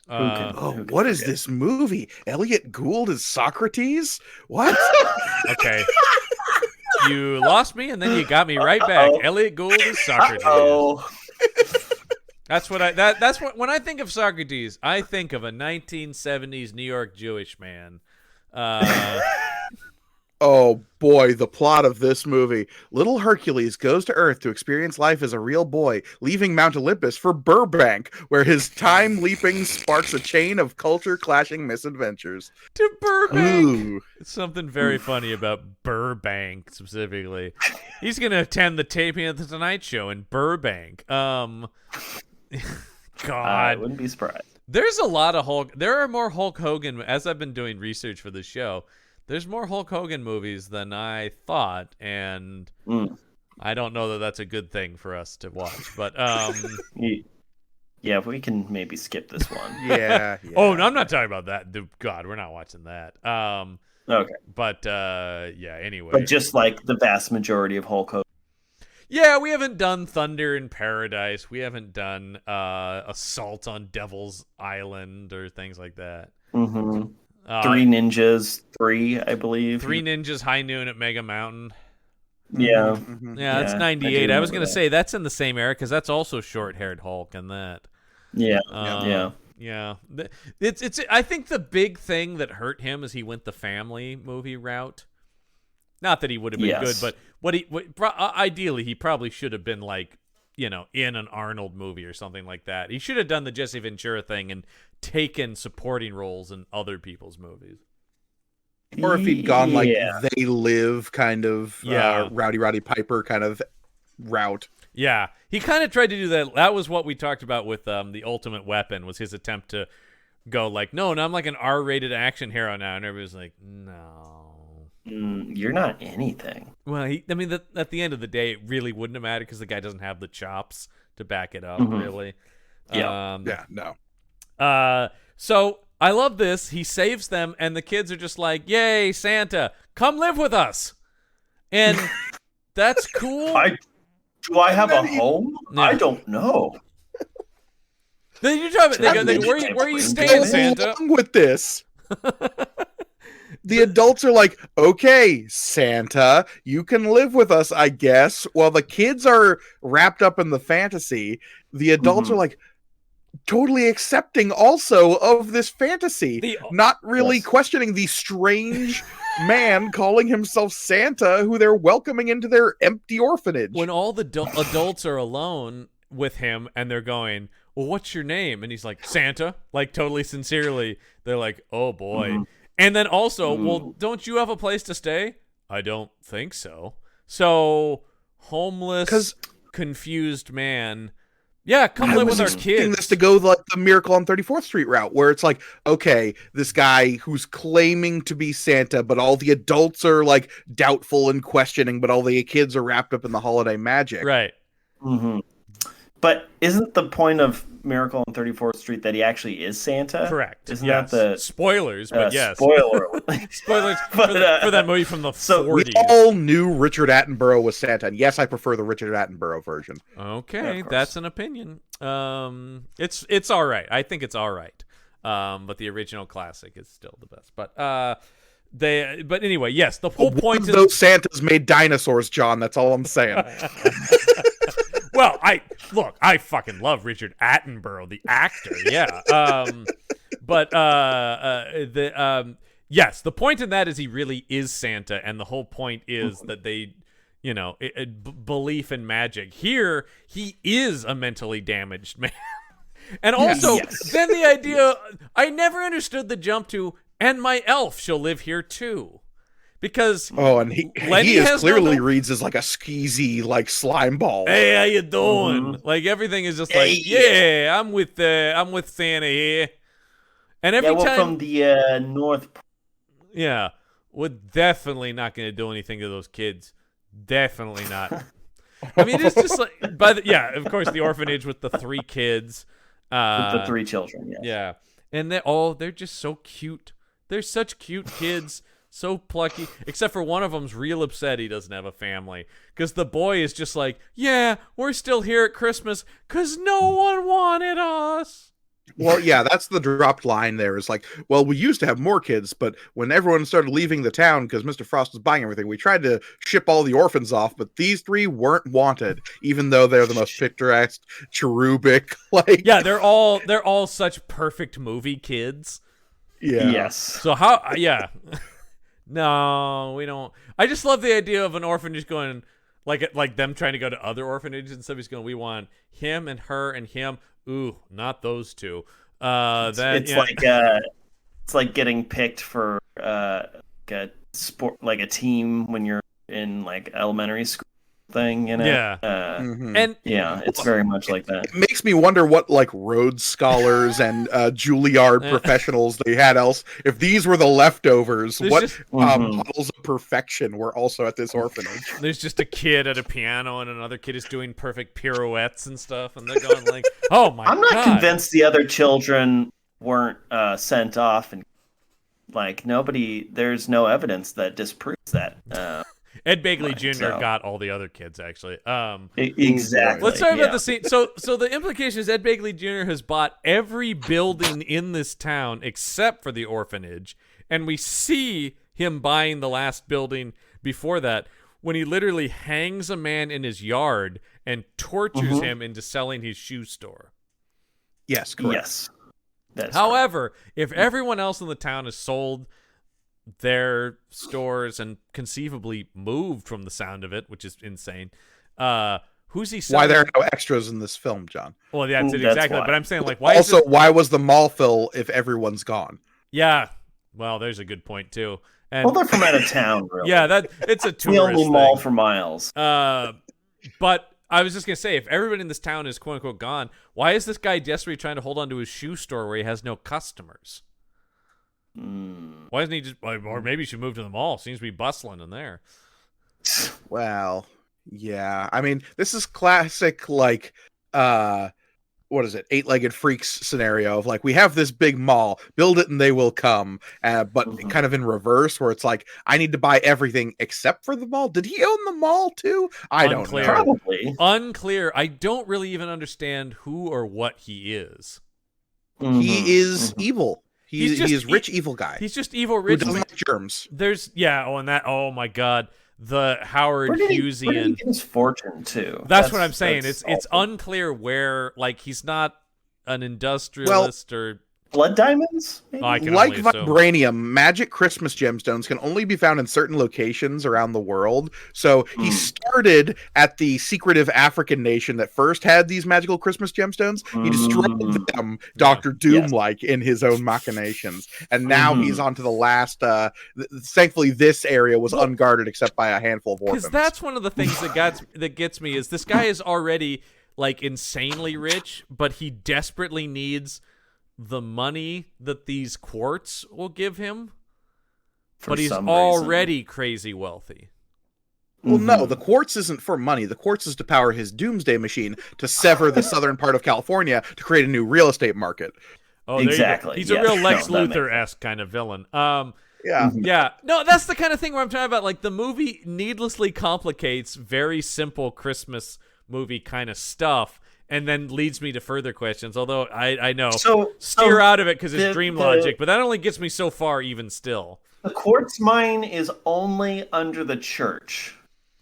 can- Oh, Who could what is forget? this movie? Elliot Gould is Socrates? What? Okay. You lost me, and then you got me right back. Uh-oh. Elliot Gould is Socrates. Oh, That's what that's what when I think of Socrates, I think of a 1970s New York Jewish man. Oh boy, the plot of this movie. Little Hercules goes to Earth to experience life as a real boy, leaving Mount Olympus for Burbank, where his time leaping sparks a chain of culture clashing misadventures. To Burbank. Ooh. It's something very funny about Burbank specifically. He's going to attend the taping of the Tonight Show in Burbank. I God. wouldn't be surprised. There's a lot of Hulk. There are more Hulk Hogan, as I've been doing research for the show. There's more Hulk Hogan movies than I thought, and I don't know that that's a good thing for us to watch. But Yeah, if we can maybe skip this one. Yeah. oh, no, I'm not talking about that. God, we're not watching that. Okay, But yeah. Anyway, but just like the vast majority of Hulk Hogan. yeah, we haven't done Thunder in Paradise. We haven't done Assault on Devil's Island or things like that. Mm-hmm. Three Ninjas, I believe. Three Ninjas, High Noon at Mega Mountain. Yeah. Yeah, that's Yeah, 98. I I was do going remember to say that's in the same era because that's also short-haired Hulk and that. Yeah. Yeah. It's. I think the big thing that hurt him is he went the family movie route. Not that he would have been Yes. good, but ideally he probably should have been like, in an Arnold movie or something like that. He should have done the Jesse Ventura thing and taken supporting roles in other people's movies. Or if he'd gone like Yeah. They Live kind of Yeah. Rowdy Piper kind of route. Yeah, he kind of tried to do that. That was what we talked about with The Ultimate Weapon, was his attempt to go like, no, I'm like an R-rated action hero now. And everybody's like, no. You're not anything. Well, at the end of the day, it really wouldn't have mattered because the guy doesn't have the chops to back it up, really. Yeah. Yeah, no. So I love this. He saves them, and the kids are just like, yay, Santa, come live with us. And that's cool. Do I have a home? No. I don't know. Then you talk about, they go, where are you staying, Santa? Along with this. The adults are like, okay, Santa, you can live with us, I guess. While the kids are wrapped up in the fantasy, the adults are like, totally accepting also of this fantasy. Not really Yes. questioning the strange man calling himself Santa who they're welcoming into their empty orphanage. When all the adults are alone with him and they're going, well, what's your name? And he's like, Santa, like totally sincerely. They're like, oh boy. And then also, well, don't you have a place to stay? I don't think so. So, homeless, confused man. Yeah, come live with our kids. This to go like the Miracle on 34th Street route, where it's like, okay, this guy who's claiming to be Santa, but all the adults are like doubtful and questioning, but all the kids are wrapped up in the holiday magic. Right. But isn't the point of Miracle on 34th Street that he actually is Santa? Correct. Isn't yes. that the spoilers? But yes, spoiler? spoilers But, for that movie from the so We 40s. all knew Richard Attenborough was Santa, and yes, I prefer the Richard Attenborough version. Okay, Of course. that's an opinion. It's all right. I think it's all right. But the original classic is still the best. But anyway, yes, the whole One point of is those Santas made dinosaurs, John. That's all I'm saying. Well, I fucking love Richard Attenborough, the actor. Yeah. Yes, the point in that is he really is Santa, and the whole point is that they, belief in magic. Here, he is a mentally damaged man. And also, then the idea, I never understood the jump to, and my elf shall live here too. Because and he clearly reads as like a skeezy like slime ball. Hey, how you doing? Like everything is just like, I'm with Santa here. And every time from the North. Yeah, we're definitely not going to do anything to those kids. Definitely not. I mean, it's just like, of course, the orphanage with the 3 kids. With the 3 children, yes. Yeah. And they're just so cute. They're such cute kids. So plucky, except for one of them's real upset he doesn't have a family. Because the boy is just like, yeah, we're still here at Christmas because no one wanted us. Well, yeah, that's the dropped line there. Is like, well, we used to have more kids, but when everyone started leaving the town because Mr. Frost was buying everything, we tried to ship all the orphans off, but these 3 weren't wanted, even though they're the most picturesque, cherubic, like... Yeah, they're all such perfect movie kids. Yeah. Yes. So how... Yeah. No, we don't. I just love the idea of an orphanage going, like them trying to go to other orphanages and stuff. He's going, we want him and her and him. Ooh, not those 2. It's like getting picked for a sport, like a team when you're in like elementary school thing, Yeah. And it's very much like that. It makes me wonder what like Rhodes scholars and Juilliard professionals they had else. If these were the leftovers, models of perfection were also at this orphanage? There's just a kid at a piano and another kid is doing perfect pirouettes and stuff, and they're going like, "Oh my!" I'm not convinced the other children weren't sent off, and like there's no evidence that disproves that. Ed Begley Jr. got all the other kids, actually. Exactly. Let's talk about the scene. So the implication is Ed Begley Jr. has bought every building in this town except for the orphanage, and we see him buying the last building before that when he literally hangs a man in his yard and tortures him into selling his shoe store. Yes, correct. Yes. However, if everyone else in the town has sold their stores and conceivably moved from the sound of it, which is insane. Who's he selling? Why there are no extras in this film, John? Well, yeah, that's exactly. Why. But I'm saying, like, why was the mall fill if everyone's gone? Yeah, well, there's a good point too. And they're from out of town, really. Yeah, it's a tourist the only thing. Mall for miles. But I was just gonna say, if everybody in this town is quote unquote gone, why is this guy desperately trying to hold on to his shoe store where he has no customers? Why doesn't he just, or maybe he should move to the mall? Seems to be bustling in there. Well, yeah. I mean, this is classic, like, what is it? 8-legged freaks scenario of like, we have this big mall, build it and they will come. But kind of in reverse, where it's like, I need to buy everything except for the mall. Did he own the mall too? I don't know. Probably. Unclear. I don't really even understand who or what he is. He is evil. He is rich, evil guy. He's just evil, rich. Who doesn't like germs. Oh my God, the Howard Hughesian. Where did he get his fortune too? That's what I'm saying. It's unclear where. Like, he's not an industrialist or blood diamonds. Like vibranium, magic Christmas gemstones can only be found in certain locations around the world. So he started at the secretive African nation that first had these magical Christmas gemstones. He destroyed them, Doctor Doom-like, in his own machinations. And now he's on to the last. Thankfully, this area was unguarded except by a handful of orphans. Because that's one of the things that gets me is this guy is already like insanely rich, but he desperately needs the money that these quartz will give him, but he's already crazy wealthy. Well, no, the quartz isn't for money. The quartz is to power his doomsday machine to sever the southern part of California to create a new real estate market. Oh, exactly. He's a real Lex Luthor-esque kind of villain. Yeah. No, that's the kind of thing where I'm talking about. Like, the movie needlessly complicates very simple Christmas movie kind of stuff, and then leads me to further questions. Although I know steer out of it because it's dream logic, but that only gets me so far. Even still, the quartz mine is only under the church,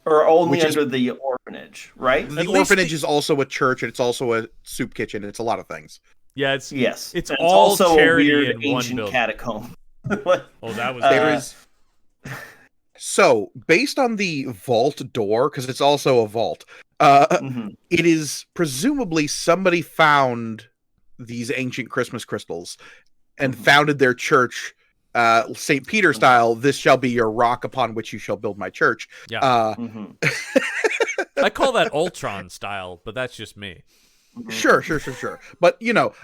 Or only Which is- under the orphanage, right? The At least orphanage is also a church, and it's also a soup kitchen. It's a lot of things. Yeah, it's Yes. it's And all also charity a weird in one ancient building. catacomb. What? Oh, that was There is. So, based on the vault door, because it's also a vault, Mhm. it is presumably somebody found these ancient Christmas crystals and Mhm. founded their church, St. Peter style. This shall be your rock upon which you shall build my church. Yeah. Mhm. I call that Ultron style, but that's just me. Sure. But,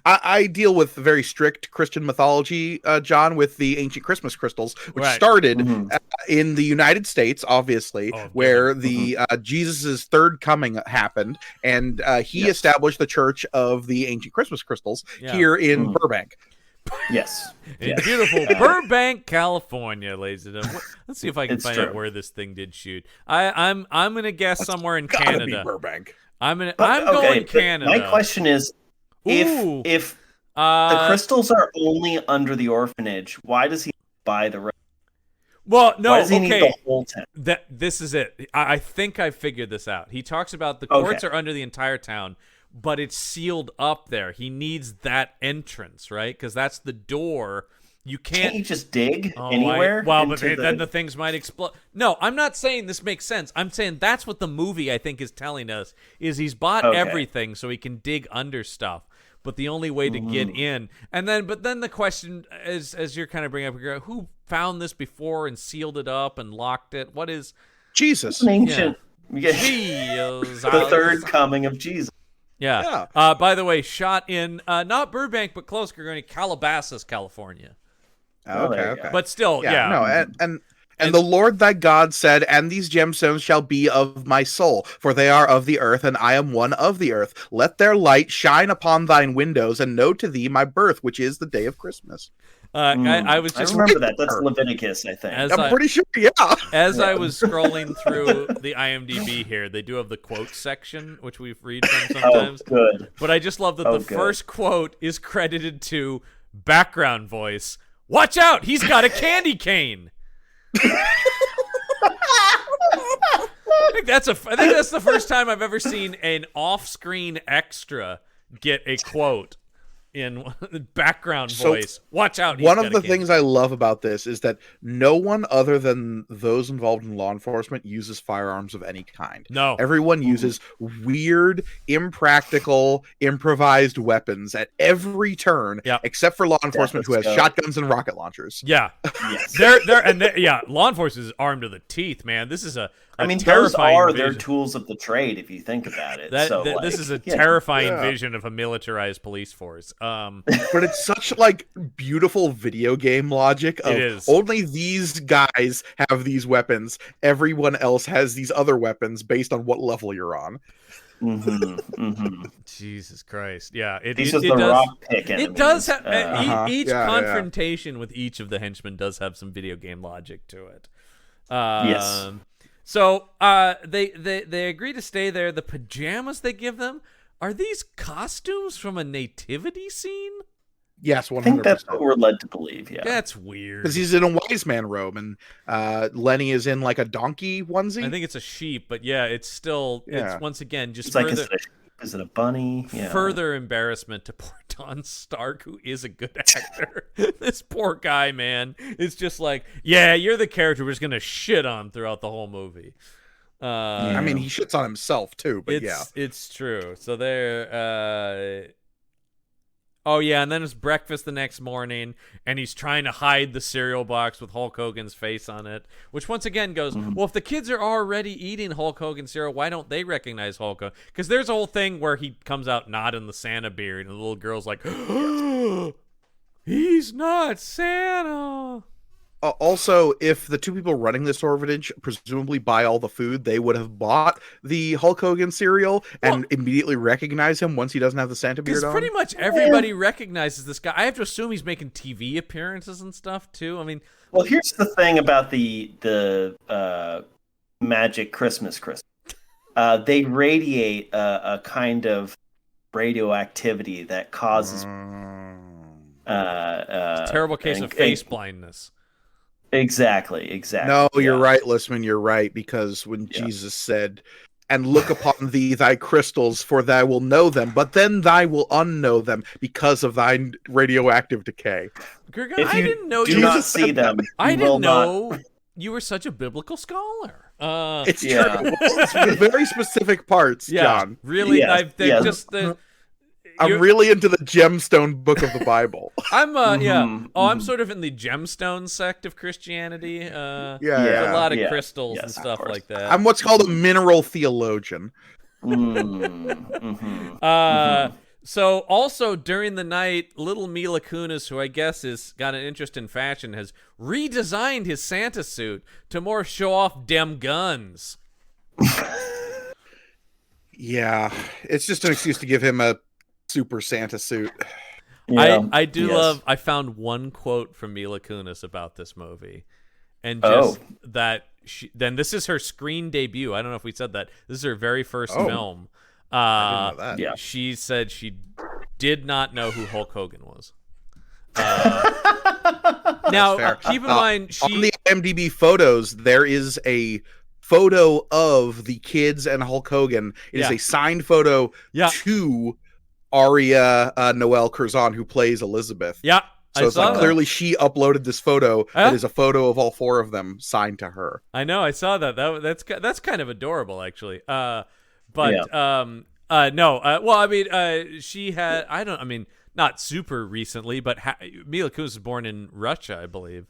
I deal with very strict Christian mythology, John, with the ancient Christmas crystals, which Right. started Mhm. in the United States, obviously, Oh, where the Jesus's third coming happened, and he Yes. established the Church of the Ancient Christmas Crystals Yeah. here in Mhm. Burbank. Yes. In Yes. beautiful Burbank, California, ladies and gentlemen. Let's see if I can It's find out true. where this thing did shoot. I'm gonna guess somewhere in Gotta be Canada. Burbank. I'm But, going but Canada. My question is, Ooh. if the crystals are only under the orphanage, why does he buy the rest? Well, no, Why does he need okay. the whole tent? This is it. I think I figured this out. He talks about the Okay. courts are under the entire town, but it's sealed up there. He needs that entrance, right? Because that's the door. You Can't you can't. just dig Oh, anywhere? well, but into then the things might explode. No, I'm not saying this makes sense. I'm saying that's what the movie I think is telling us is he's bought Okay. everything so he can dig under stuff. But the only way to get in, and then the question is, as you're kind of bringing up, who found this before and sealed it up and locked it? What is Jesus. an ancient, Jesus? the third coming of Jesus. Yeah. By the way, shot in not Burbank, but close, Gorgone, Calabasas, California. Oh, there you Okay. go. But still, yeah. No, and the Lord thy God said, and these gemstones shall be of my soul, for they are of the earth, and I am one of the earth. Let their light shine upon thine windows, and know to thee my birth, which is the day of Christmas. I was I just remember that. That's Leviticus, I think. As I'm pretty sure, yeah. As I was scrolling through the IMDb here, they do have the quote section, which we read from sometimes. Oh, good. But I just love that Oh, the good. first quote is credited to background voice. Watch out, he's got a candy cane. I think that's the first time I've ever seen an off-screen extra get a quote in background voice. Watch out. One of the things I love about this is that no one other than those involved in law enforcement uses firearms of any kind. No. Everyone uses weird, impractical, improvised weapons at every turn, Yep. except for law enforcement who has Stethoscope. shotguns and rocket launchers. Yeah. Yes. Yeah, law enforcement is armed to the teeth, man. This is a those terrifying are vision. their tools of the trade, if you think about it. This is a terrifying vision of a militarized police force. But it's such like beautiful video game logic of It is. only these guys have these weapons. Everyone else has these other weapons based on what level you're on. Jesus Christ. Yeah. These are the rock pick enemies. It does have each Yeah, confrontation with each of the henchmen does have some video game logic to it. Yes. So they agree to stay there. The pajamas they give them, are these costumes from a nativity scene? Yes, 100%. I think that's what we're led to believe, yeah. That's weird. Because he's in a wise man robe, and Lenny is in like a donkey onesie. I think it's a sheep, but yeah, it's still it's once again just It's like, further is it a bunny? Yeah. further embarrassment to poor Don Stark, who is a good actor. This poor guy, man. It's just like, yeah, you're the character we're just gonna shit on throughout the whole movie. I mean, he shits on himself too, but it's true. So they're oh yeah, and then it's breakfast the next morning, and he's trying to hide the cereal box with Hulk Hogan's face on it, which once again goes, well, if the kids are already eating Hulk Hogan cereal, why don't they recognize Hulk Hogan? Because there's a whole thing where he comes out not in the Santa beard, and the little girl's like, he's not Santa. Also, if the two people running this orphanage presumably buy all the food, they would have bought the Hulk Hogan cereal and immediately recognize him once he doesn't have the Santa beard Because on. pretty much everybody recognizes this guy. I have to assume he's making TV appearances and stuff too. I mean, Well, here's the thing about the magic Christmas. They radiate a kind of radioactivity that causes terrible case of face blindness. Exactly. No, you're Yeah. right, Listman. You're right, because when Jesus said, "And look upon thee thy crystals, for thou will know them, but then thou will unknow them because of thy radioactive decay." Gorgone, If I you didn't know do you. not see them, I you will didn't not. know you were such a biblical scholar. It's Yeah. true. It's very specific parts, Yeah, John. really. Yes, They've yes. just the. I'm really into the gemstone book of the Bible. I'm yeah. Mhm, Oh, I'm mhm. sort of in the gemstone sect of Christianity. Yeah, There's a lot of yeah. crystals and Yes, of stuff course. like that. I'm what's called a mineral theologian. So also during the night, little Mila Kunis, who I guess has got an interest in fashion, has redesigned his Santa suit to more show off dem guns. Yeah, it's just an excuse to give him a super Santa suit. Yeah. I do Yes. love. I found one quote from Mila Kunis about this movie, and just that then this is her screen debut. I don't know if we said that. This is her very first film. I didn't know that. Yeah. She said she did not know who Hulk Hogan was. Now, fair. keep in mind, On the IMDb photos, there is a photo of the kids and Hulk Hogan. It is Yeah. a signed photo Yeah. to Aria Noelle Curzon, who plays Elizabeth. Yeah, So I it's saw like that. clearly she uploaded this photo. Huh? That is a photo of all four of them signed to her. I know, I saw that. That's kind of adorable, actually. No. Well, I mean, she had. I mean, not super recently, but Mila Kunis was born in Russia, I believe,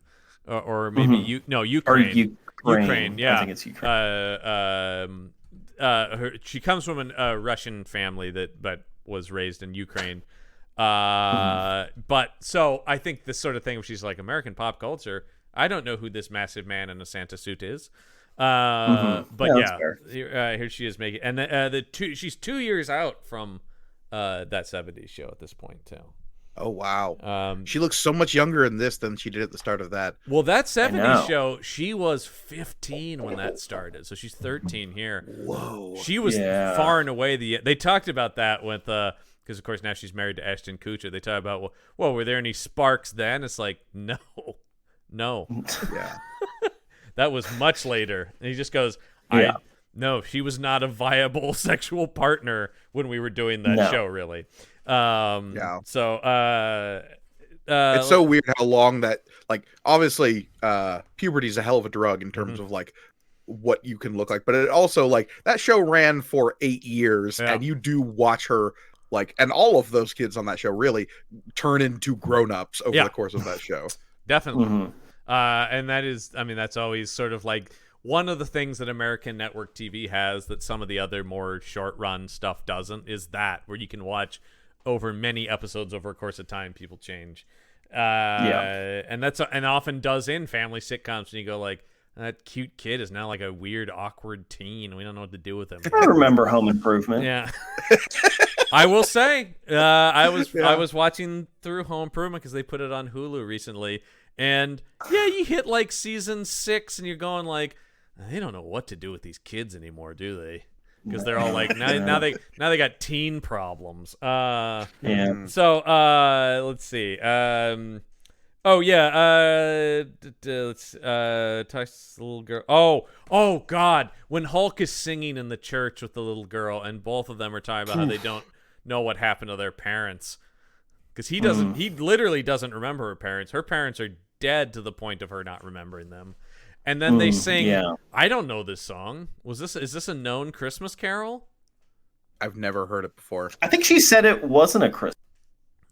or maybe Ukraine. Or Ukraine, yeah. I think it's Ukraine. She comes from a Russian family but was raised in Ukraine. But so I think this sort of thing where she's like, American pop culture, I don't know who this massive man in a Santa suit is. But that's fair. here she is making, and she's 2 years out from that 70s show at this point too. Oh wow. She looks so much younger in this than she did at the start of that. Well, that 70s know. show, she was 15 when that started, so she's 13 here. Whoa. She was Yeah. far and away they talked about that with because of course now she's married to Ashton Kutcher. They talk about well, were there any sparks then? It's like no. Yeah. That was much later. And he just goes, Yeah. no, she was not a viable sexual partner when we were doing that No. show, really. Yeah. So, It's so weird how long that, like, obviously puberty is a hell of a drug in terms of like what you can look like, but it also, like, that show ran for 8 years, Yeah. and you do watch her, like, and all of those kids on that show really turn into grown-ups over Yeah. the course of that show. definitely. And that is, I mean, that's always sort of like one of the things that American network TV has that some of the other more short run stuff doesn't, is that where you can watch over many episodes over a course of time, people change. And that's and often does in family sitcoms, and you go like, that cute kid is now like a weird, awkward teen. We don't know what to do with him. I remember Home Improvement. Yeah. I will say, I was watching through Home Improvement because they put it on Hulu recently, and yeah, you hit like season 6, and you're going like, they don't know what to do with these kids anymore, do they? Because they're all like now they got teen problems. Yeah. So let's see. Let's talk to the little girl. Oh God, when Hulk is singing in the church with the little girl, and both of them are talking about how they don't know what happened to their parents, because he doesn't. He literally doesn't remember her parents. Her parents are dead to the point of her not remembering them. And then they sing. yeah. I don't know this song. Is this a known Christmas carol? I've never heard it before. I think she said it wasn't a Christmas,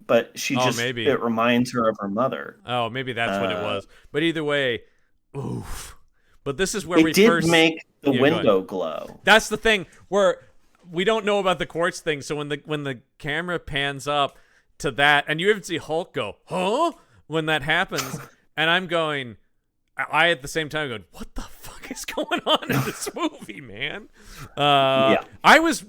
but she just maybe. it reminds her of her mother. Oh, maybe that's what it was. But either way, oof. But this is where It we did first make the Yeah, go window glow. That's the thing where we don't know about the quartz thing. So when the camera pans up to that, and you even see Hulk go, huh? When that happens, and I'm going, I at the same time going, what the fuck is going on in this movie, man? Yeah. I was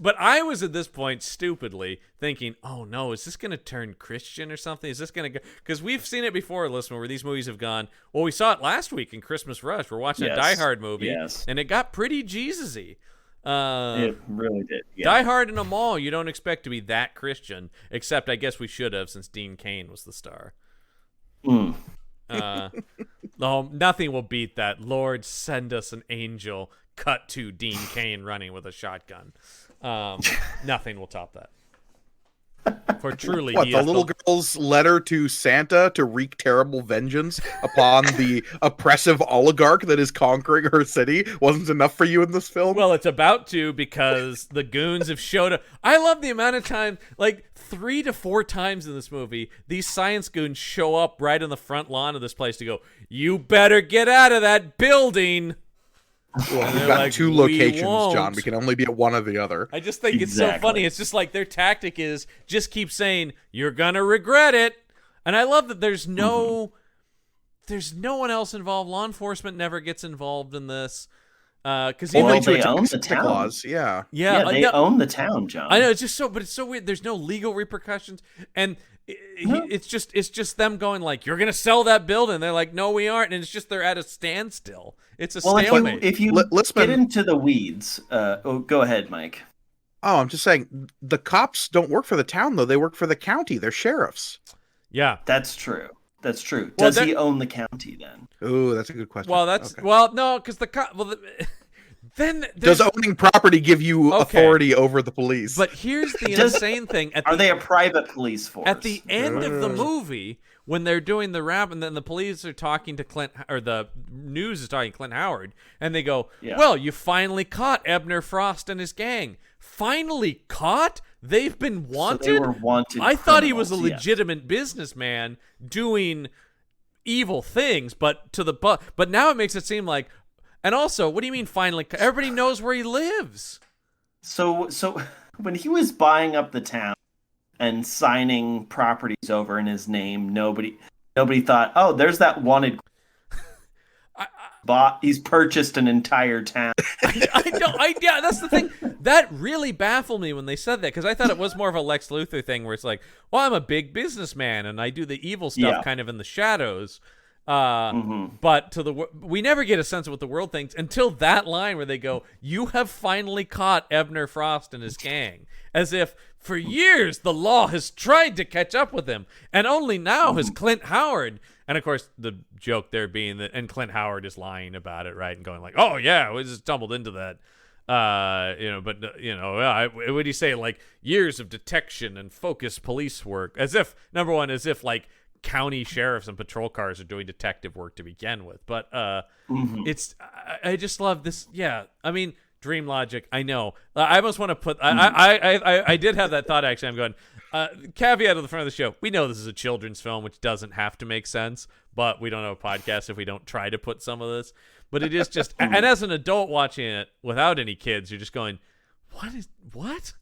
at this point stupidly thinking, oh no, is this going to turn Christian or something? Is this going to go? Because we've seen it before, listen, where these movies have gone. Well, we saw it last week in Christmas Rush. We're watching a Die Hard movie, and it got pretty Jesus-y. It really did. Yeah. Die Hard in a mall, you don't expect to be that Christian, except I guess we should have, since Dean Cain was the star. No, nothing will beat that. Lord, send us an angel. Cut to Dean Cain running with a shotgun. Nothing will top that. For truly, What, he the is little girl's letter to Santa to wreak terrible vengeance upon the oppressive oligarch that is conquering her city wasn't enough for you in this film? Well, it's about to, because the goons have showed up. I love the amount of time, like 3 to 4 times in this movie, these science goons show up right on the front lawn of this place to go, you better get out of that building. Well, we've they're got like, 2 "We locations, won't." John. We can only be at one or the other. I just think it's so Exactly. funny. It's just like their tactic is just keep saying, you're going to regret it. And I love that there's no one else involved. Law enforcement never gets involved in this. Because Well, even they own the Santa town. Claus, yeah. Yeah, they no, own the town, John. I know, it's just so, but it's so weird. There's no legal repercussions, and it's just them going like, "You're gonna sell that building." They're like, "No, we aren't," and it's just they're at a standstill. It's a Well, stalemate. if you Let's get spend- into the weeds, go ahead, Mike. Oh, I'm just saying, the cops don't work for the town, though. They work for the county. They're sheriffs. Yeah. That's true. That's true. Well, Does he own the county then? Ooh, that's a good question. Well, that's Okay. well, no, because then Does there's- owning property give you Okay. authority over the police? But here's the Does- insane thing: Are they a private police force? at the end of the movie, when they're doing the rap, and then the police are talking to Clint, or the news is talking to Clint Howard, and they go, Yeah. "Well, you finally caught Ebner Frost and his gang. Finally caught? They've been wanted." So they were wanted. I thought he was a criminals, yes. legitimate businessman doing evil things, but but now it makes it seem like. And also, what do you mean finally? Everybody knows where he lives. So when he was buying up the town and signing properties over in his name, nobody thought, oh, there's that wanted. He's purchased an entire town. Yeah, that's the thing. That really baffled me when they said that, because I thought it was more of a Lex Luthor thing where it's like, well, I'm a big businessman and I do the evil stuff kind of in the shadows. But we never get a sense of what the world thinks until that line where they go, "You have finally caught Ebner Frost and his gang," as if for years the law has tried to catch up with him, and only now has Clint Howard. And of course, the joke there being that, and Clint Howard is lying about it, right, and going like, "Oh yeah, we just stumbled into that." What do you say? Like years of detection and focused police work, as if like county sheriffs and patrol cars are doing detective work to begin with. But it's I just love this. Yeah, I mean, dream logic. I know. I almost want to put. I did have that thought actually. I'm going. Caveat at the front of the show. We know this is a children's film, which doesn't have to make sense, but we don't have a podcast if we don't try to put some of this. But it is just, and as an adult watching it without any kids, you're just going, what?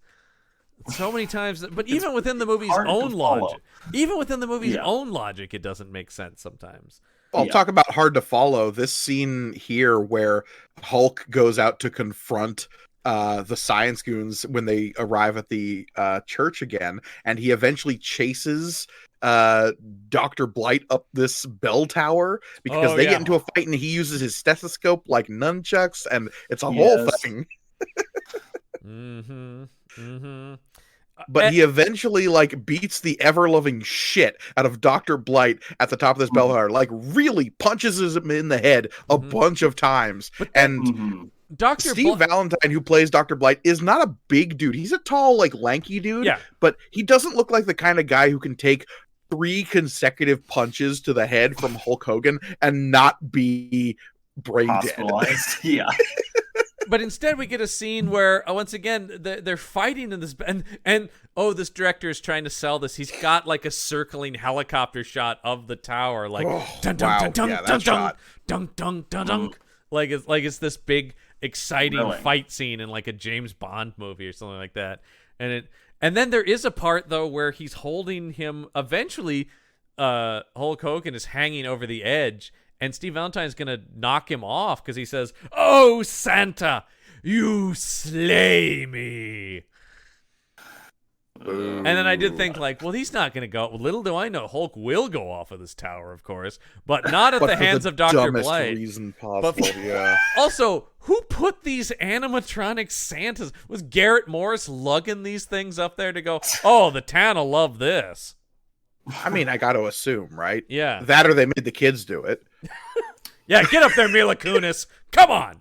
So many times, but even within the movie's hard to own follow. logic, own logic, it doesn't make sense sometimes. Well, talk about hard to follow. This scene here where Hulk goes out to confront the science goons when they arrive at the church again, and he eventually chases Dr. Blight up this bell tower because they get into a fight and he uses his stethoscope like nunchucks, and it's a whole thing. But he eventually beats the ever-loving shit out of Dr. Blight at the top of this bell tower, really punches him in the head a bunch of times. And Steve Valentine, who plays Dr. Blight, is not a big dude. He's a tall, lanky dude. Yeah. But he doesn't look like the kind of guy who can take 3 consecutive punches to the head from Hulk Hogan and not be brain dead. Hospitalized. Yeah. But instead, we get a scene where once again they're fighting in this, and this director is trying to sell this. He's got a circling helicopter shot of the tower, dun dun dun dun dun dun dun dun dun dun, it's this big exciting fight scene in a James Bond movie or something like that. And then there is a part though where he's holding him. Eventually, Hulk Hogan is hanging over the edge. And Steve Valentine's going to knock him off because he says, "Oh, Santa, you slay me." And then I did think well, he's not going to go. Little do I know, Hulk will go off of this tower, of course, but not at the hands of Dr. Blight. Reason possible, yeah. Also, who put these animatronic Santas? Was Garrett Morris lugging these things up there to go, "Oh, the town will love this"? I mean, I got to assume, right? Yeah. That or they made the kids do it. Yeah, get up there, Mila Kunis. Come on.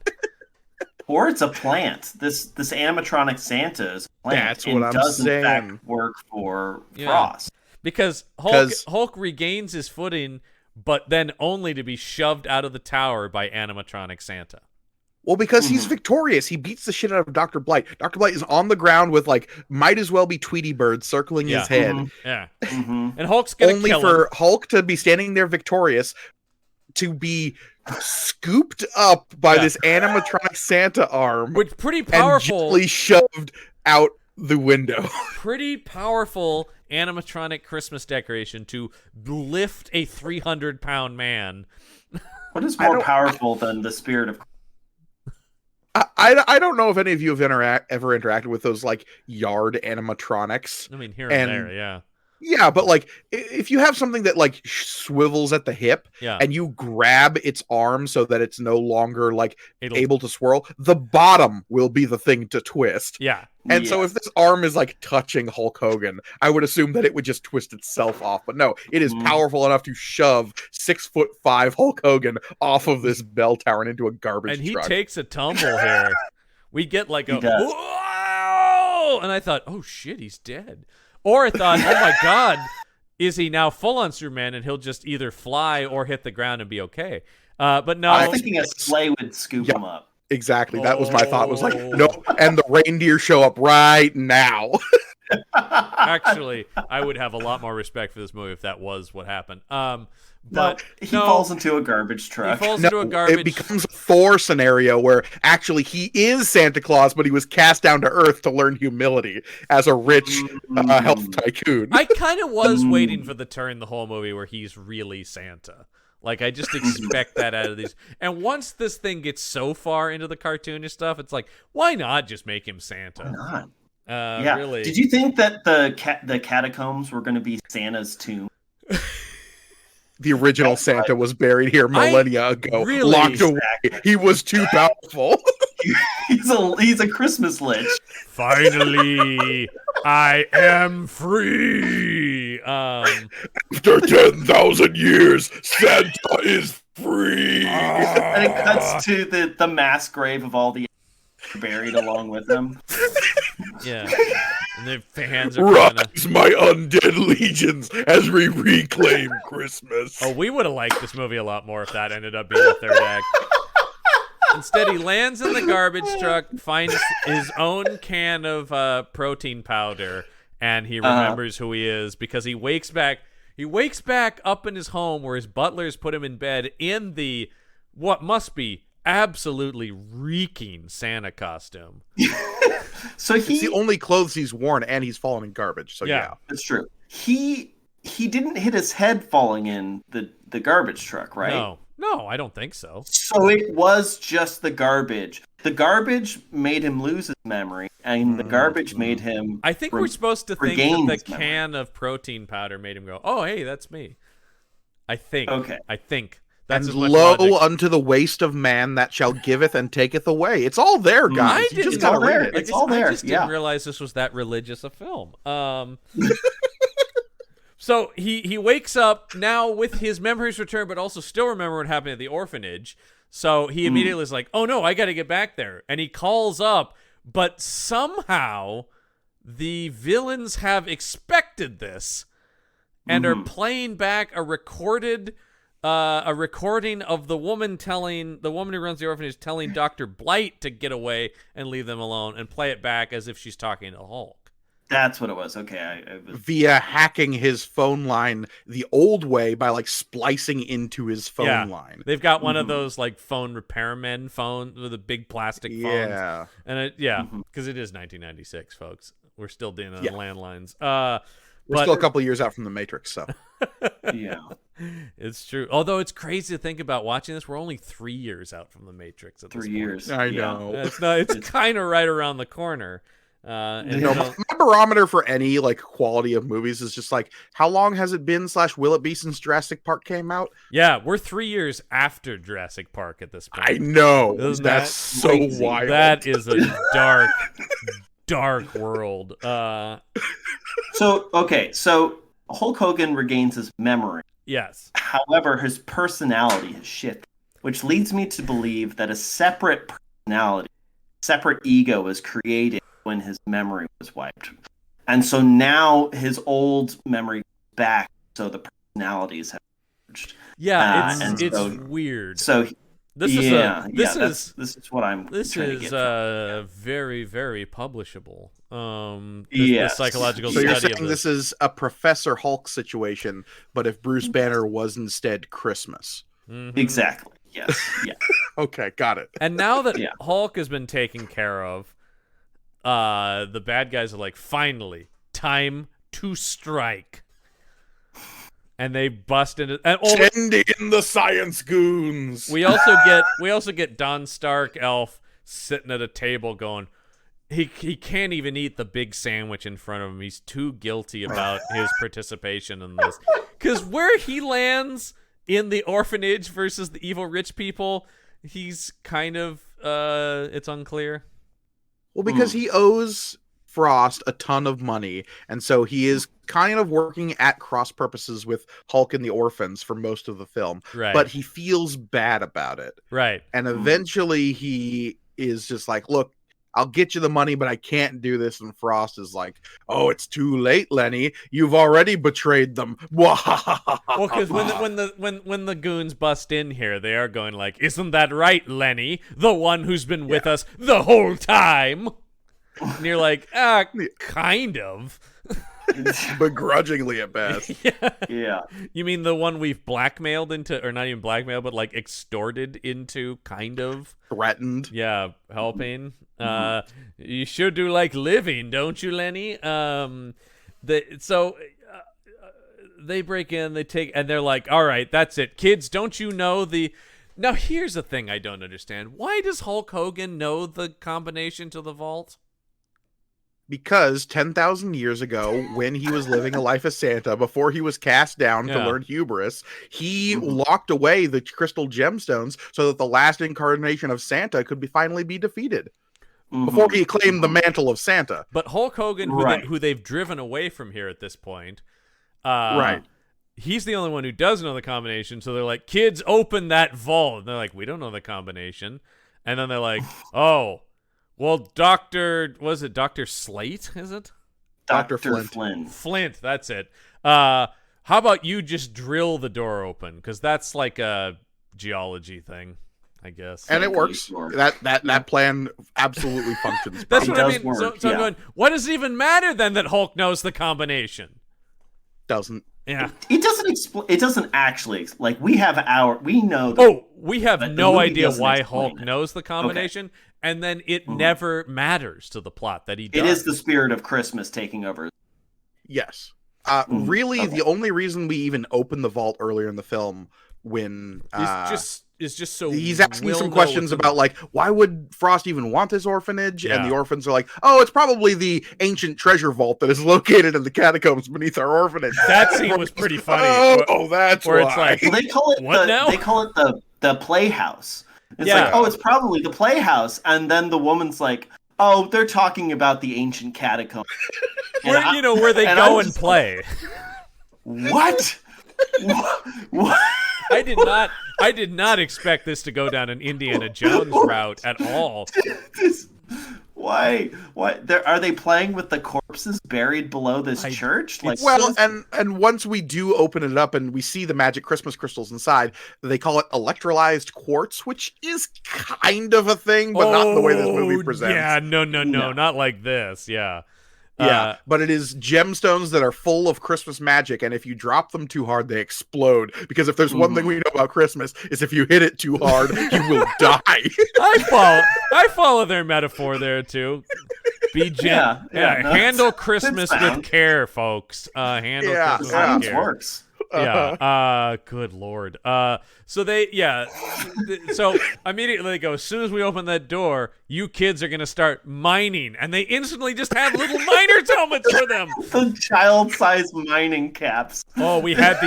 Or it's a plant. This animatronic Santa is a plant. That's what and I'm does in saying. fact work for Yeah. Frost. Because Hulk regains his footing, but then only to be shoved out of the tower by animatronic Santa. Well, because he's victorious. He beats the shit out of Dr. Blight. Dr. Blight is on the ground with, like, might as well be Tweety Bird circling his head. Yeah. Mm-hmm. And Hulk's gonna Only kill for him. Hulk to be standing there victorious, to be scooped up by this animatronic Santa arm, Which pretty and powerful. gently shoved out the window. Pretty powerful animatronic Christmas decoration to lift a 300-pound man. What is more powerful than the spirit of? I don't know if any of you have ever interacted with those, like, yard animatronics. I mean, here and there, yeah. Yeah, but, like, if you have something that, like, swivels at the hip, Yeah. and you grab its arm so that it's no longer, like, It'll- able to swirl, the bottom will be the thing to twist. Yeah. And so if this arm is, like, touching Hulk Hogan, I would assume that it would just twist itself off. But no, it is powerful enough to shove 6'5" Hulk Hogan off of this bell tower and into a garbage And he truck. takes a tumble here. We get like He does. whoa! And I thought, oh shit, he's dead. Or I thought, oh my god, is he now full on Superman and he'll just either fly or hit the ground and be okay? But no. I was thinking a sleigh would scoop him up. Exactly. That was my thought. Was like, no, and the reindeer show up right now. Actually, I would have a lot more respect for this movie if that was what happened. But he falls into a garbage truck. He falls into a garbage. It becomes a Thor scenario where actually he is Santa Claus, but he was cast down to Earth to learn humility as a rich health tycoon. I kind of was waiting for the turn the whole movie where he's really Santa. Like, I just expect that out of these. And once this thing gets so far into the cartoonish stuff, it's like, why not just make him Santa? Why not? Yeah. Really. Did you think that the catacombs were going to be Santa's tomb? The original Santa was buried here millennia ago, really- locked away. He was too powerful. He's a Christmas lich. Finally, I am free. After 10,000 years, Santa is free. And it cuts to the mass grave of all the buried along with him. Yeah. And their fans are kinda... Rise, my undead legions, as we reclaim Christmas. Oh, we would have liked this movie a lot more if that ended up being the third act. Instead, he lands in the garbage truck, finds his own can of protein powder, and he remembers who he is because he wakes back. He wakes back up in his home where his butlers put him in bed in the what must be absolutely reeking Santa costume. So It's the only clothes he's worn, and he's fallen in garbage. So yeah. That's true. He didn't hit his head falling in the garbage truck, right? No, I don't think so. So it was just the garbage. The garbage made him lose his memory, and the garbage made him. I think we're supposed to think regain that his the memory. can of protein powder made him go, "Oh, hey, that's me." I think. Okay. I think. That's And as much lo logic. unto the waist of man that shall giveth and taketh away. It's all there, guys. You just It's gotta all there. read it. It's all there. I just didn't realize this was that religious a film. So he wakes up now with his memories returned, but also still remember what happened at the orphanage. So he immediately is like, "Oh no, I got to get back there," and he calls up. But somehow the villains have expected this and are playing back a recording of the woman who runs the orphanage telling Dr. Blight to get away and leave them alone, and play it back as if she's talking to Hulk. That's what it was. Okay, I was... Via hacking his phone line the old way by like splicing into his phone line. They've got one of those like phone repairmen phone with a big plastic phone. Yeah. And because it is 1996, folks. We're still dealing with landlines. We're still a couple of years out from the Matrix, so. Yeah. It's true. Although it's crazy to think about watching this. We're only 3 years out from the Matrix at this 3 point. years. I know. It's kind of right around the corner. And My barometer for any like quality of movies is just like, how long has it been / will it be since Jurassic Park came out? yeah, we're 3 years after Jurassic Park at this point. I know. Isn't That's that so crazy? wild. That is a dark world. So Hulk Hogan regains his memory. Yes. However, his personality has shifted, which leads me to believe that a separate personality, separate ego was created when his memory was wiped. And so now his old memory is back, so the personalities have merged. Yeah, and it's so- weird. So This this is what I'm this trying to is get from. very, very publishable. The Yes. psychological So you're study saying of this is a Professor Hulk situation, but if Bruce Banner was instead Christmas. Mhm. Exactly. Yes. Yeah. Okay, got it. And now that Yeah. Hulk has been taken care of, the bad guys are like, finally, time to strike. And they bust into Send in the science goons. we also get Don Stark Elf sitting at a table going, he can't even eat the big sandwich in front of him. He's too guilty about his participation in this. Because where he lands in the orphanage versus the evil rich people, he's kind of it's unclear. Well, because he owes Frost a ton of money, and so he is kind of working at cross purposes with Hulk and the orphans for most of the film. Right. But he feels bad about it. Right. And eventually he is just like, look, I'll get you the money, but I can't do this. And Frost is like, oh, it's too late, Lenny. You've already betrayed them. Well, because when the goons bust in here, they are going like, "Isn't that right, Lenny? The one who's been with us the whole time." And you're like, kind of. Begrudgingly at best. Yeah. You mean the one we've blackmailed into, or not even blackmailed, but like extorted into, kind of? Threatened. Yeah, helping. You sure do like living, don't you, Lenny? They break in, they take, and they're like, all right, that's it. Kids, don't you know the... Now, here's the thing I don't understand. Why does Hulk Hogan know the combination to the vault? Because 10,000 years ago, when he was living a life as Santa, before he was cast down to learn hubris, he locked away the crystal gemstones so that the last incarnation of Santa could finally be defeated. Before he claimed the mantle of Santa. But Hulk Hogan, who they've driven away from here at this point, right. He's the only one who does know the combination. So they're like, kids, open that vault. And they're like, we don't know the combination. And then they're like, oh, well, Dr. Slate, is it? Dr. Flint. Flint, that's it. How about you just drill the door open? Because that's like a geology thing, I guess. And it works. That plan absolutely functions. That's what I mean. Work, so I'm going, what does it even matter then that Hulk knows the combination? Doesn't. Yeah. It doesn't it doesn't actually like we have we have but the no movie idea doesn't why explain Hulk it. knows the combination, and then it never matters to the plot that he does. It is the spirit of Christmas taking over. Yes. Really, the only reason we even open the vault earlier in the film when is just so he's asking we'll some know questions what's about like why would Frost even want this orphanage, and Yeah. the orphans are like, oh, it's probably the ancient treasure vault that is located in the catacombs beneath our orphanage. That scene was pretty funny. That's where why. it's like, Well, they call it What now? They call it the playhouse. It's Yeah. like, oh, it's probably the playhouse, and then the woman's like, oh, they're talking about the ancient catacombs. where they and go I'm and just play. What? What? I did not expect this to go down an Indiana Jones route at all. Why? Are they playing with the corpses buried below this church? Like, Well, and once we do open it up and we see the magic Christmas crystals inside, they call it electrolyzed quartz, which is kind of a thing, but not in the way this movie presents. Yeah, no, not like this. Yeah. Yeah, but it is gemstones that are full of Christmas magic, and if you drop them too hard, they explode. Because if there's one thing we know about Christmas, is if you hit it too hard, you will die. I follow their metaphor there too. Be Yeah, handle Christmas that's with care, folks. Handle Yeah, Christmas yeah. with science care. works. Yeah. Good Lord. So so immediately they go, as soon as we open that door, you kids are going to start mining. And they instantly just have little miner's helmets for them. The child-sized mining caps. Oh, we had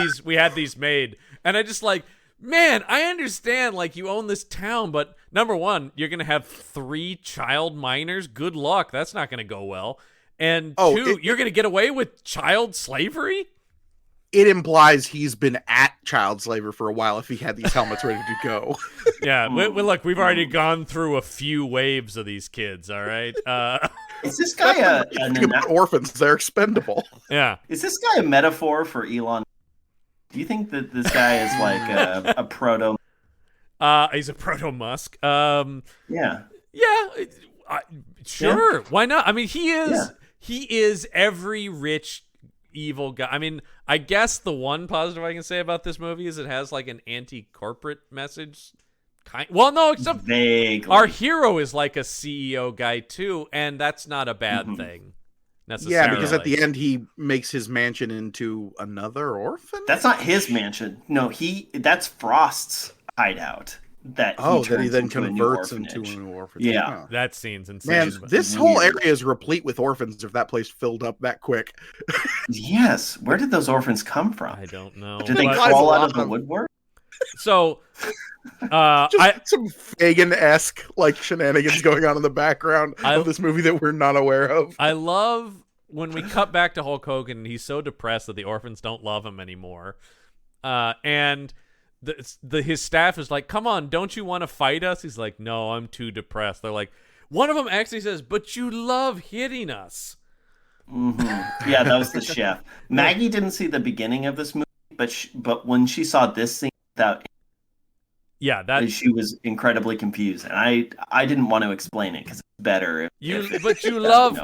these made. And I just like, man, I understand, like, you own this town, but number one, you're going to have 3 child miners. Good luck. That's not going to go well. And 2, you're going to get away with child slavery? it implies he's been at child slavery for a while if he had these helmets ready to go. Yeah, look, we've already gone through a few waves of these kids, all right? Is this guy Think about orphans, they're expendable. Yeah. is this guy a metaphor for Elon? Do you think that this guy is like a proto? He's a proto-Musk. Yeah. Yeah, sure. Yeah. Why not? I mean, he is Yeah. he is every rich evil guy. I mean, I guess the one positive I can say about this movie is it has like an anti-corporate message. Well, no, except Vaguely. our hero is like a CEO guy too, and that's not a bad thing necessarily. Yeah, because at the end he makes his mansion into another orphan. That's not his mansion. No, that's Frost's hideout. That he then turns into a new converts into orphanage. a new orphanage. Yeah. Huh. that scene's insane. Man, but- this whole Weird. area is replete with orphans if that place filled up that quick. Yes. Where did those orphans come from? I don't know. Did they But- But- crawl a out lot of the of- woodwork? So, Just some Fagin-esque like shenanigans going on in the background of this movie that we're not aware of. I love when we cut back to Hulk Hogan and he's so depressed that the orphans don't love him anymore. And his staff is like, come on, don't you want to fight us? He's like, no, I'm too depressed. They're like, one of them actually says, but you love hitting us. Mm-hmm. Yeah, that was the chef. Maggie didn't see the beginning of this movie, but when she saw this scene, she was incredibly confused, and I didn't want to explain it because it's better. But you love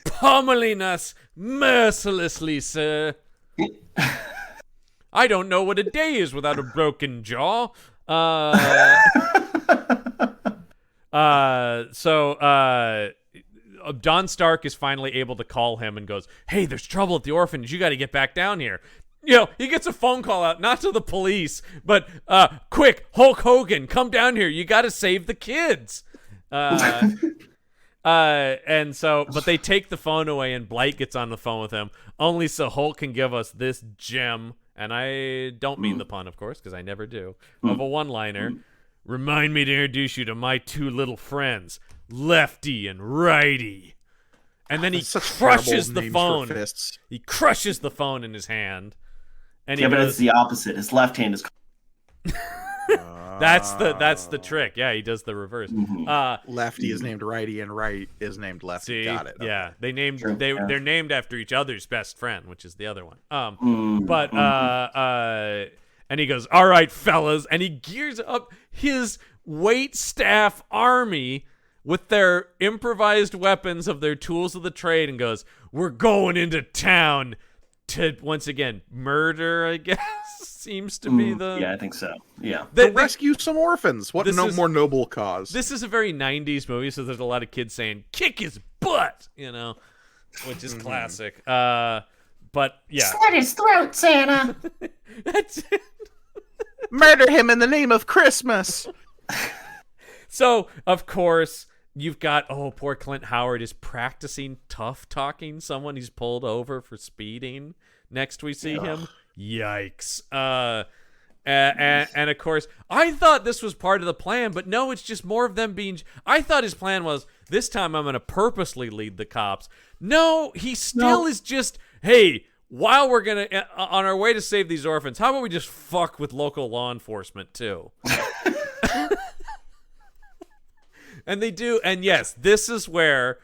pummeling us mercilessly, sir. I don't know what a day is without a broken jaw. So Don Stark is finally able to call him and goes, hey, there's trouble at the orphanage. You got to get back down here. You know, he gets a phone call out, not to the police, but quick, Hulk Hogan, come down here. You got to save the kids. And so, but they take the phone away and Blight gets on the phone with him, only so Hulk can give us this gem. And I don't mean the pun, of course, because I never do, of a one-liner. Remind me to introduce you to my two little friends, Lefty and Righty. And then he crushes the phone. He crushes the phone in his hand. And but it's the opposite. His left hand is. That's the trick. Yeah, he does the reverse. Lefty is named Righty, and Right is named Lefty. Got it. Okay. Yeah, they're named after each other's best friend, which is the other one. And he goes, all right, fellas, and he gears up his wait staff army with their improvised weapons of their tools of the trade and goes, we're going into town to, once again, murder, I guess, seems to be the... Yeah, I think so. Yeah. To rescue some orphans. What more noble cause? This is a very 90s movie, so there's a lot of kids saying, kick his butt, you know, which is classic. But, yeah. Slit his throat, Santa. That's it. Murder him in the name of Christmas. So, of course, you've got, poor Clint Howard is practicing tough talking someone he's pulled over for speeding. Next we see him. Yikes. And of course, I thought this was part of the plan, but no, it's just more of them being... I thought his plan was, this time I'm going to purposely lead the cops. No, he still is just, hey, while we're going to, on our way to save these orphans, how about we just fuck with local law enforcement too? And they do. And yes, this is where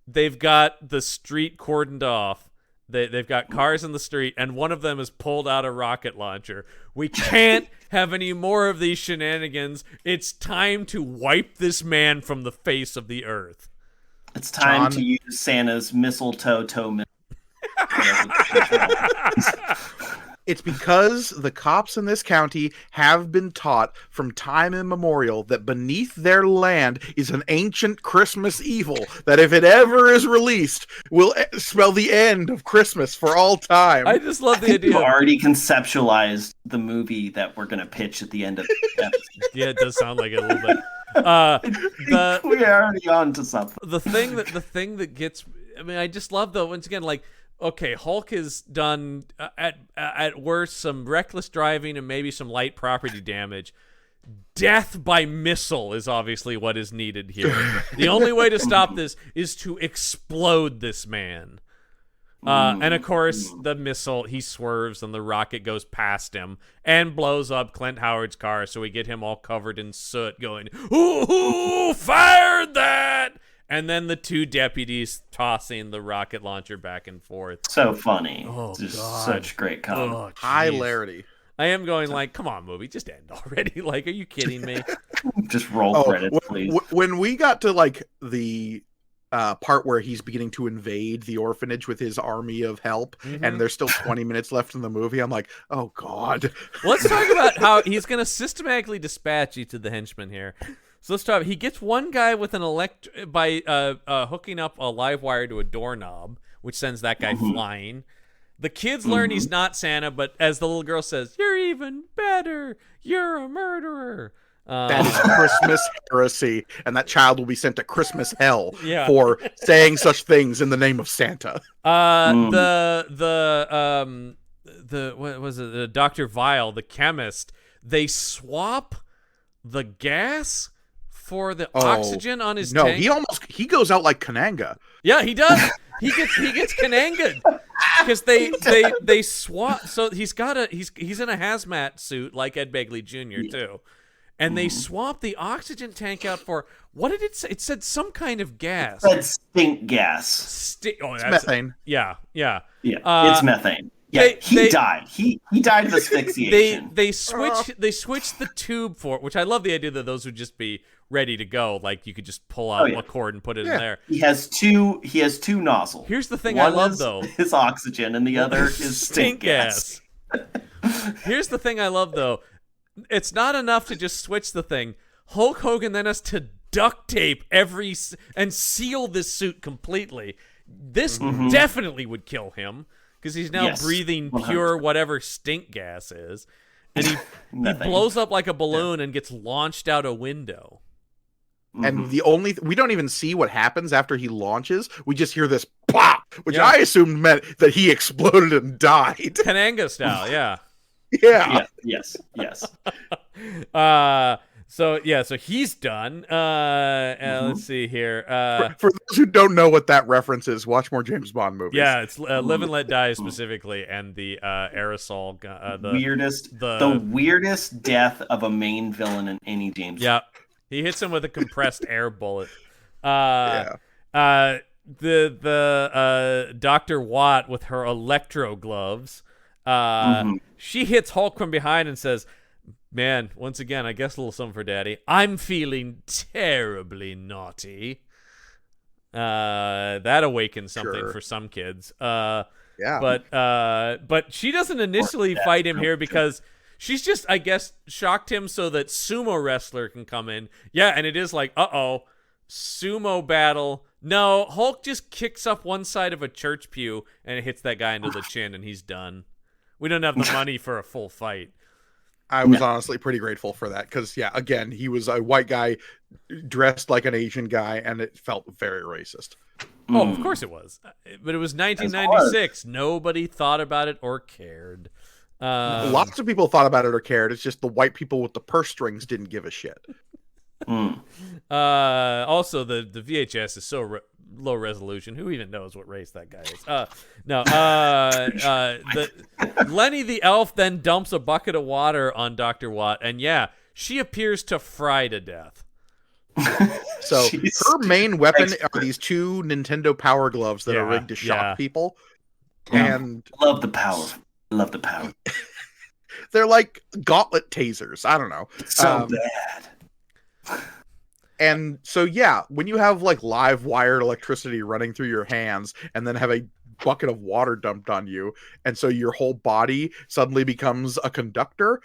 they've got the street cordoned off. They've got cars in the street, and one of them has pulled out a rocket launcher. We can't have any more of these shenanigans. It's time to wipe this man from the face of the earth. It's time to use Santa's mistletoe toe missile. It's because the cops in this county have been taught from time immemorial that beneath their land is an ancient Christmas evil that if it ever is released will spell the end of Christmas for all time. I just love the idea. You already conceptualized the movie that we're going to pitch at the end of the episode. Yeah, it does sound like it a little bit. We're already on to something. The thing that gets... I mean, I just love, though, once again, like, okay, Hulk has done, at worst, some reckless driving and maybe some light property damage. Death by missile is obviously what is needed here. The only way to stop this is to explode this man. And of course, the missile, he swerves and the rocket goes past him and blows up Clint Howard's car. So we get him all covered in soot going, who fired that? And then the two deputies tossing the rocket launcher back and forth. So funny. Oh, Just God. such great comedy. Oh, Hilarity. I am going like, come on, movie, just end already. Like, are you kidding me? Just roll credits, please. When we got to like the part where he's beginning to invade the orphanage with his army of help, and there's still 20 minutes left in the movie, I'm like, oh God. Let's talk about how he's going to systematically dispatch each of the henchmen here. So let's talk. He gets one guy with an by hooking up a live wire to a doorknob, which sends that guy flying. The kids learn he's not Santa, but as the little girl says, "You're even better. You're a murderer." That is Christmas heresy, and that child will be sent to Christmas hell Yeah. for saying such things in the name of Santa. The what was it? The Dr. Vile, the chemist, they swap the gas for the oxygen on his tank. He goes out like Kananga. Yeah, he does. He gets Kananga'd because they swap. So he's in a hazmat suit like Ed Begley Jr. too, and they swap the oxygen tank out for what did it say? It said some kind of gas. It said stink gas. It's methane. Yeah. It's methane. Yeah, he died. He died of asphyxiation. They switch the tube for it, which I love the idea that those would just be ready to go. Like you could just pull out a cord and put it in there. He has two nozzles. Here's the thing One I love is though. His oxygen and the other is stink gas. Here's the thing I love though. It's not enough to just switch the thing. Hulk Hogan then has to duct tape and seal this suit completely. This definitely would kill him. Because he's now breathing pure 100%. Whatever stink gas is. And he blows up like a balloon and gets launched out a window. And we don't even see what happens after he launches. We just hear this pop, which I assumed meant that he exploded and died. Kananga style, yeah. Yeah. Yes. So he's done. Let's see here. For those who don't know what that reference is, watch more James Bond movies. Yeah, it's Live and Let Die specifically, and the aerosol. The weirdest death of a main villain in any James. Yeah, he hits him with a compressed air bullet. The Dr. Watt with her electro gloves. She hits Hulk from behind and says, "Man, once again, I guess a little something for Daddy. I'm feeling terribly naughty." That awakens something for some kids. But she doesn't initially fight him here because she's just, I guess, shocked him so that sumo wrestler can come in. Yeah, and it is like, sumo battle. No, Hulk just kicks up one side of a church pew and it hits that guy into the chin, and he's done. We don't have the money for a full fight. I was honestly pretty grateful for that because, again, he was a white guy dressed like an Asian guy, and it felt very racist. Oh, of course it was. But it was 1996. Nobody thought about it or cared. Lots of people thought about it or cared. It's just the white people with the purse strings didn't give a shit. Also, the VHS is so low resolution. Who even knows what race that guy is? Lenny the elf then dumps a bucket of water on Dr. Watt, and she appears to fry to death. So her main weapon are these two Nintendo Power Gloves that are rigged to shock people. And love the power. They're like gauntlet tasers. I don't know. So bad. And so, when you have like live wired electricity running through your hands and then have a bucket of water dumped on you, and so your whole body suddenly becomes a conductor,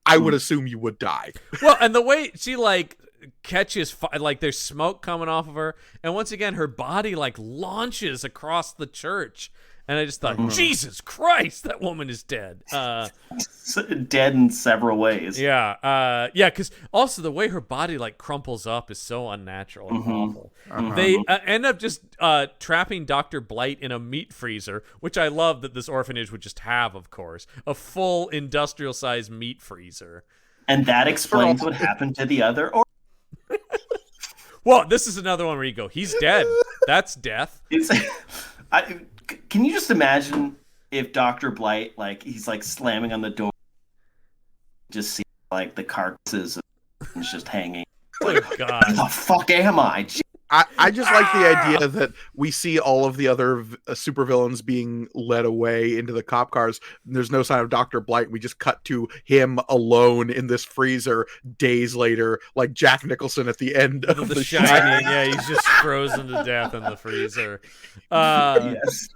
I would assume you would die. Well, and the way she like catches like there's smoke coming off of her, and once again her body like launches across the church. And I just thought, Jesus Christ, that woman is dead. Dead in several ways. Yeah, because also the way her body like crumples up is so unnatural and awful. They end up just trapping Dr. Blight in a meat freezer, which I love that this orphanage would just have, of course. A full industrial-sized meat freezer. And that explains what happened to the other Well, this is another one where you go, he's dead. That's death. Can you just imagine if Dr. Blight, like, he's like slamming on the door, just see like the carcasses of things just hanging. Oh Where God. the fuck am I? I just like the idea that we see all of the other supervillains being led away into the cop cars. There's no sign of Dr. Blight. We just cut to him alone in this freezer days later, like Jack Nicholson at the end of The Shining. Yeah, he's just frozen to death in the freezer. Yes.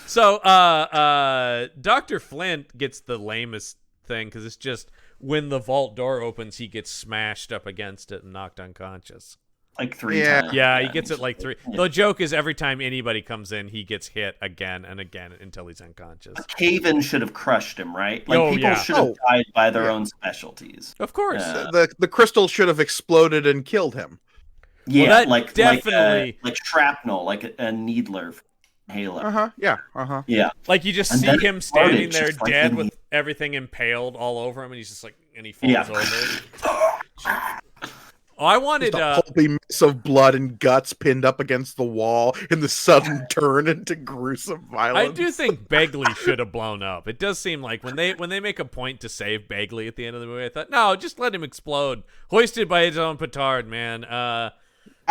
So, Dr. Flint gets the lamest thing because it's just when the vault door opens, he gets smashed up against it and knocked unconscious. Like 3 Yeah. times. Yeah, he gets it like 3. Yeah. The joke is every time anybody comes in, he gets hit again and again until he's unconscious. Cave-in should have crushed him, right? Like, Oh, people yeah. should have Oh. died by their Yeah. own specialties. Of course. The crystal should have exploded and killed him. Yeah, that like definitely- like shrapnel, like a needler from Halo. Yeah. Uh-huh. Yeah. Like you just And see then him it standing exploded, there just like dead in with everything impaled all over him, and he's just like, and he falls Yeah. over. Oh, I wanted Just a pulpy mess of blood and guts pinned up against the wall in the sudden turn into gruesome violence. I do think Begley should have blown up. It does seem like when they make a point to save Begley at the end of the movie, I thought, no, just let him explode, hoisted by his own petard, man. I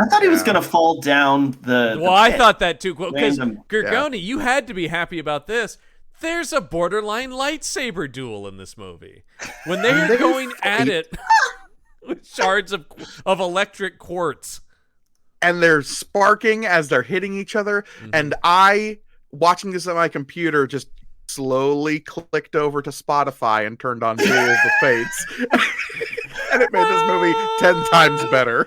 thought he was gonna fall down the. Well, I thought that too. Because Random- Gorgone, you had to be happy about this. There's a borderline lightsaber duel in this movie. When they are going at it with shards of electric quartz. And they're sparking as they're hitting each other. Mm-hmm. And I, watching this on my computer, just slowly clicked over to Spotify and turned on Duel of the Fates. And it made this movie 10 times better.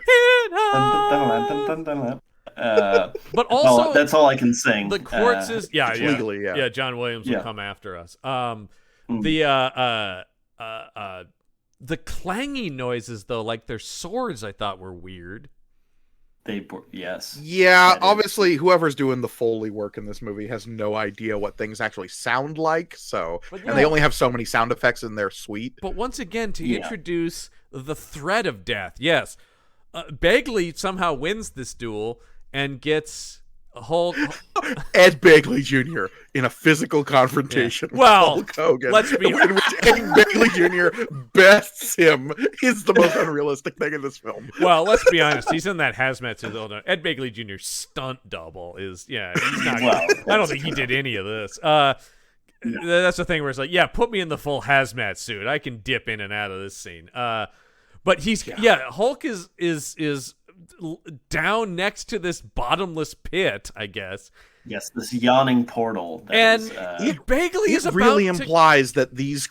But also, that's all I can sing. the quartz is legally, yeah. John Williams will come after us. Mm. The clanging noises though, like their swords, I thought were weird. Yes. Yeah, That is- obviously, whoever's doing the Foley work in this movie has no idea what things actually sound like. So, But and they only have so many sound effects in their suite. But once again, to Yeah. introduce the threat of death, yes, Begley somehow wins this duel and gets Hulk. Ed Begley Jr. in a physical confrontation with Well, Hulk Hogan, let's be- in which Ed Begley Jr. bests him, is the most unrealistic thing in this film. Well, let's be honest. He's in that hazmat suit. Ed Begley Jr.'s stunt double is, he's not. Well, I don't think he did any of this. That's the thing where it's like, yeah, put me in the full hazmat suit. I can dip in and out of this scene. But he's Hulk is down next to this bottomless pit, I guess. Yes, this yawning portal. And Begley is It about really to... implies that these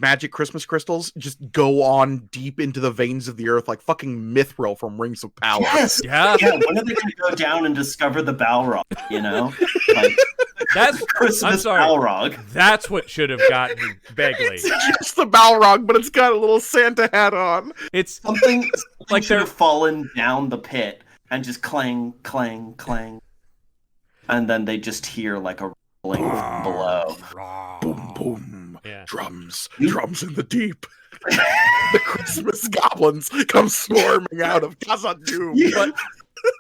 magic Christmas crystals just go on deep into the veins of the earth like fucking Mithril from Rings of Power. Yes. Yeah. Yeah. When are they going to go down and discover the Balrog? You know, like That's Christmas I'm sorry. Balrog. That's what should have gotten Begley. It's just the Balrog, but it's got a little Santa hat on. It's Something Like should they're- have fallen down the pit and just clang, clang, clang, and then they just hear like a rumbling from below. Boom, boom. Yeah. Drums in the deep. The Christmas goblins come swarming out of Casa Doom. Yeah.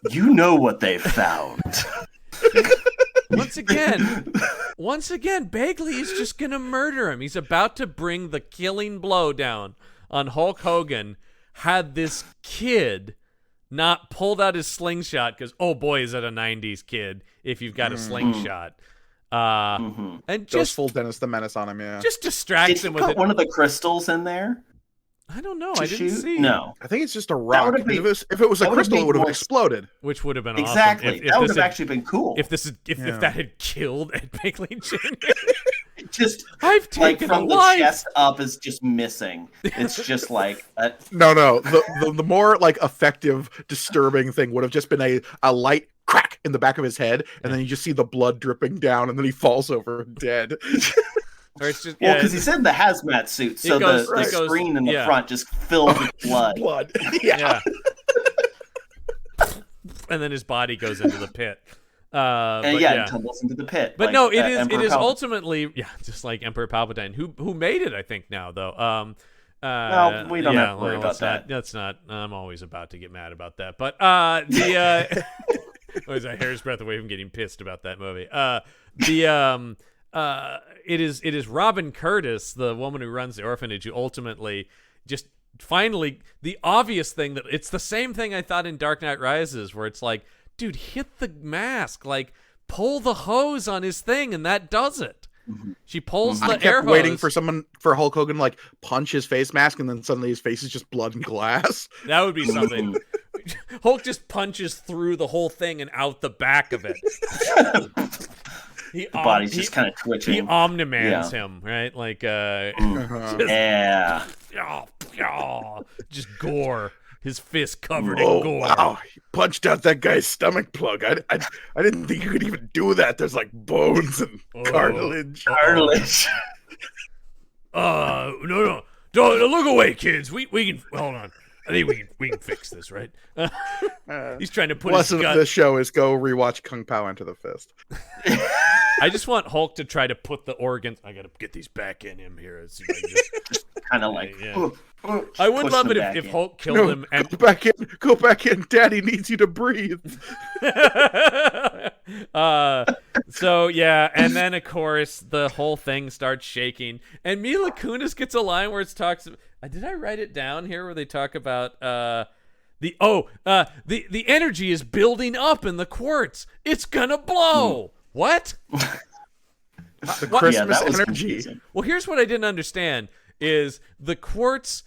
You know what they found. Once again, Begley is just gonna murder him. He's about to bring the killing blow down on Hulk Hogan. Had this kid not pulled out his slingshot, because oh boy, is that a '90s kid if you've got a slingshot, and Goes just full Dennis the Menace on him, yeah. just Did distracts he him with put it. one of the crystals in there I don't know. to I didn't shoot? see. No. I think it's just a rock. would've been- If it was a that would've crystal, it made would have more- exploded. Which would have been Exactly. awesome. That would this have had- actually been cool. If that had killed Ed Begley Jr. Just I've like taken from a the life. chest up is just missing. It's just like No. The more like effective, disturbing thing would have just been a light crack in the back of his head, and then you just see the blood dripping down, and then he falls over dead. Or it's just well, because he's in the hazmat suit, so goes- the it goes- screen in the yeah. front just filled with blood. Blood. Yeah. And then his body goes into the pit. And But yeah, it tumbles into the pit. But like, no, it Emperor is Palpatine. ultimately just like Emperor Palpatine, who made it, I think now though. Well, we don't have to worry about let's that. That's not. I'm always about to get mad about that. But the was a hair's breadth away from getting pissed about that movie. It is Robin Curtis, the woman who runs the orphanage, who ultimately just finally the obvious thing that it's the same thing I thought in Dark Knight Rises, where it's like, dude, hit the mask, like pull the hose on his thing, and that does it. She pulls the air hose. Waiting for Hulk Hogan to, like, punch his face mask, and then suddenly his face is just blood and glass. That would be something. Hulk just punches through the whole thing and out the back of it. The body's just kind of twitching. He omnimans him, right? Like, just gore. His fist covered in gore. Wow, he punched out that guy's stomach plug. I didn't think you could even do that. There's like bones and cartilage. Cartilage. No. Don't look away, kids. We can hold on. I think we can fix this, right? He's trying to put lesson his gun. Of the show is go rewatch Kung Pao Enter the Fist. I just want Hulk to try to put the organs. I gotta get these back in him here. Just kind of like. Yeah. I would love it if Hulk killed him and go back in. Daddy needs you to breathe. So yeah, and then of course the whole thing starts shaking, and Mila Kunis gets a line where it talks. Did I write it down here where they talk about the energy is building up in the quartz. It's gonna blow. What? The Christmas energy. Confusing. Well, here's what I didn't understand: is the quartz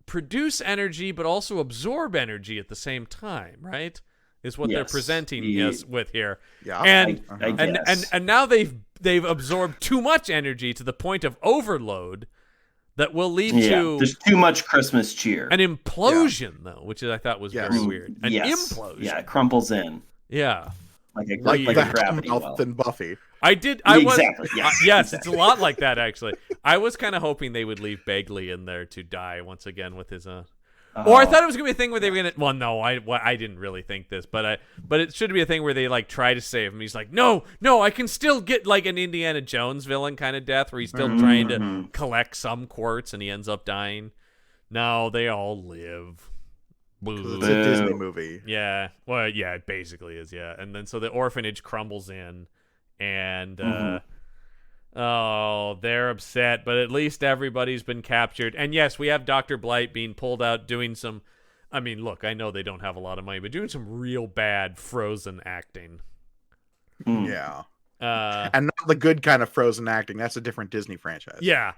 produce energy but also absorb energy at the same time, right? Is what they're presenting us with here. Yeah, and I guess. and now they've absorbed too much energy to the point of overload that will lead to there's too much Christmas cheer. an implosion, though, which I thought was very weird. An implosion. Yeah, it crumples in Yeah. like a the gravity well. mouth and Buffy. Exactly. Yes. Yes, it's a lot like that actually. I was kind of hoping they would leave Begley in there to die once again with his or I thought it was gonna be a thing where they were gonna. Well, no, I didn't really think this, but it should be a thing where they like try to save him. He's like, no, I can still get like an Indiana Jones villain kind of death where he's still trying to collect some quartz and he ends up dying. No, they all live. Boo. It's a Disney movie. Yeah, well, yeah, it basically is. Yeah, and then so the orphanage crumbles in, and they're upset, but at least everybody's been captured. And yes, we have Dr. Blight being pulled out doing some, I mean, look, I know they don't have a lot of money, but doing some real bad Frozen acting. Yeah. And not the good kind of Frozen acting. That's a different Disney franchise. Yeah.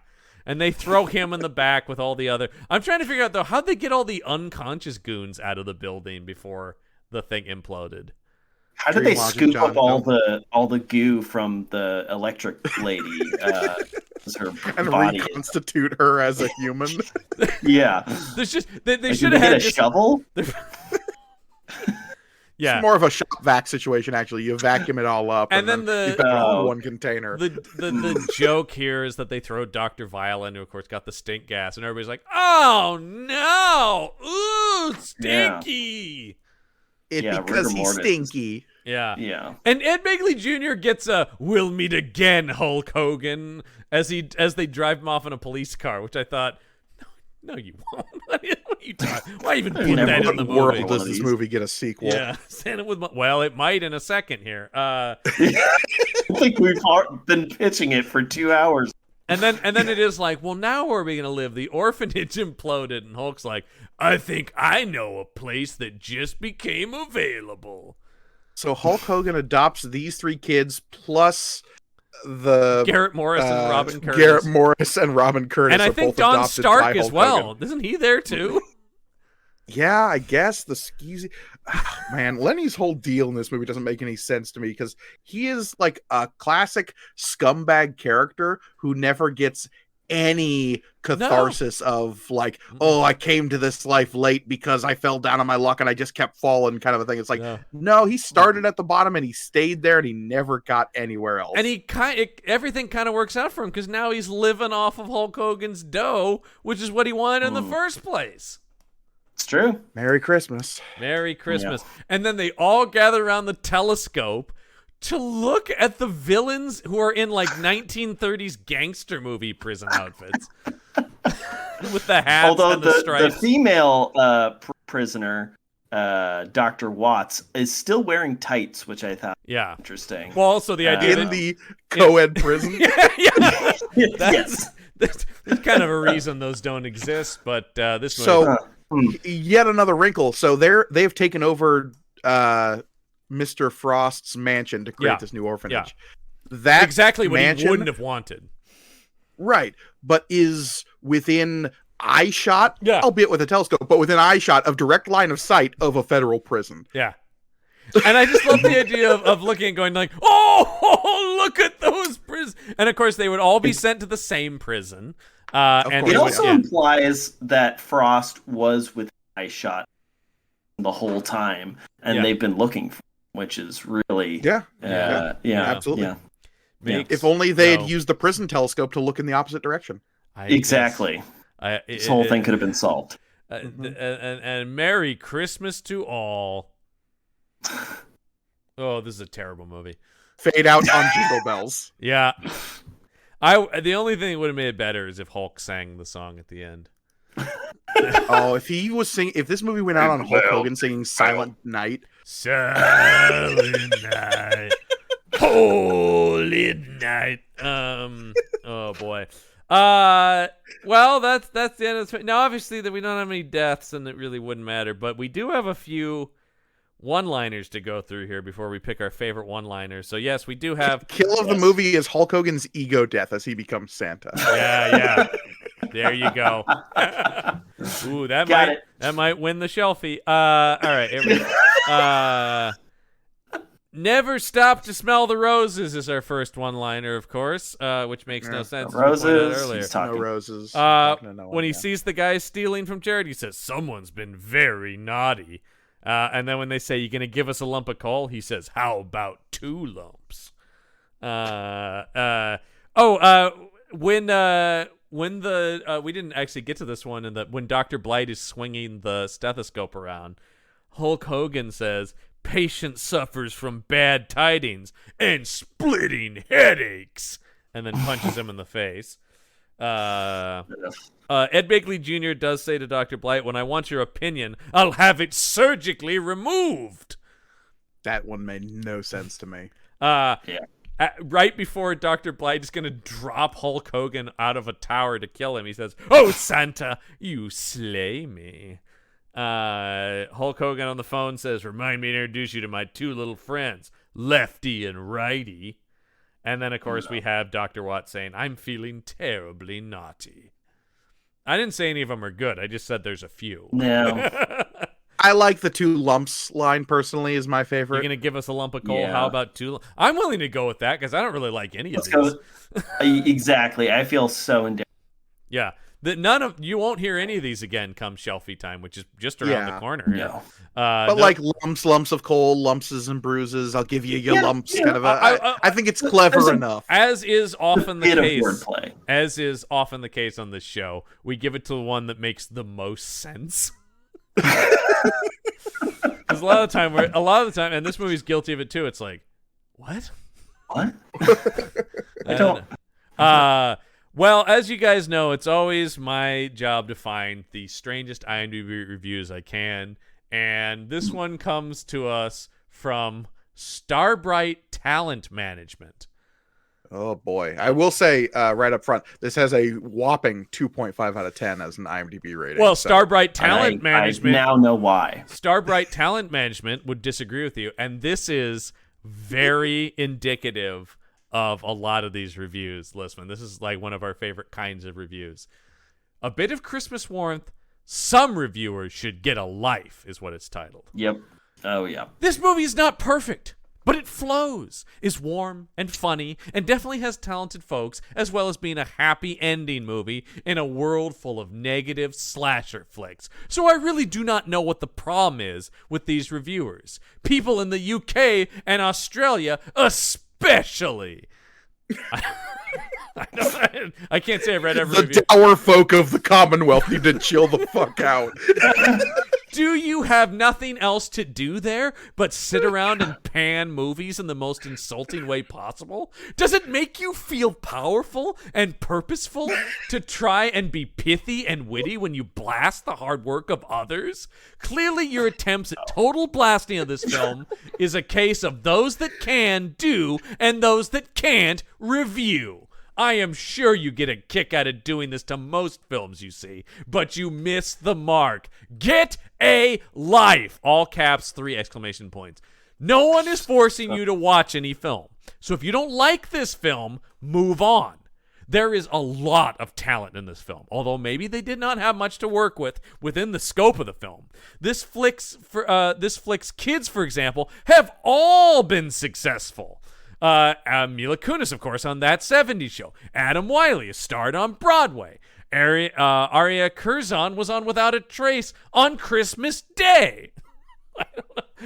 And they throw him in the back with all the other. I'm trying to figure out, though, how'd they get all the unconscious goons out of the building before the thing imploded? How did they scoop up all the goo from the electric lady? Her and body reconstitute her as a human. Yeah. There's just they Like, should did have they had get a shovel. Yeah. It's more of a shop vac situation, actually. You vacuum it all up, And then you put it all in one container. The joke here is that they throw Dr. Violet, who of course got the stink gas, and everybody's like, "Oh no, ooh, stinky!" Because he's stinky. Yeah. And Ed Begley Jr. gets a "We'll meet again, Hulk Hogan," as they drive him off in a police car, which I thought, no, you won't. What are you talking? Why even put that in the movie? World does this movie get a sequel? Yeah, Santa with well, it might in a second here. I think we've been pitching it for 2 hours. And then it is like, well, now where are we gonna live? The orphanage imploded, and Hulk's like, I think I know a place that just became available. So Hulk Hogan adopts these 3 kids plus the Garrett Morris and Robin Curtis. Garrett Morris and Robin Curtis, and I think Don Stark as well. Hogan. Isn't he there too? Yeah, I guess the skeezy. Man, Lenny's whole deal in this movie doesn't make any sense to me because he is like a classic scumbag character who never gets any catharsis of like, oh, I came to this life late because I fell down on my luck and I just kept falling kind of a thing. It's like, no, he started at the bottom and he stayed there and he never got anywhere else. And everything kind of works out for him because now he's living off of Hulk Hogan's dough, which is what he wanted in the first place. It's true. Merry Christmas. Merry Christmas. Yeah. And then they all gather around the telescope to look at the villains who are in like 1930s gangster movie prison outfits with the hats and the stripes. The female prisoner Dr. Watts is still wearing tights, which I thought Yeah. was interesting. Well, also the idea In the co-ed prison. yeah. Yes. There's kind of a reason those don't exist, but this movie. So yet another wrinkle. So they've taken over Mr. Frost's mansion to create this new orphanage. That exactly what mansion, he wouldn't have wanted. Right, but is within eye shot, albeit with a telescope, but within eye shot of direct line of sight of a federal prison. Yeah. And I just love the idea of looking and going like, oh, look at those prisons. And of course, they would all be sent to the same prison. And it also implies that Frost was with eye shot the whole time, and they've been looking for him, which is really absolutely. Yeah. If only they had used the prison telescope to look in the opposite direction. Exactly. This whole thing could have been solved. And Merry Christmas to all. Oh, this is a terrible movie. Fade out on Jingle Bells. Yeah. The only thing that would have made it better is if Hulk sang the song at the end. Oh, if he was singing, if this movie went out on Hulk Hogan singing Silent Night. Silent Night. Holy night. Oh boy. Well, that's the end of the. Now, obviously, that we don't have any deaths, and it really wouldn't matter. But we do have a few one-liners to go through here before we pick our favorite one-liners. So yes, we do have. Kill of the movie is Hulk Hogan's ego death as he becomes Santa. Yeah. There you go. Ooh, that might win the shelfie. All right, here we go. Never stop to smell the roses is our first one-liner, of course, which makes no sense. Roses. He's talking no roses. When he sees the guy stealing from charity, he says, "Someone's been very naughty." And then when they say, "You're gonna give us a lump of coal," he says, "How about 2 lumps?" When we didn't actually get to this one, and when Dr. Blight is swinging the stethoscope around, Hulk Hogan says, "Patient suffers from bad tidings and splitting headaches," and then punches him in the face. Ed Begley Jr. does say to Dr. Blight, "When I want your opinion, I'll have it surgically removed." That one made no sense to me. Right before Dr. Blight is going to drop Hulk Hogan out of a tower to kill him, he says, "Oh, Santa, you slay me." Hulk Hogan on the phone says, "Remind me to introduce you to my 2 little friends, Lefty and Righty." And then, of course, we have Dr. Watts saying, "I'm feeling terribly naughty." I didn't say any of them are good. I just said there's a few. No. I like the 2 lumps line personally is my favorite. You're going to give us a lump of coal? Yeah. How about 2? I'm willing to go with that because I don't really like any of these. Exactly. I feel so indifferent. Yeah. You won't hear any of these again come Shelfie time, which is just around the corner. No. But like lumps of coal, lumps and bruises, I'll give you your lumps. Kind of I think it's clever enough. As is often the case. As is often the case on this show, we give it to the one that makes the most sense. Because a lot of the time, and this movie's guilty of it too. It's like, what? I don't. Well, as you guys know, it's always my job to find the strangest IMDb reviews I can, and this one comes to us from Starbright Talent Management. Oh boy. I will say right up front, this has a whopping 2.5 out of 10 as an IMDb rating. Well, Starbright Talent Management. I now know why. Starbright Talent Management would disagree with you, and this is very indicative of a lot of these reviews, Listman. This is like one of our favorite kinds of reviews. A bit of Christmas warmth. Some reviewers should get a life, is what it's titled. Yep. Oh, yeah. This movie is not perfect, but it flows, is warm and funny, and definitely has talented folks, as well as being a happy ending movie in a world full of negative slasher flicks. So I really do not know what the problem is with these reviewers. People in the UK and Australia especially. I can't say I've read every review. The dour folk of the Commonwealth need to chill the fuck out. Do you have nothing else to do there but sit around and pan movies in the most insulting way possible? Does it make you feel powerful and purposeful to try and be pithy and witty when you blast the hard work of others? Clearly, your attempts at total blasting of this film is a case of those that can do and those that can't review. I am sure you get a kick out of doing this to most films you see, but you miss the mark. Get a life! All caps, 3 exclamation points. No one is forcing you to watch any film. So if you don't like this film, move on. There is a lot of talent in this film, although maybe they did not have much to work with within the scope of the film. This flick's kids, for example, have all been successful. Mila Kunis, of course, on That 70s Show. Adam Wiley is starred on Broadway. Aria Curzon was on Without a Trace on Christmas Day.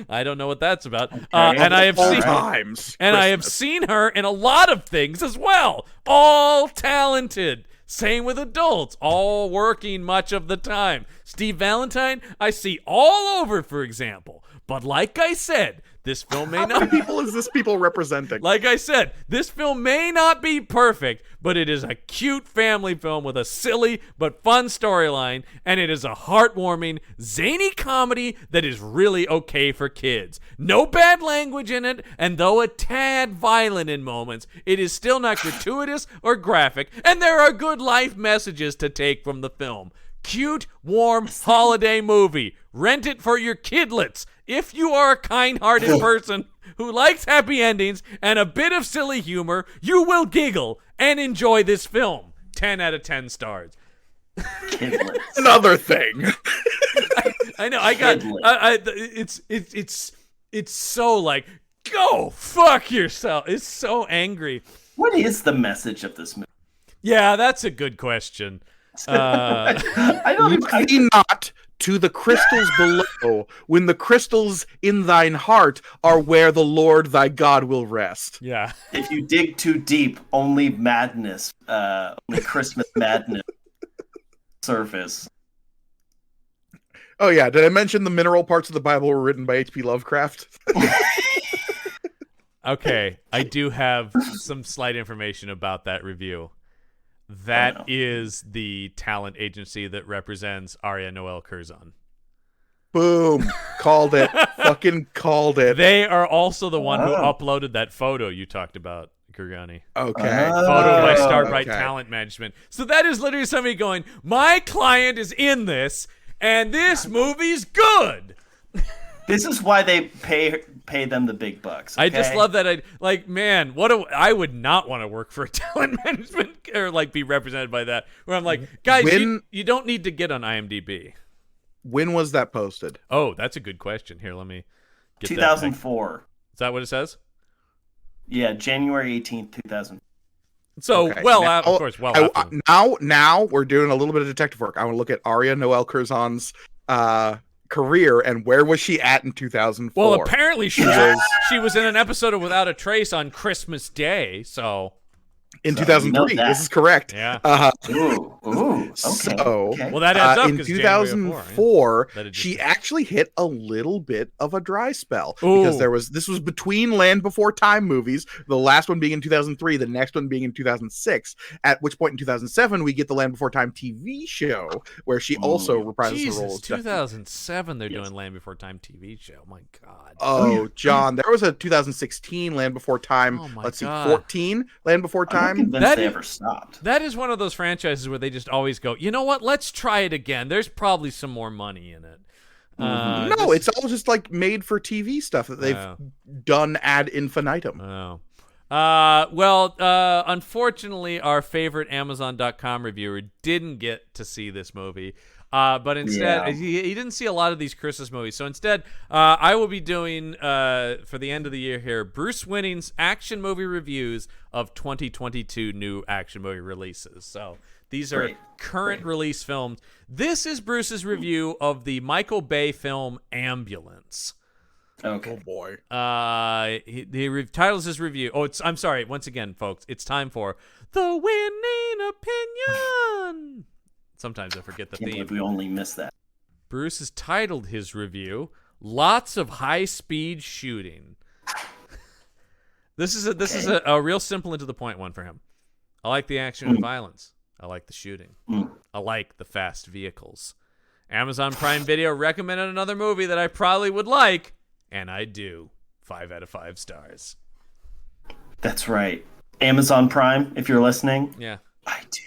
I don't know what that's about. And I have seen her in a lot of things as well. All talented. Same with adults, all working much of the time. Steve Valentine, I see all over, for example. But like I said, this film may not... How many people is this people representing? Like I said, this film may not be perfect, but it is a cute family film with a silly but fun storyline, and it is a heartwarming, zany comedy that is really okay for kids. No bad language in it, and though a tad violent in moments, it is still not gratuitous or graphic, and there are good life messages to take from the film. Cute, warm, holiday movie. Rent it for your kidlets. If you are a kind-hearted person who likes happy endings and a bit of silly humor, you will giggle and enjoy this film. 10 out of 10 stars. Kidlets. Another thing. I know. I got. It's so like, go fuck yourself. It's so angry. What is the message of this movie? Yeah, that's a good question. I don't Look thee not to the crystals below, when the crystals in thine heart are where the Lord thy God will rest. Yeah. If you dig too deep, only madness, only Christmas madness surface. Oh yeah, did I mention the mineral parts of the Bible were written by H.P. Lovecraft? Okay, I do have some slight information about that review. That is the talent agency that represents Aria Noel Curzon. Boom. Called it. Fucking called it. They are also the one who uploaded that photo you talked about, Gorgone. Okay. Photo by Starbright Talent Management. So that is literally somebody going, my client is in this, and this movie's good. This is why they pay them the big bucks. Okay? I just love that. I would not want to work for a talent management or like be represented by that. Where I'm like, guys, you don't need to get on IMDb. When was that posted? Oh, that's a good question. Here, let me get 2004. Is that what it says? Yeah, January 18th, 2000. So, Okay. of course, after. Now we're doing a little bit of detective work. I want to look at Aria Noel Curzon's career and where was she at in 2004? Well, apparently she was in an episode of Without a Trace on Christmas Day, so in 2003. This is correct. Yeah. Ooh, okay. So, okay. Well, that adds up in 'cause 2004, January of 4, she actually hit a little bit of a dry spell Ooh. because this was between Land Before Time movies, the last one being in 2003, the next one being in 2006, at which point in 2007 we get the Land Before Time TV show where she also reprises the role of 2007 they're doing Land Before Time TV show. My God. Oh, John, there was a 2016 Land Before Time. Oh my Let's God. see, 14 Land Before I'm not Time. convinced they ever stopped. That is one of those franchises where they just always go, you know what? Let's try it again. There's probably some more money in it. No, it's all just like made for TV stuff that they've done ad infinitum. Oh. Unfortunately, our favorite Amazon.com reviewer didn't get to see this movie. But instead, he didn't see a lot of these Christmas movies. So instead, I will be doing, for the end of the year here, Bruce Winning's action movie reviews of 2022 new action movie releases. So these are current release films. This is Bruce's review of the Michael Bay film Ambulance. Okay. Oh boy. He titles his review. I'm sorry. Once again, folks, it's time for the winning opinion. Sometimes I forget the Can't theme. believe we only missed that. Bruce has titled his review "Lots of High-Speed Shooting." This is a real simple and to the point one for him. I like the action and violence. I like the shooting. I like the fast vehicles. Amazon Prime Video recommended another movie that I probably would like, and I do. 5 out of 5 stars. That's right. Amazon Prime, if you're listening. Yeah. I do.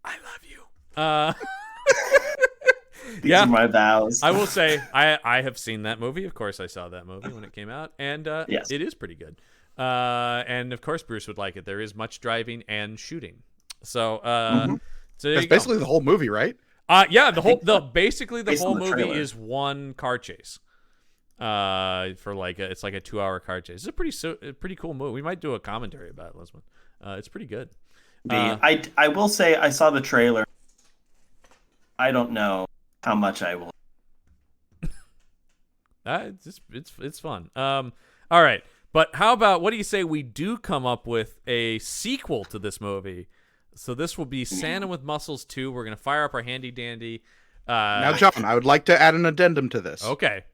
I love you. These are my vows. I will say, I have seen that movie. Of course, I saw that movie when it came out, and yes. It is pretty good. And of course, Bruce would like it. There is much driving and shooting. So, so that's basically the whole movie, right? Yeah, basically the whole movie trailer. is one car chase. For it's like a 2-hour car chase. It's a pretty cool movie. We might do a commentary about it, Lisbon. It's pretty good. I will say I saw the trailer. I don't know how much I will. It's fun. All right, but how about what do you say we do come up with a sequel to this movie? So this will be Santa with Muscles 2. We're gonna fire up our handy dandy. Now, John, I would like to add an addendum to this. Okay.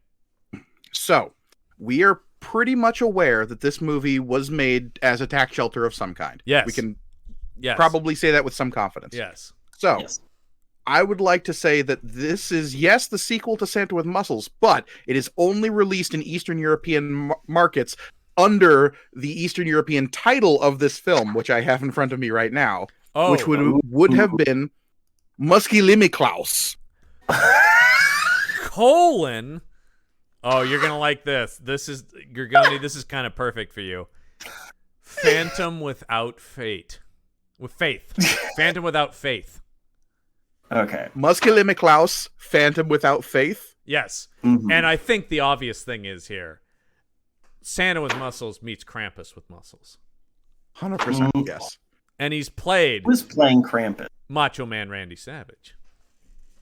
So we are pretty much aware that this movie was made as a tax shelter of some kind. Yes. We can Yes. probably say that with some confidence. Yes. So Yes. I would like to say that this is, yes, the sequel to Santa with Muscles, but it is only released in Eastern European markets under the Eastern European title of this film, which I have in front of me right now, which would have been Muskelimiclaus. Colon. Oh, you're gonna like this. This is kind of perfect for you. Phantom without fate. With faith. Phantom without faith. Okay. Muskelimiclaus, Phantom without faith. Yes. Mhm. And I think the obvious thing is here. Santa with muscles meets Krampus with muscles. 100% yes. And he's played Who's playing Krampus? Macho Man Randy Savage.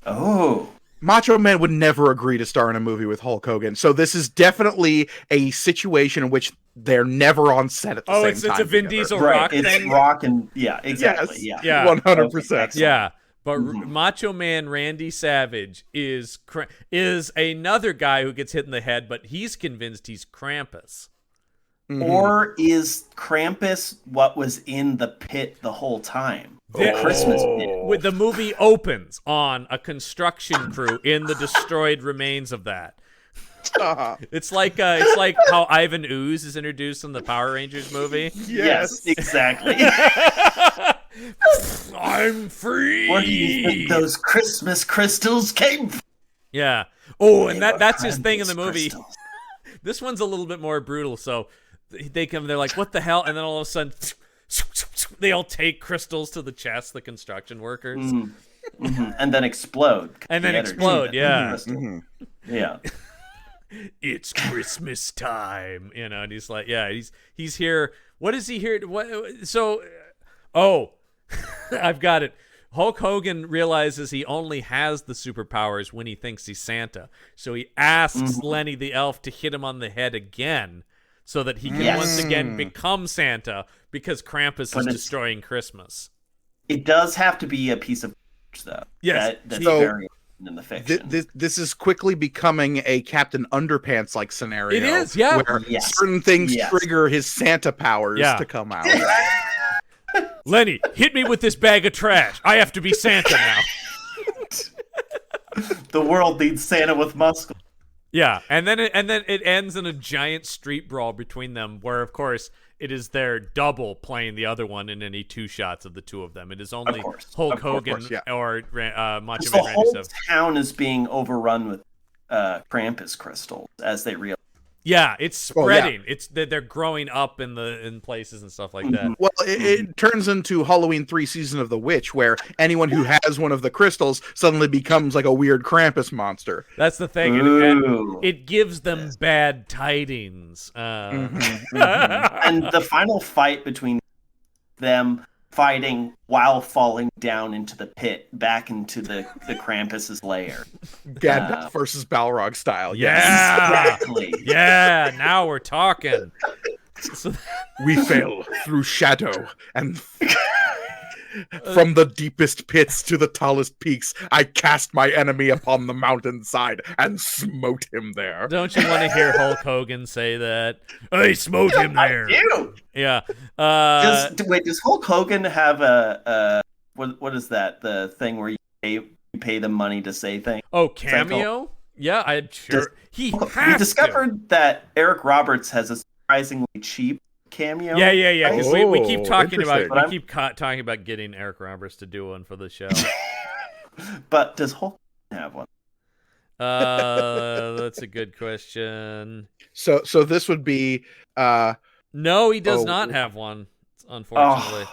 Oh. Macho Man would never agree to star in a movie with Hulk Hogan, so this is definitely a situation in which they're never on set at the same time. It's a Vin together. Diesel Right. rock It's thing. rock and yeah, exactly. Yes. Yeah. Yeah. 100%. Okay, Yeah. But Macho Man Randy Savage is another guy who gets hit in the head, but he's convinced he's Krampus. Mhm. Or is Krampus what was in the pit the whole time? The Christmas pit. With the movie opens on a construction crew in the destroyed remains of that. It's like how Ivan Ooze is introduced in the Power Rangers movie. Yes, exactly. I'm free. Where do you think those Christmas crystals came from? Yeah. Oh, and They were that's his thing in the Krampus movie. crystals. This one's a little bit more brutal. So they come, they're like, "What the hell?" And then all of a sudden, they all take crystals to the chest, the construction workers, And then explode. and then The energy explode. that- Yeah. crystal. Yeah. It's Christmas time, and he's like, yeah, he's here. What is he here? What? So, I've got it. Hulk Hogan realizes he only has the superpowers when he thinks he's Santa. So he asks Lenny the elf to hit him on the head again so that he can once again become Santa because Krampus is destroying Christmas. It does have to be a piece of though. Yes. That's So, very important in the fiction. This is quickly becoming a Captain Underpants like scenario. It is, yeah. Where certain things Yes. trigger his Santa powers to come out. Lenny, hit me with this bag of trash. I have to be Santa now. The world needs Santa with muscles. Yeah, and then it ends in a giant street brawl between them, where of course it is their double playing the other one in any two shots of the two of them. It is only Hulk Hogan or Macho The Man Randy whole Savage. town is being overrun with Krampus crystals as they realize. Yeah, it's spreading. It's they're growing up in places and stuff like that. Well, it turns into Halloween 3 Season of the Witch, where anyone who has one of the crystals suddenly becomes like a weird Krampus monster. That's the thing. And it gives them bad tidings. And the final fight between them fighting while falling down into the pit, back into the Krampus's lair. Gandalf versus Balrog style. Yeah. Exactly. Yeah, now we're talking. So, We fell through shadow and From the deepest pits to the tallest peaks, I cast my enemy upon the mountainside and smote him there. Don't you want to hear Hulk Hogan say that? I smote him there. I do. Yeah. Does Hulk Hogan have a what is that? The thing where you pay them money to say things? Oh, cameo? Yeah, I'm sure. We discovered that Eric Roberts has a surprisingly cheap cameo. Yeah. Because we keep talking interesting. talking about getting Eric Roberts to do one for the show. But does Hulk have one? That's a good question. So this would be No, he does not have one, unfortunately.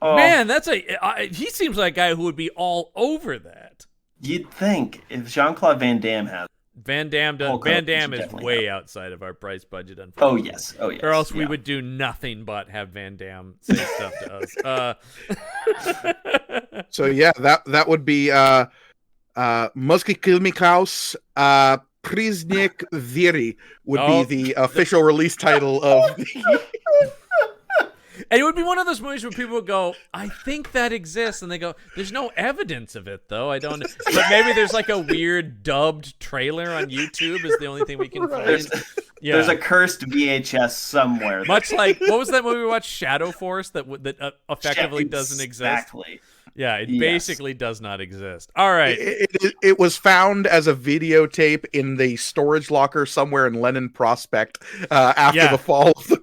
Man, that's he seems like a guy who would be all over that. You'd think if Jean-Claude Van Damme has Van Damme is way outside of our price budget, unfortunately. Oh yes. Or else we would do nothing but have Van Damme say stuff to us. So yeah, that would be Moski Kilmikaus Priznik Viri would be the official release title of the And it would be one of those movies where people would go, I think that exists. And they go, there's no evidence of it, though. I don't know. But maybe there's like a weird dubbed trailer on YouTube is the only thing we can find. There's a cursed VHS somewhere. Much like, what was that movie we watched, Shadow Force, that effectively doesn't exist? Exactly. Yeah, it basically does not exist. All right. It was found as a videotape in the storage locker somewhere in Lenin Prospect after the fall of the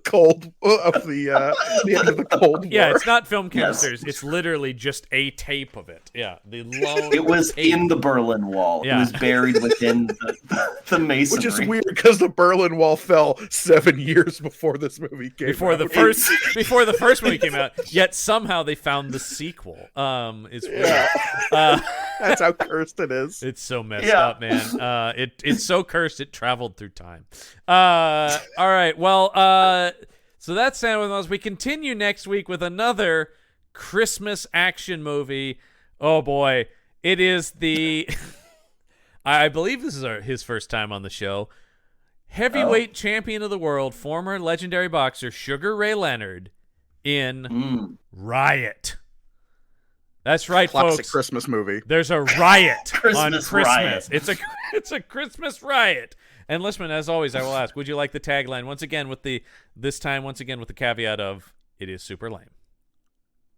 the end of the Cold War. Yeah, it's not film canisters. Yes. It's literally just a tape of it. Yeah, it was in the Berlin Wall. Yeah. It was buried within the masonry. Which is weird because the Berlin Wall fell 7 years before this movie came out. Before the first movie came out. Yet somehow they found the sequel. It's weird. That's how cursed it is. It's so messed up, man. It's so cursed it traveled through time. All right. Well, so that's Santa with Us. We continue next week with another Christmas action movie. Oh boy, it is the. I believe this is his first time on the show. Heavyweight champion of the world, former legendary boxer Sugar Ray Leonard in Riot. That's right, Classic folks. Christmas movie. There's a riot on Christmas. Riot. It's a Christmas riot. And listen, as always, I will ask: would you like the tagline once again with the caveat of it is super lame?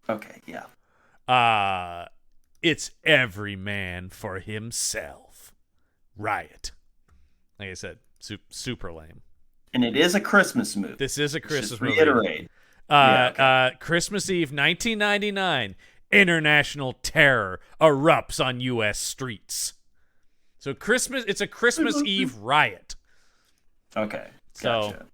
Okay, yeah. It's every man for himself. Riot. Like I said, super lame. And it is a Christmas movie. This is a Christmas movie. Reiterate. Christmas Eve, 1999. International terror erupts on U.S. streets. So it's a Christmas Eve riot. Okay, gotcha.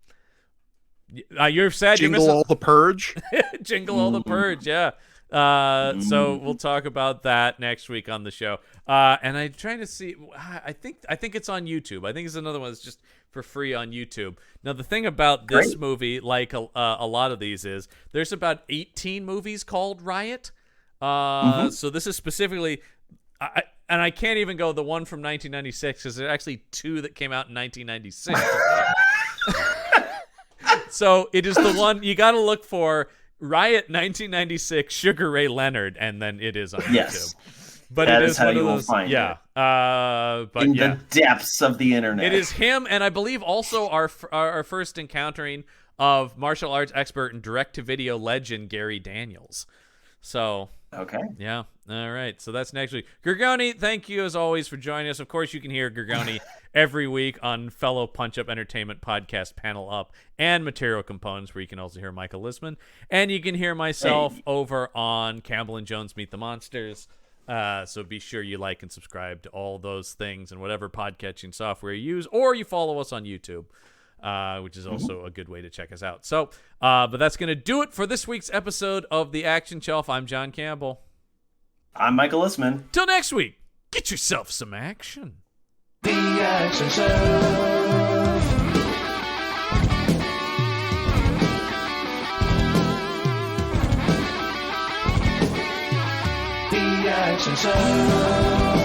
So you're sad. Jingle all the purge. Jingle all the purge. Yeah. So we'll talk about that next week on the show. And I'm trying to see. I think it's on YouTube. I think it's another one that's just for free on YouTube. Now the thing about this movie, like a lot of these, is there's about 18 movies called Riot. So this is specifically, and I can't even go the one from 1996 because there's actually two that came out in 1996. So it is the one you got to look for. Riot 1996 Sugar Ray Leonard, and then it is on YouTube. But that it is how one you of will those, find it. But in the depths of the internet. It is him, and I believe also our first encountering of martial arts expert and direct-to-video legend Gary Daniels. So yeah, all right. So that's next week. Gorgone, thank you as always for joining us. Of course, you can hear Gorgone every week on fellow Punch Up Entertainment podcast Panel Up and Material Components, where you can also hear Michael Lisman, and you can hear myself over on Campbell and Jones Meet the Monsters. So be sure you like and subscribe to all those things and whatever podcatching software you use, or you follow us on YouTube. Which is also a good way to check us out. So, but that's going to do it for this week's episode of The Action Shelf. I'm John Campbell. I'm Michael Lisman. Till next week, get yourself some action. The Action Shelf. The Action Shelf.